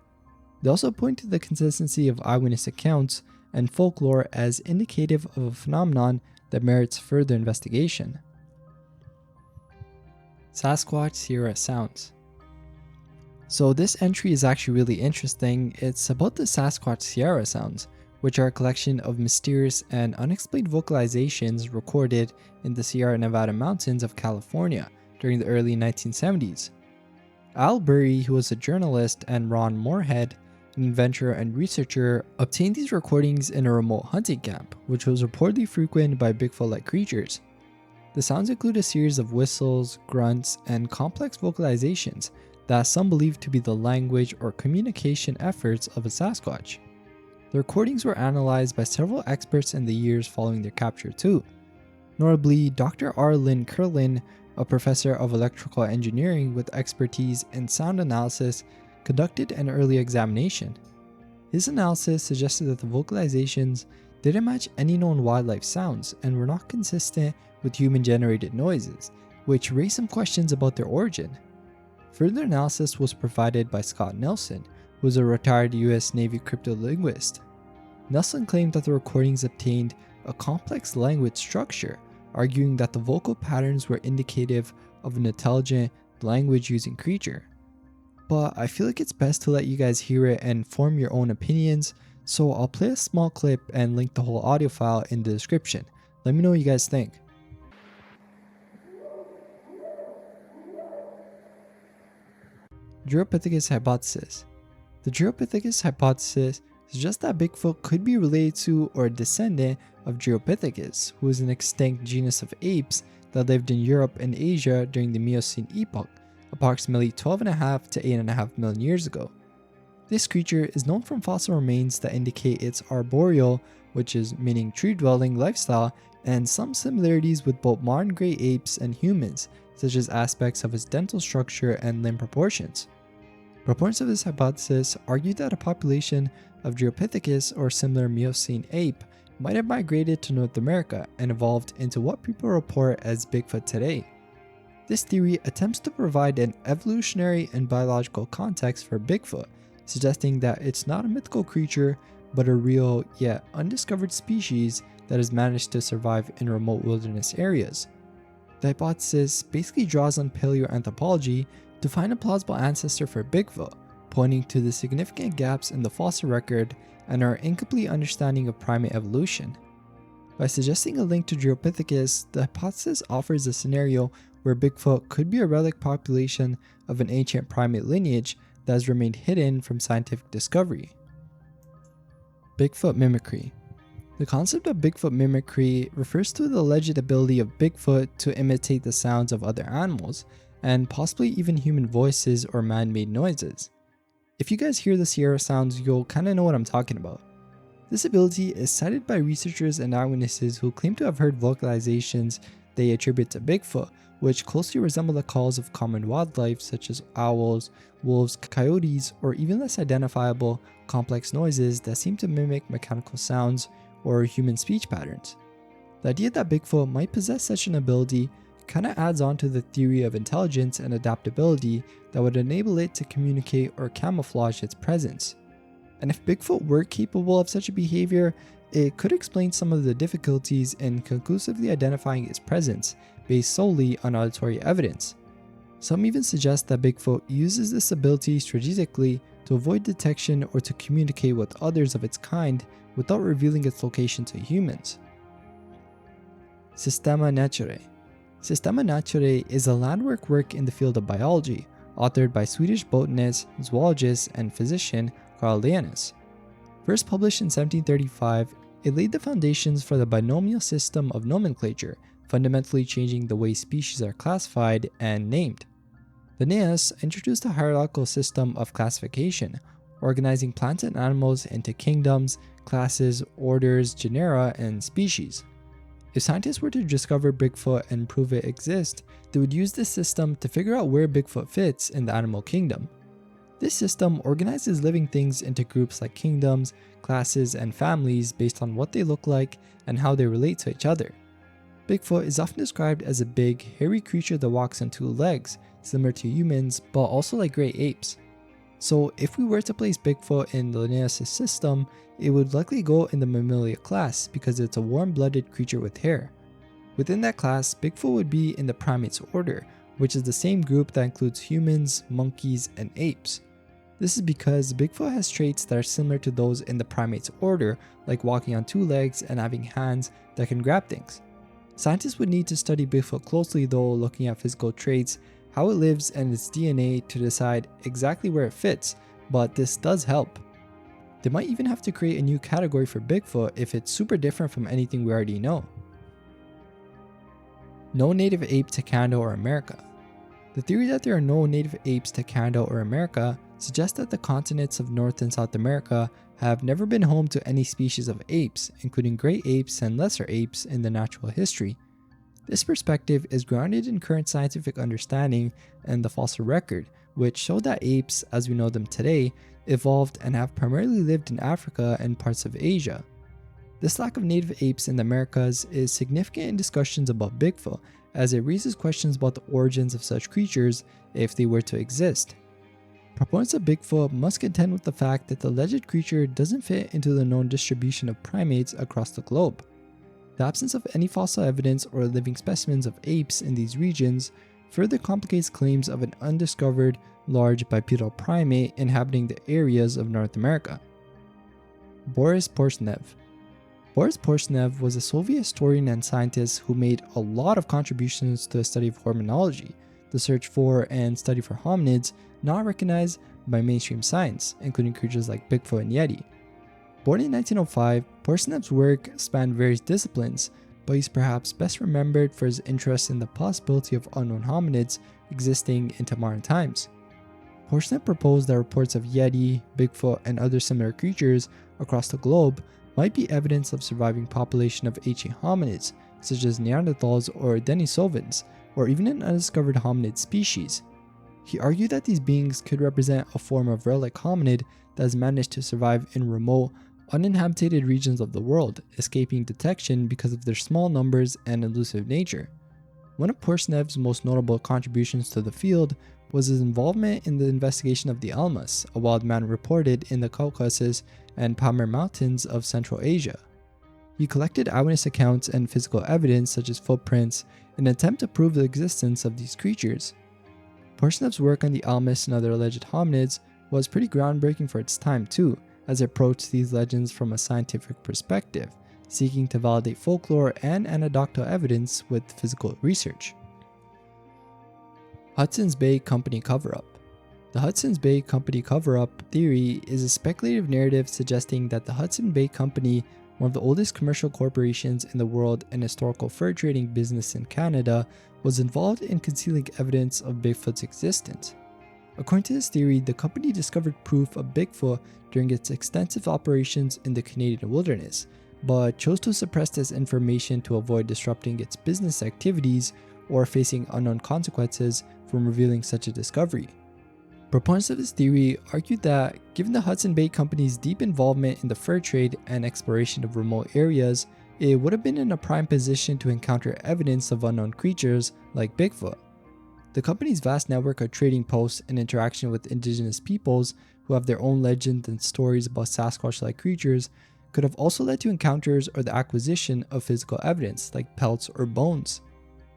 They also point to the consistency of eyewitness accounts and folklore as indicative of a phenomenon that merits further investigation. Sasquatch Sierra Sounds. So this entry is actually really interesting. It's about the Sasquatch Sierra Sounds, which are a collection of mysterious and unexplained vocalizations recorded in the Sierra Nevada mountains of California during the early 1970s. Al Burry, who was a journalist, and Ron Moorhead, an inventor and researcher, obtained these recordings in a remote hunting camp, which was reportedly frequented by Bigfoot-like creatures. The sounds include a series of whistles, grunts, and complex vocalizations that some believe to be the language or communication efforts of a Sasquatch. The recordings were analyzed by several experts in the years following their capture too. Notably, Dr. R. Lynn Curlin, a professor of electrical engineering with expertise in sound analysis, conducted an early examination. His analysis suggested that the vocalizations didn't match any known wildlife sounds and were not consistent with human-generated noises, which raised some questions about their origin. Further analysis was provided by Scott Nelson, who was a retired US Navy cryptolinguist. Nelson claimed that the recordings obtained a complex language structure, arguing that the vocal patterns were indicative of an intelligent, language-using creature. But I feel like it's best to let you guys hear it and form your own opinions, so I'll play a small clip and link the whole audio file in the description. Let me know what you guys think. Dryopithecus hypothesis. The Dryopithecus hypothesis suggests that Bigfoot could be related to or a descendant of Dryopithecus, who is an extinct genus of apes that lived in Europe and Asia during the Miocene epoch, approximately 12.5 to 8.5 million years ago. This creature is known from fossil remains that indicate its arboreal, which is meaning tree-dwelling lifestyle, and some similarities with both modern gray apes and humans, such as aspects of its dental structure and limb proportions. Proponents of this hypothesis argue that a population of Dryopithecus or similar Miocene ape might have migrated to North America and evolved into what people report as Bigfoot today. This theory attempts to provide an evolutionary and biological context for Bigfoot, suggesting that it's not a mythical creature, but a real yet undiscovered species that has managed to survive in remote wilderness areas. The hypothesis basically draws on paleoanthropology to find a plausible ancestor for Bigfoot, pointing to the significant gaps in the fossil record and our incomplete understanding of primate evolution. By suggesting a link to Dryopithecus, the hypothesis offers a scenario where Bigfoot could be a relic population of an ancient primate lineage that has remained hidden from scientific discovery. Bigfoot mimicry. The concept of Bigfoot mimicry refers to the alleged ability of Bigfoot to imitate the sounds of other animals, and possibly even human voices or man-made noises. If you guys hear the Sierra sounds, you'll kinda know what I'm talking about. This ability is cited by researchers and eyewitnesses who claim to have heard vocalizations they attribute to Bigfoot, which closely resemble the calls of common wildlife such as owls, wolves, coyotes, or even less identifiable, complex noises that seem to mimic mechanical sounds or human speech patterns. The idea that Bigfoot might possess such an ability kinda adds on to the theory of intelligence and adaptability that would enable it to communicate or camouflage its presence. And if Bigfoot were capable of such a behavior, it could explain some of the difficulties in conclusively identifying its presence based solely on auditory evidence. Some even suggest that Bigfoot uses this ability strategically to avoid detection or to communicate with others of its kind without revealing its location to humans. Systema Naturae. Systema Naturae is a landmark work in the field of biology, authored by Swedish botanist, zoologist, and physician Carl Linnaeus. First published in 1735, it laid the foundations for the binomial system of nomenclature, fundamentally changing the way species are classified and named. Linnaeus introduced a hierarchical system of classification, organizing plants and animals into kingdoms, classes, orders, genera, and species. If scientists were to discover Bigfoot and prove it exists, they would use this system to figure out where Bigfoot fits in the animal kingdom. This system organizes living things into groups like kingdoms, classes, and families based on what they look like and how they relate to each other. Bigfoot is often described as a big, hairy creature that walks on two legs, similar to humans, but also like great apes. So if we were to place Bigfoot in Linnaeus' system, it would likely go in the Mammalia class because it's a warm-blooded creature with hair. Within that class, Bigfoot would be in the primates order, which is the same group that includes humans, monkeys, and apes. This is because Bigfoot has traits that are similar to those in the primates order, like walking on two legs and having hands that can grab things. Scientists would need to study Bigfoot closely though, looking at physical traits, how it lives, and its DNA to decide exactly where it fits, but this does help. They might even have to create a new category for Bigfoot if it's super different from anything we already know. No native ape to Canada or America. The theory that there are no native apes to Canada or America suggests that the continents of North and South America have never been home to any species of apes, including great apes and lesser apes in the natural history. This perspective is grounded in current scientific understanding and the fossil record, which show that apes, as we know them today, evolved and have primarily lived in Africa and parts of Asia. This lack of native apes in the Americas is significant in discussions about Bigfoot, as it raises questions about the origins of such creatures if they were to exist. Proponents of Bigfoot must contend with the fact that the alleged creature doesn't fit into the known distribution of primates across the globe. The absence of any fossil evidence or living specimens of apes in these regions further complicates claims of an undiscovered, large bipedal primate inhabiting the areas of North America. Boris Porshnev. Boris Porshnev was a Soviet historian and scientist who made a lot of contributions to the study of hormonology, the search for and study for hominids not recognized by mainstream science, including creatures like Bigfoot and Yeti. Born in 1905, Porsnev's work spanned various disciplines, but he's perhaps best remembered for his interest in the possibility of unknown hominids existing into modern times. Porsnev proposed that reports of Yeti, Bigfoot, and other similar creatures across the globe might be evidence of surviving population of ancient hominids, such as Neanderthals or Denisovans, or even an undiscovered hominid species. He argued that these beings could represent a form of relic hominid that has managed to survive in remote, uninhabited regions of the world, escaping detection because of their small numbers and elusive nature. One of Porsnev's most notable contributions to the field was his involvement in the investigation of the Almas, a wild man reported in the Caucasus and Pamir Mountains of Central Asia. He collected eyewitness accounts and physical evidence such as footprints in an attempt to prove the existence of these creatures. Porsnev's work on the Almas and other alleged hominids was pretty groundbreaking for its time too, as it approached these legends from a scientific perspective, seeking to validate folklore and anecdotal evidence with physical research. Hudson's Bay Company cover-up. The Hudson's Bay Company cover-up theory is a speculative narrative suggesting that the Hudson Bay Company, one of the oldest commercial corporations in the world and historical fur trading business in Canada, was involved in concealing evidence of Bigfoot's existence. According to this theory, the company discovered proof of Bigfoot during its extensive operations in the Canadian wilderness, but chose to suppress this information to avoid disrupting its business activities or facing unknown consequences from revealing such a discovery. Proponents of this theory argued that, given the Hudson Bay Company's deep involvement in the fur trade and exploration of remote areas, it would have been in a prime position to encounter evidence of unknown creatures like Bigfoot. The company's vast network of trading posts and interaction with indigenous peoples who have their own legends and stories about Sasquatch-like creatures could have also led to encounters or the acquisition of physical evidence like pelts or bones.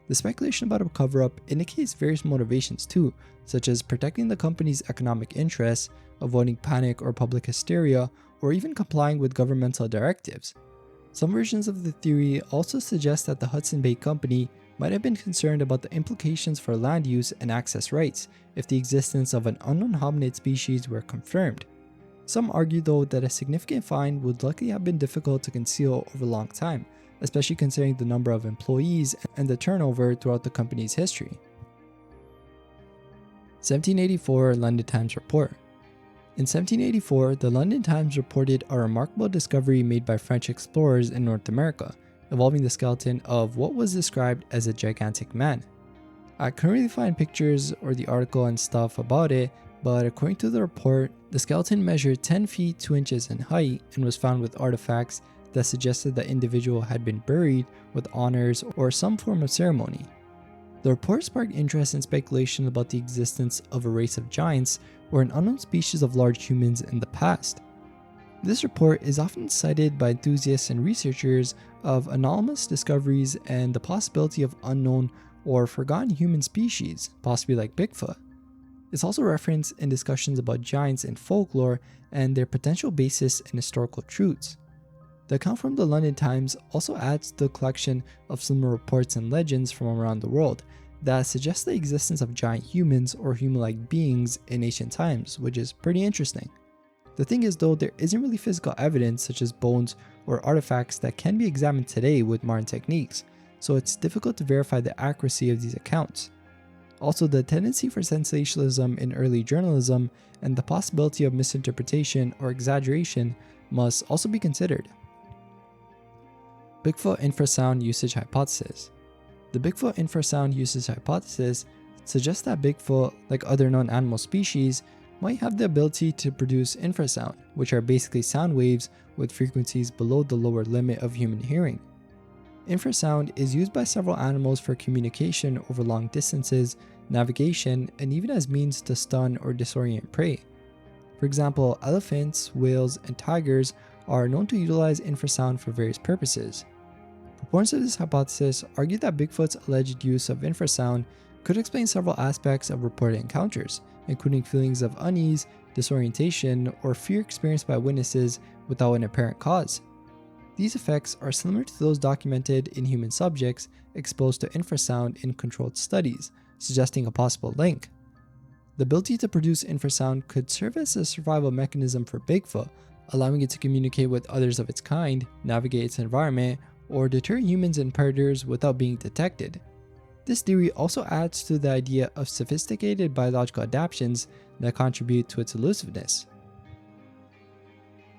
The speculation about a cover-up indicates various motivations too, such as protecting the company's economic interests, avoiding panic or public hysteria, or even complying with governmental directives. Some versions of the theory also suggest that the Hudson Bay Company might have been concerned about the implications for land use and access rights if the existence of an unknown hominid species were confirmed. Some argue though that a significant find would likely have been difficult to conceal over a long time, especially considering the number of employees and the turnover throughout the company's history. 1784 London Times Report. In 1784, the London Times reported a remarkable discovery made by French explorers in North America, involving the skeleton of what was described as a gigantic man. I couldn't really find pictures or the article and stuff about it, but according to the report, the skeleton measured 10 feet 2 inches in height and was found with artifacts that suggested the individual had been buried with honors or some form of ceremony. The report sparked interest and speculation about the existence of a race of giants or an unknown species of large humans in the past. This report is often cited by enthusiasts and researchers of anomalous discoveries and the possibility of unknown or forgotten human species, possibly like Bigfoot. It's also referenced in discussions about giants in folklore and their potential basis in historical truths. The account from the London Times also adds to the collection of similar reports and legends from around the world that suggest the existence of giant humans or human-like beings in ancient times, which is pretty interesting. The thing is though, there isn't really physical evidence such as bones or artifacts that can be examined today with modern techniques, so it's difficult to verify the accuracy of these accounts. Also, the tendency for sensationalism in early journalism and the possibility of misinterpretation or exaggeration must also be considered. Bigfoot infrasound usage hypothesis. The Bigfoot infrasound usage hypothesis suggests that Bigfoot, like other known animal species, might have the ability to produce infrasound, which are basically sound waves with frequencies below the lower limit of human hearing. Infrasound is used by several animals for communication over long distances, navigation, and even as means to stun or disorient prey. For example, elephants, whales, and tigers are known to utilize infrasound for various purposes. Proponents of this hypothesis argue that Bigfoot's alleged use of infrasound could explain several aspects of reported encounters, including feelings of unease, disorientation, or fear experienced by witnesses without an apparent cause. These effects are similar to those documented in human subjects exposed to infrasound in controlled studies, suggesting a possible link. The ability to produce infrasound could serve as a survival mechanism for Bigfoot, allowing it to communicate with others of its kind, navigate its environment, or deter humans and predators without being detected. This theory also adds to the idea of sophisticated biological adaptations that contribute to its elusiveness.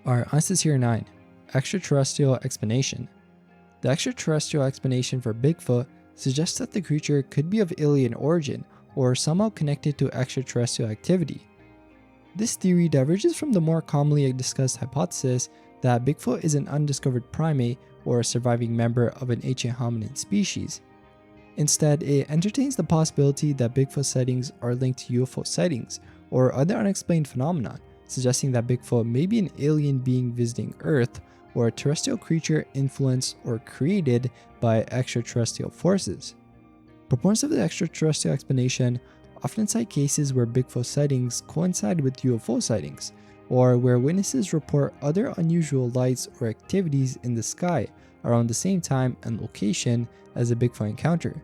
Our Unsincere 9. Extraterrestrial explanation. The extraterrestrial explanation for Bigfoot suggests that the creature could be of alien origin or somehow connected to extraterrestrial activity. This theory diverges from the more commonly discussed hypothesis that Bigfoot is an undiscovered primate or a surviving member of an ancient hominid species. Instead, it entertains the possibility that Bigfoot sightings are linked to UFO sightings or other unexplained phenomena, suggesting that Bigfoot may be an alien being visiting Earth or a terrestrial creature influenced or created by extraterrestrial forces. Proponents of the extraterrestrial explanation often cite cases where Bigfoot sightings coincide with UFO sightings, or where witnesses report other unusual lights or activities in the sky around the same time and location as a Bigfoot encounter.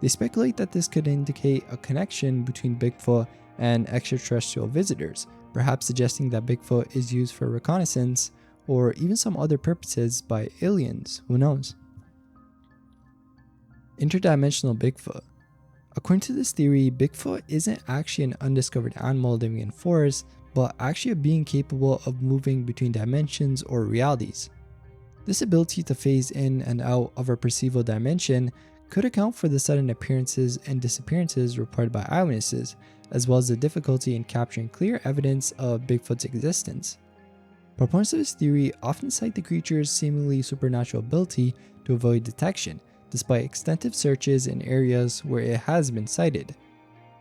They speculate that this could indicate a connection between Bigfoot and extraterrestrial visitors, perhaps suggesting that Bigfoot is used for reconnaissance or even some other purposes by aliens, who knows. Interdimensional Bigfoot. According to this theory, Bigfoot isn't actually an undiscovered animal living in forests, but actually a being capable of moving between dimensions or realities. This ability to phase in and out of a perceivable dimension could account for the sudden appearances and disappearances reported by eyewitnesses, as well as the difficulty in capturing clear evidence of Bigfoot's existence. Proponents of this theory often cite the creature's seemingly supernatural ability to avoid detection, despite extensive searches in areas where it has been sighted.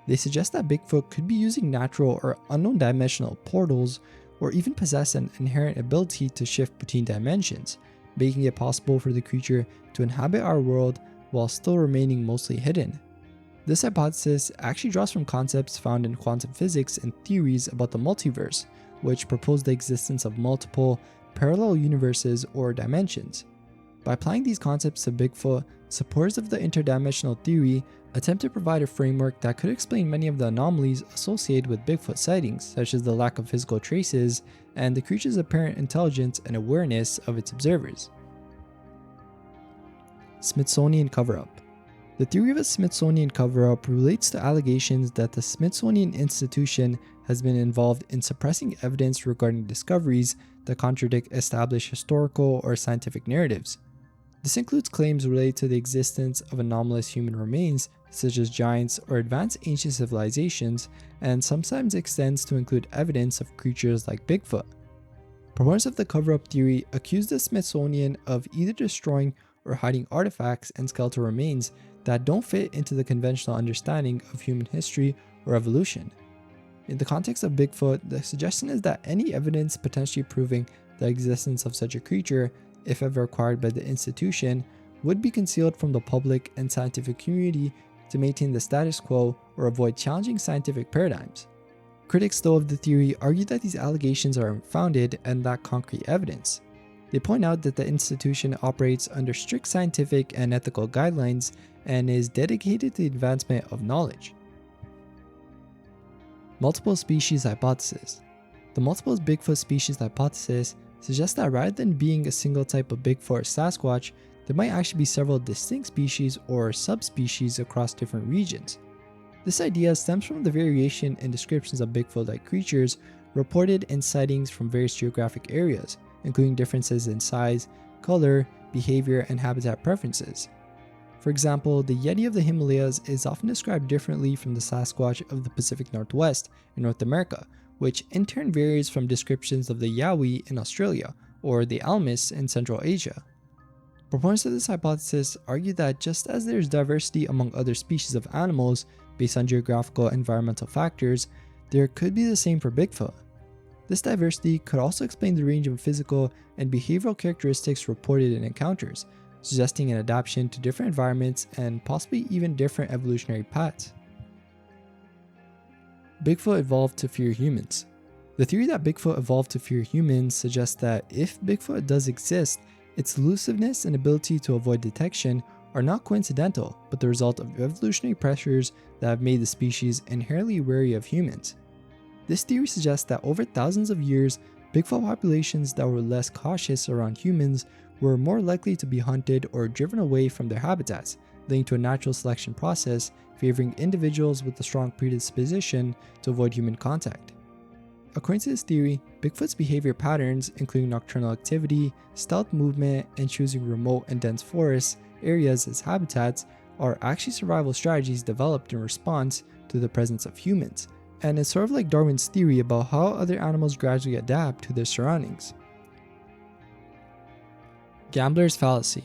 They suggest that Bigfoot could be using natural or unknown dimensional portals, or even possess an inherent ability to shift between dimensions, making it possible for the creature to inhabit our world while still remaining mostly hidden. This hypothesis actually draws from concepts found in quantum physics and theories about the multiverse, which propose the existence of multiple parallel universes or dimensions. By applying these concepts to Bigfoot, supporters of the interdimensional theory attempt to provide a framework that could explain many of the anomalies associated with Bigfoot sightings, such as the lack of physical traces and the creature's apparent intelligence and awareness of its observers. Smithsonian cover-up. The theory of a Smithsonian cover-up relates to allegations that the Smithsonian Institution has been involved in suppressing evidence regarding discoveries that contradict established historical or scientific narratives. This includes claims related to the existence of anomalous human remains, such as giants or advanced ancient civilizations, and sometimes extends to include evidence of creatures like Bigfoot. Proponents of the cover-up theory accuse the Smithsonian of either destroying or hiding artifacts and skeletal remains that don't fit into the conventional understanding of human history or evolution. In the context of Bigfoot, the suggestion is that any evidence potentially proving the existence of such a creature, if ever acquired by the institution, would be concealed from the public and scientific community to maintain the status quo or avoid challenging scientific paradigms. Critics, though, of the theory argue that these allegations are unfounded and lack concrete evidence. They point out that the institution operates under strict scientific and ethical guidelines and is dedicated to the advancement of knowledge. Multiple species hypothesis. The multiple Bigfoot species hypothesis suggests that rather than being a single type of Bigfoot or Sasquatch, there might actually be several distinct species or subspecies across different regions. This idea stems from the variation in descriptions of Bigfoot-like creatures reported in sightings from various geographic areas, including differences in size, color, behavior, and habitat preferences. For example, the Yeti of the Himalayas is often described differently from the Sasquatch of the Pacific Northwest in North America, which in turn varies from descriptions of the Yowie in Australia or the Almas in Central Asia. Proponents of this hypothesis argue that just as there is diversity among other species of animals based on geographical and environmental factors, there could be the same for Bigfoot. This diversity could also explain the range of physical and behavioral characteristics reported in encounters, suggesting an adaptation to different environments and possibly even different evolutionary paths. Bigfoot evolved to fear humans. The theory that Bigfoot evolved to fear humans suggests that if Bigfoot does exist, its elusiveness and ability to avoid detection are not coincidental, but the result of evolutionary pressures that have made the species inherently wary of humans. This theory suggests that over thousands of years, Bigfoot populations that were less cautious around humans were more likely to be hunted or driven away from their habitats, leading to a natural selection process favoring individuals with a strong predisposition to avoid human contact. According to this theory, Bigfoot's behavior patterns, including nocturnal activity, stealth movement, and choosing remote and dense forest areas as habitats, are actually survival strategies developed in response to the presence of humans, and it's sort of like Darwin's theory about how other animals gradually adapt to their surroundings. Gambler's fallacy.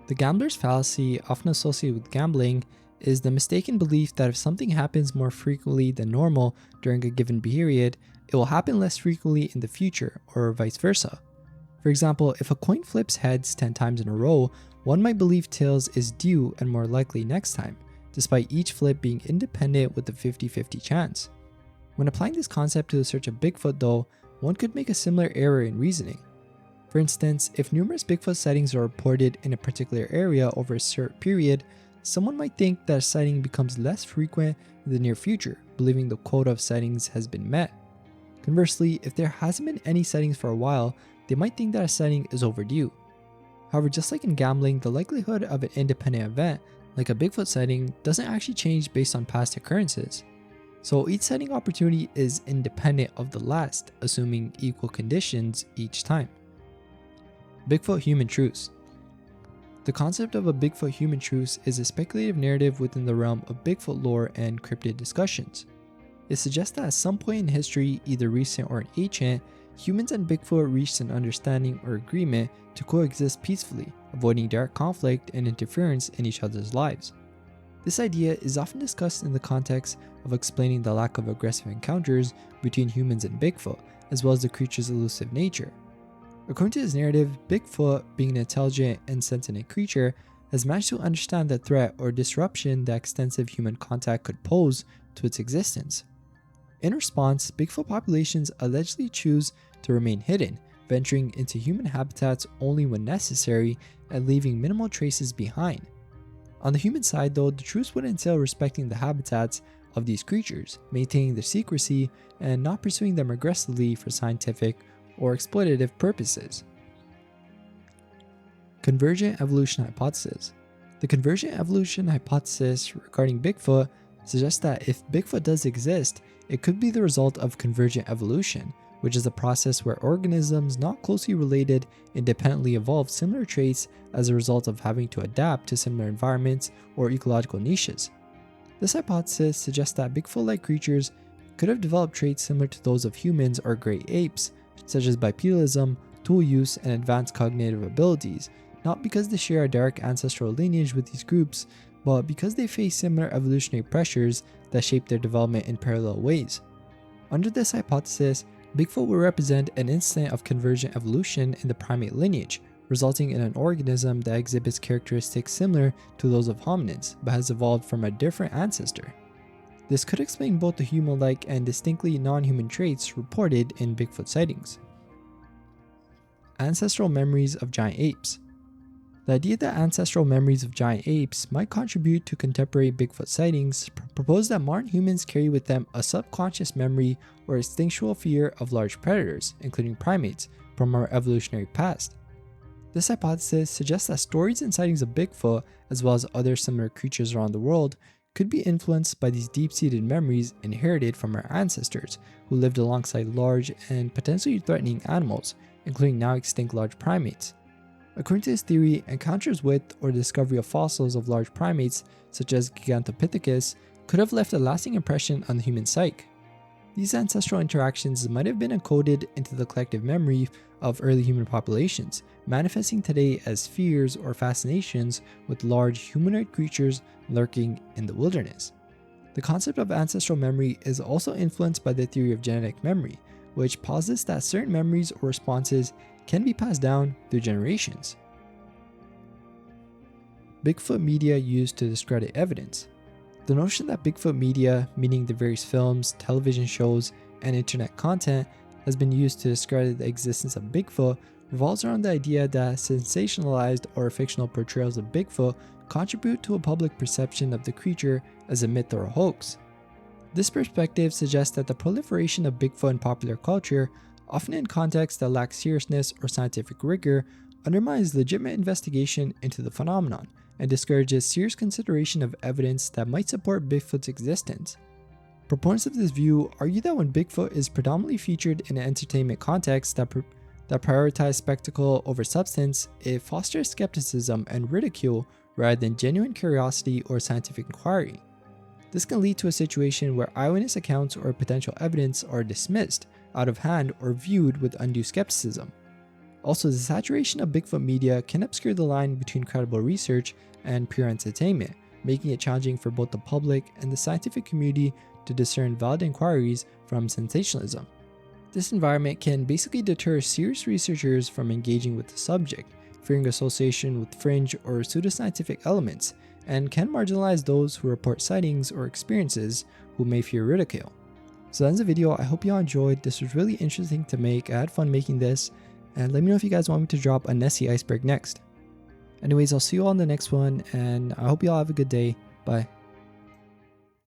The gambler's fallacy, often associated with gambling, is the mistaken belief that if something happens more frequently than normal during a given period, it will happen less frequently in the future, or vice versa. For example, if a coin flips heads 10 times in a row, one might believe tails is due and more likely next time, despite each flip being independent with a 50-50 chance. When applying this concept to the search of Bigfoot though, one could make a similar error in reasoning. For instance, if numerous Bigfoot sightings are reported in a particular area over a certain period, someone might think that a sighting becomes less frequent in the near future, believing the quota of sightings has been met. Conversely, if there hasn't been any sightings for a while, they might think that a sighting is overdue. However, just like in gambling, the likelihood of an independent event, like a Bigfoot sighting, doesn't actually change based on past occurrences. So each sighting opportunity is independent of the last, assuming equal conditions each time. Bigfoot human truce. The concept of a Bigfoot human truce is a speculative narrative within the realm of Bigfoot lore and cryptid discussions. It suggests that at some point in history, either recent or ancient, humans and Bigfoot reached an understanding or agreement to coexist peacefully, avoiding direct conflict and interference in each other's lives. This idea is often discussed in the context of explaining the lack of aggressive encounters between humans and Bigfoot, as well as the creature's elusive nature. According to this narrative, Bigfoot, being an intelligent and sentient creature, has managed to understand the threat or disruption that extensive human contact could pose to its existence. In response, Bigfoot populations allegedly choose to remain hidden, venturing into human habitats only when necessary and leaving minimal traces behind. On the human side though, the truce would entail respecting the habitats of these creatures, maintaining their secrecy, and not pursuing them aggressively for scientific or exploitative purposes. Convergent evolution hypothesis. The convergent evolution hypothesis regarding Bigfoot suggests that if Bigfoot does exist, it could be the result of convergent evolution, which is a process where organisms not closely related independently evolve similar traits as a result of having to adapt to similar environments or ecological niches. This hypothesis suggests that Bigfoot-like creatures could have developed traits similar to those of humans or great apes, such as bipedalism, tool use, and advanced cognitive abilities, not because they share a direct ancestral lineage with these groups, but because they face similar evolutionary pressures that shape their development in parallel ways. Under this hypothesis, Bigfoot will represent an instance of convergent evolution in the primate lineage, resulting in an organism that exhibits characteristics similar to those of hominids, but has evolved from a different ancestor. This could explain both the human-like and distinctly non-human traits reported in Bigfoot sightings. Ancestral memories of giant apes. The idea that ancestral memories of giant apes might contribute to contemporary Bigfoot sightings propose that modern humans carry with them a subconscious memory or instinctual fear of large predators, including primates, from our evolutionary past. This hypothesis suggests that stories and sightings of Bigfoot, as well as other similar creatures around the world, could be influenced by these deep-seated memories inherited from our ancestors who lived alongside large and potentially threatening animals, including now extinct large primates. According to this theory, encounters with or discovery of fossils of large primates, such as Gigantopithecus, could have left a lasting impression on the human psyche. These ancestral interactions might have been encoded into the collective memory of early human populations, manifesting today as fears or fascinations with large humanoid creatures lurking in the wilderness. The concept of ancestral memory is also influenced by the theory of genetic memory, which posits that certain memories or responses can be passed down through generations. Bigfoot media used to discredit evidence. The notion that Bigfoot media, meaning the various films, television shows, and internet content, has been used to discredit the existence of Bigfoot revolves around the idea that sensationalized or fictional portrayals of Bigfoot contribute to a public perception of the creature as a myth or a hoax. This perspective suggests that the proliferation of Bigfoot in popular culture, often in contexts that lack seriousness or scientific rigor, undermines legitimate investigation into the phenomenon and discourages serious consideration of evidence that might support Bigfoot's existence. Proponents of this view argue that when Bigfoot is predominantly featured in an entertainment context that prioritizes spectacle over substance, it fosters skepticism and ridicule rather than genuine curiosity or scientific inquiry. This can lead to a situation where eyewitness accounts or potential evidence are dismissed, out of hand, or viewed with undue skepticism. Also, the saturation of Bigfoot media can obscure the line between credible research and pure entertainment, making it challenging for both the public and the scientific community to discern valid inquiries from sensationalism. This environment can basically deter serious researchers from engaging with the subject, fearing association with fringe or pseudoscientific elements, and can marginalize those who report sightings or experiences who may fear ridicule. So that's the video. I hope you all enjoyed. This was really interesting to make. I had fun making this, and let me know if you guys want me to drop a Nessie iceberg next. Anyways, I'll see you all in the next one, and I hope you all have a good day. Bye.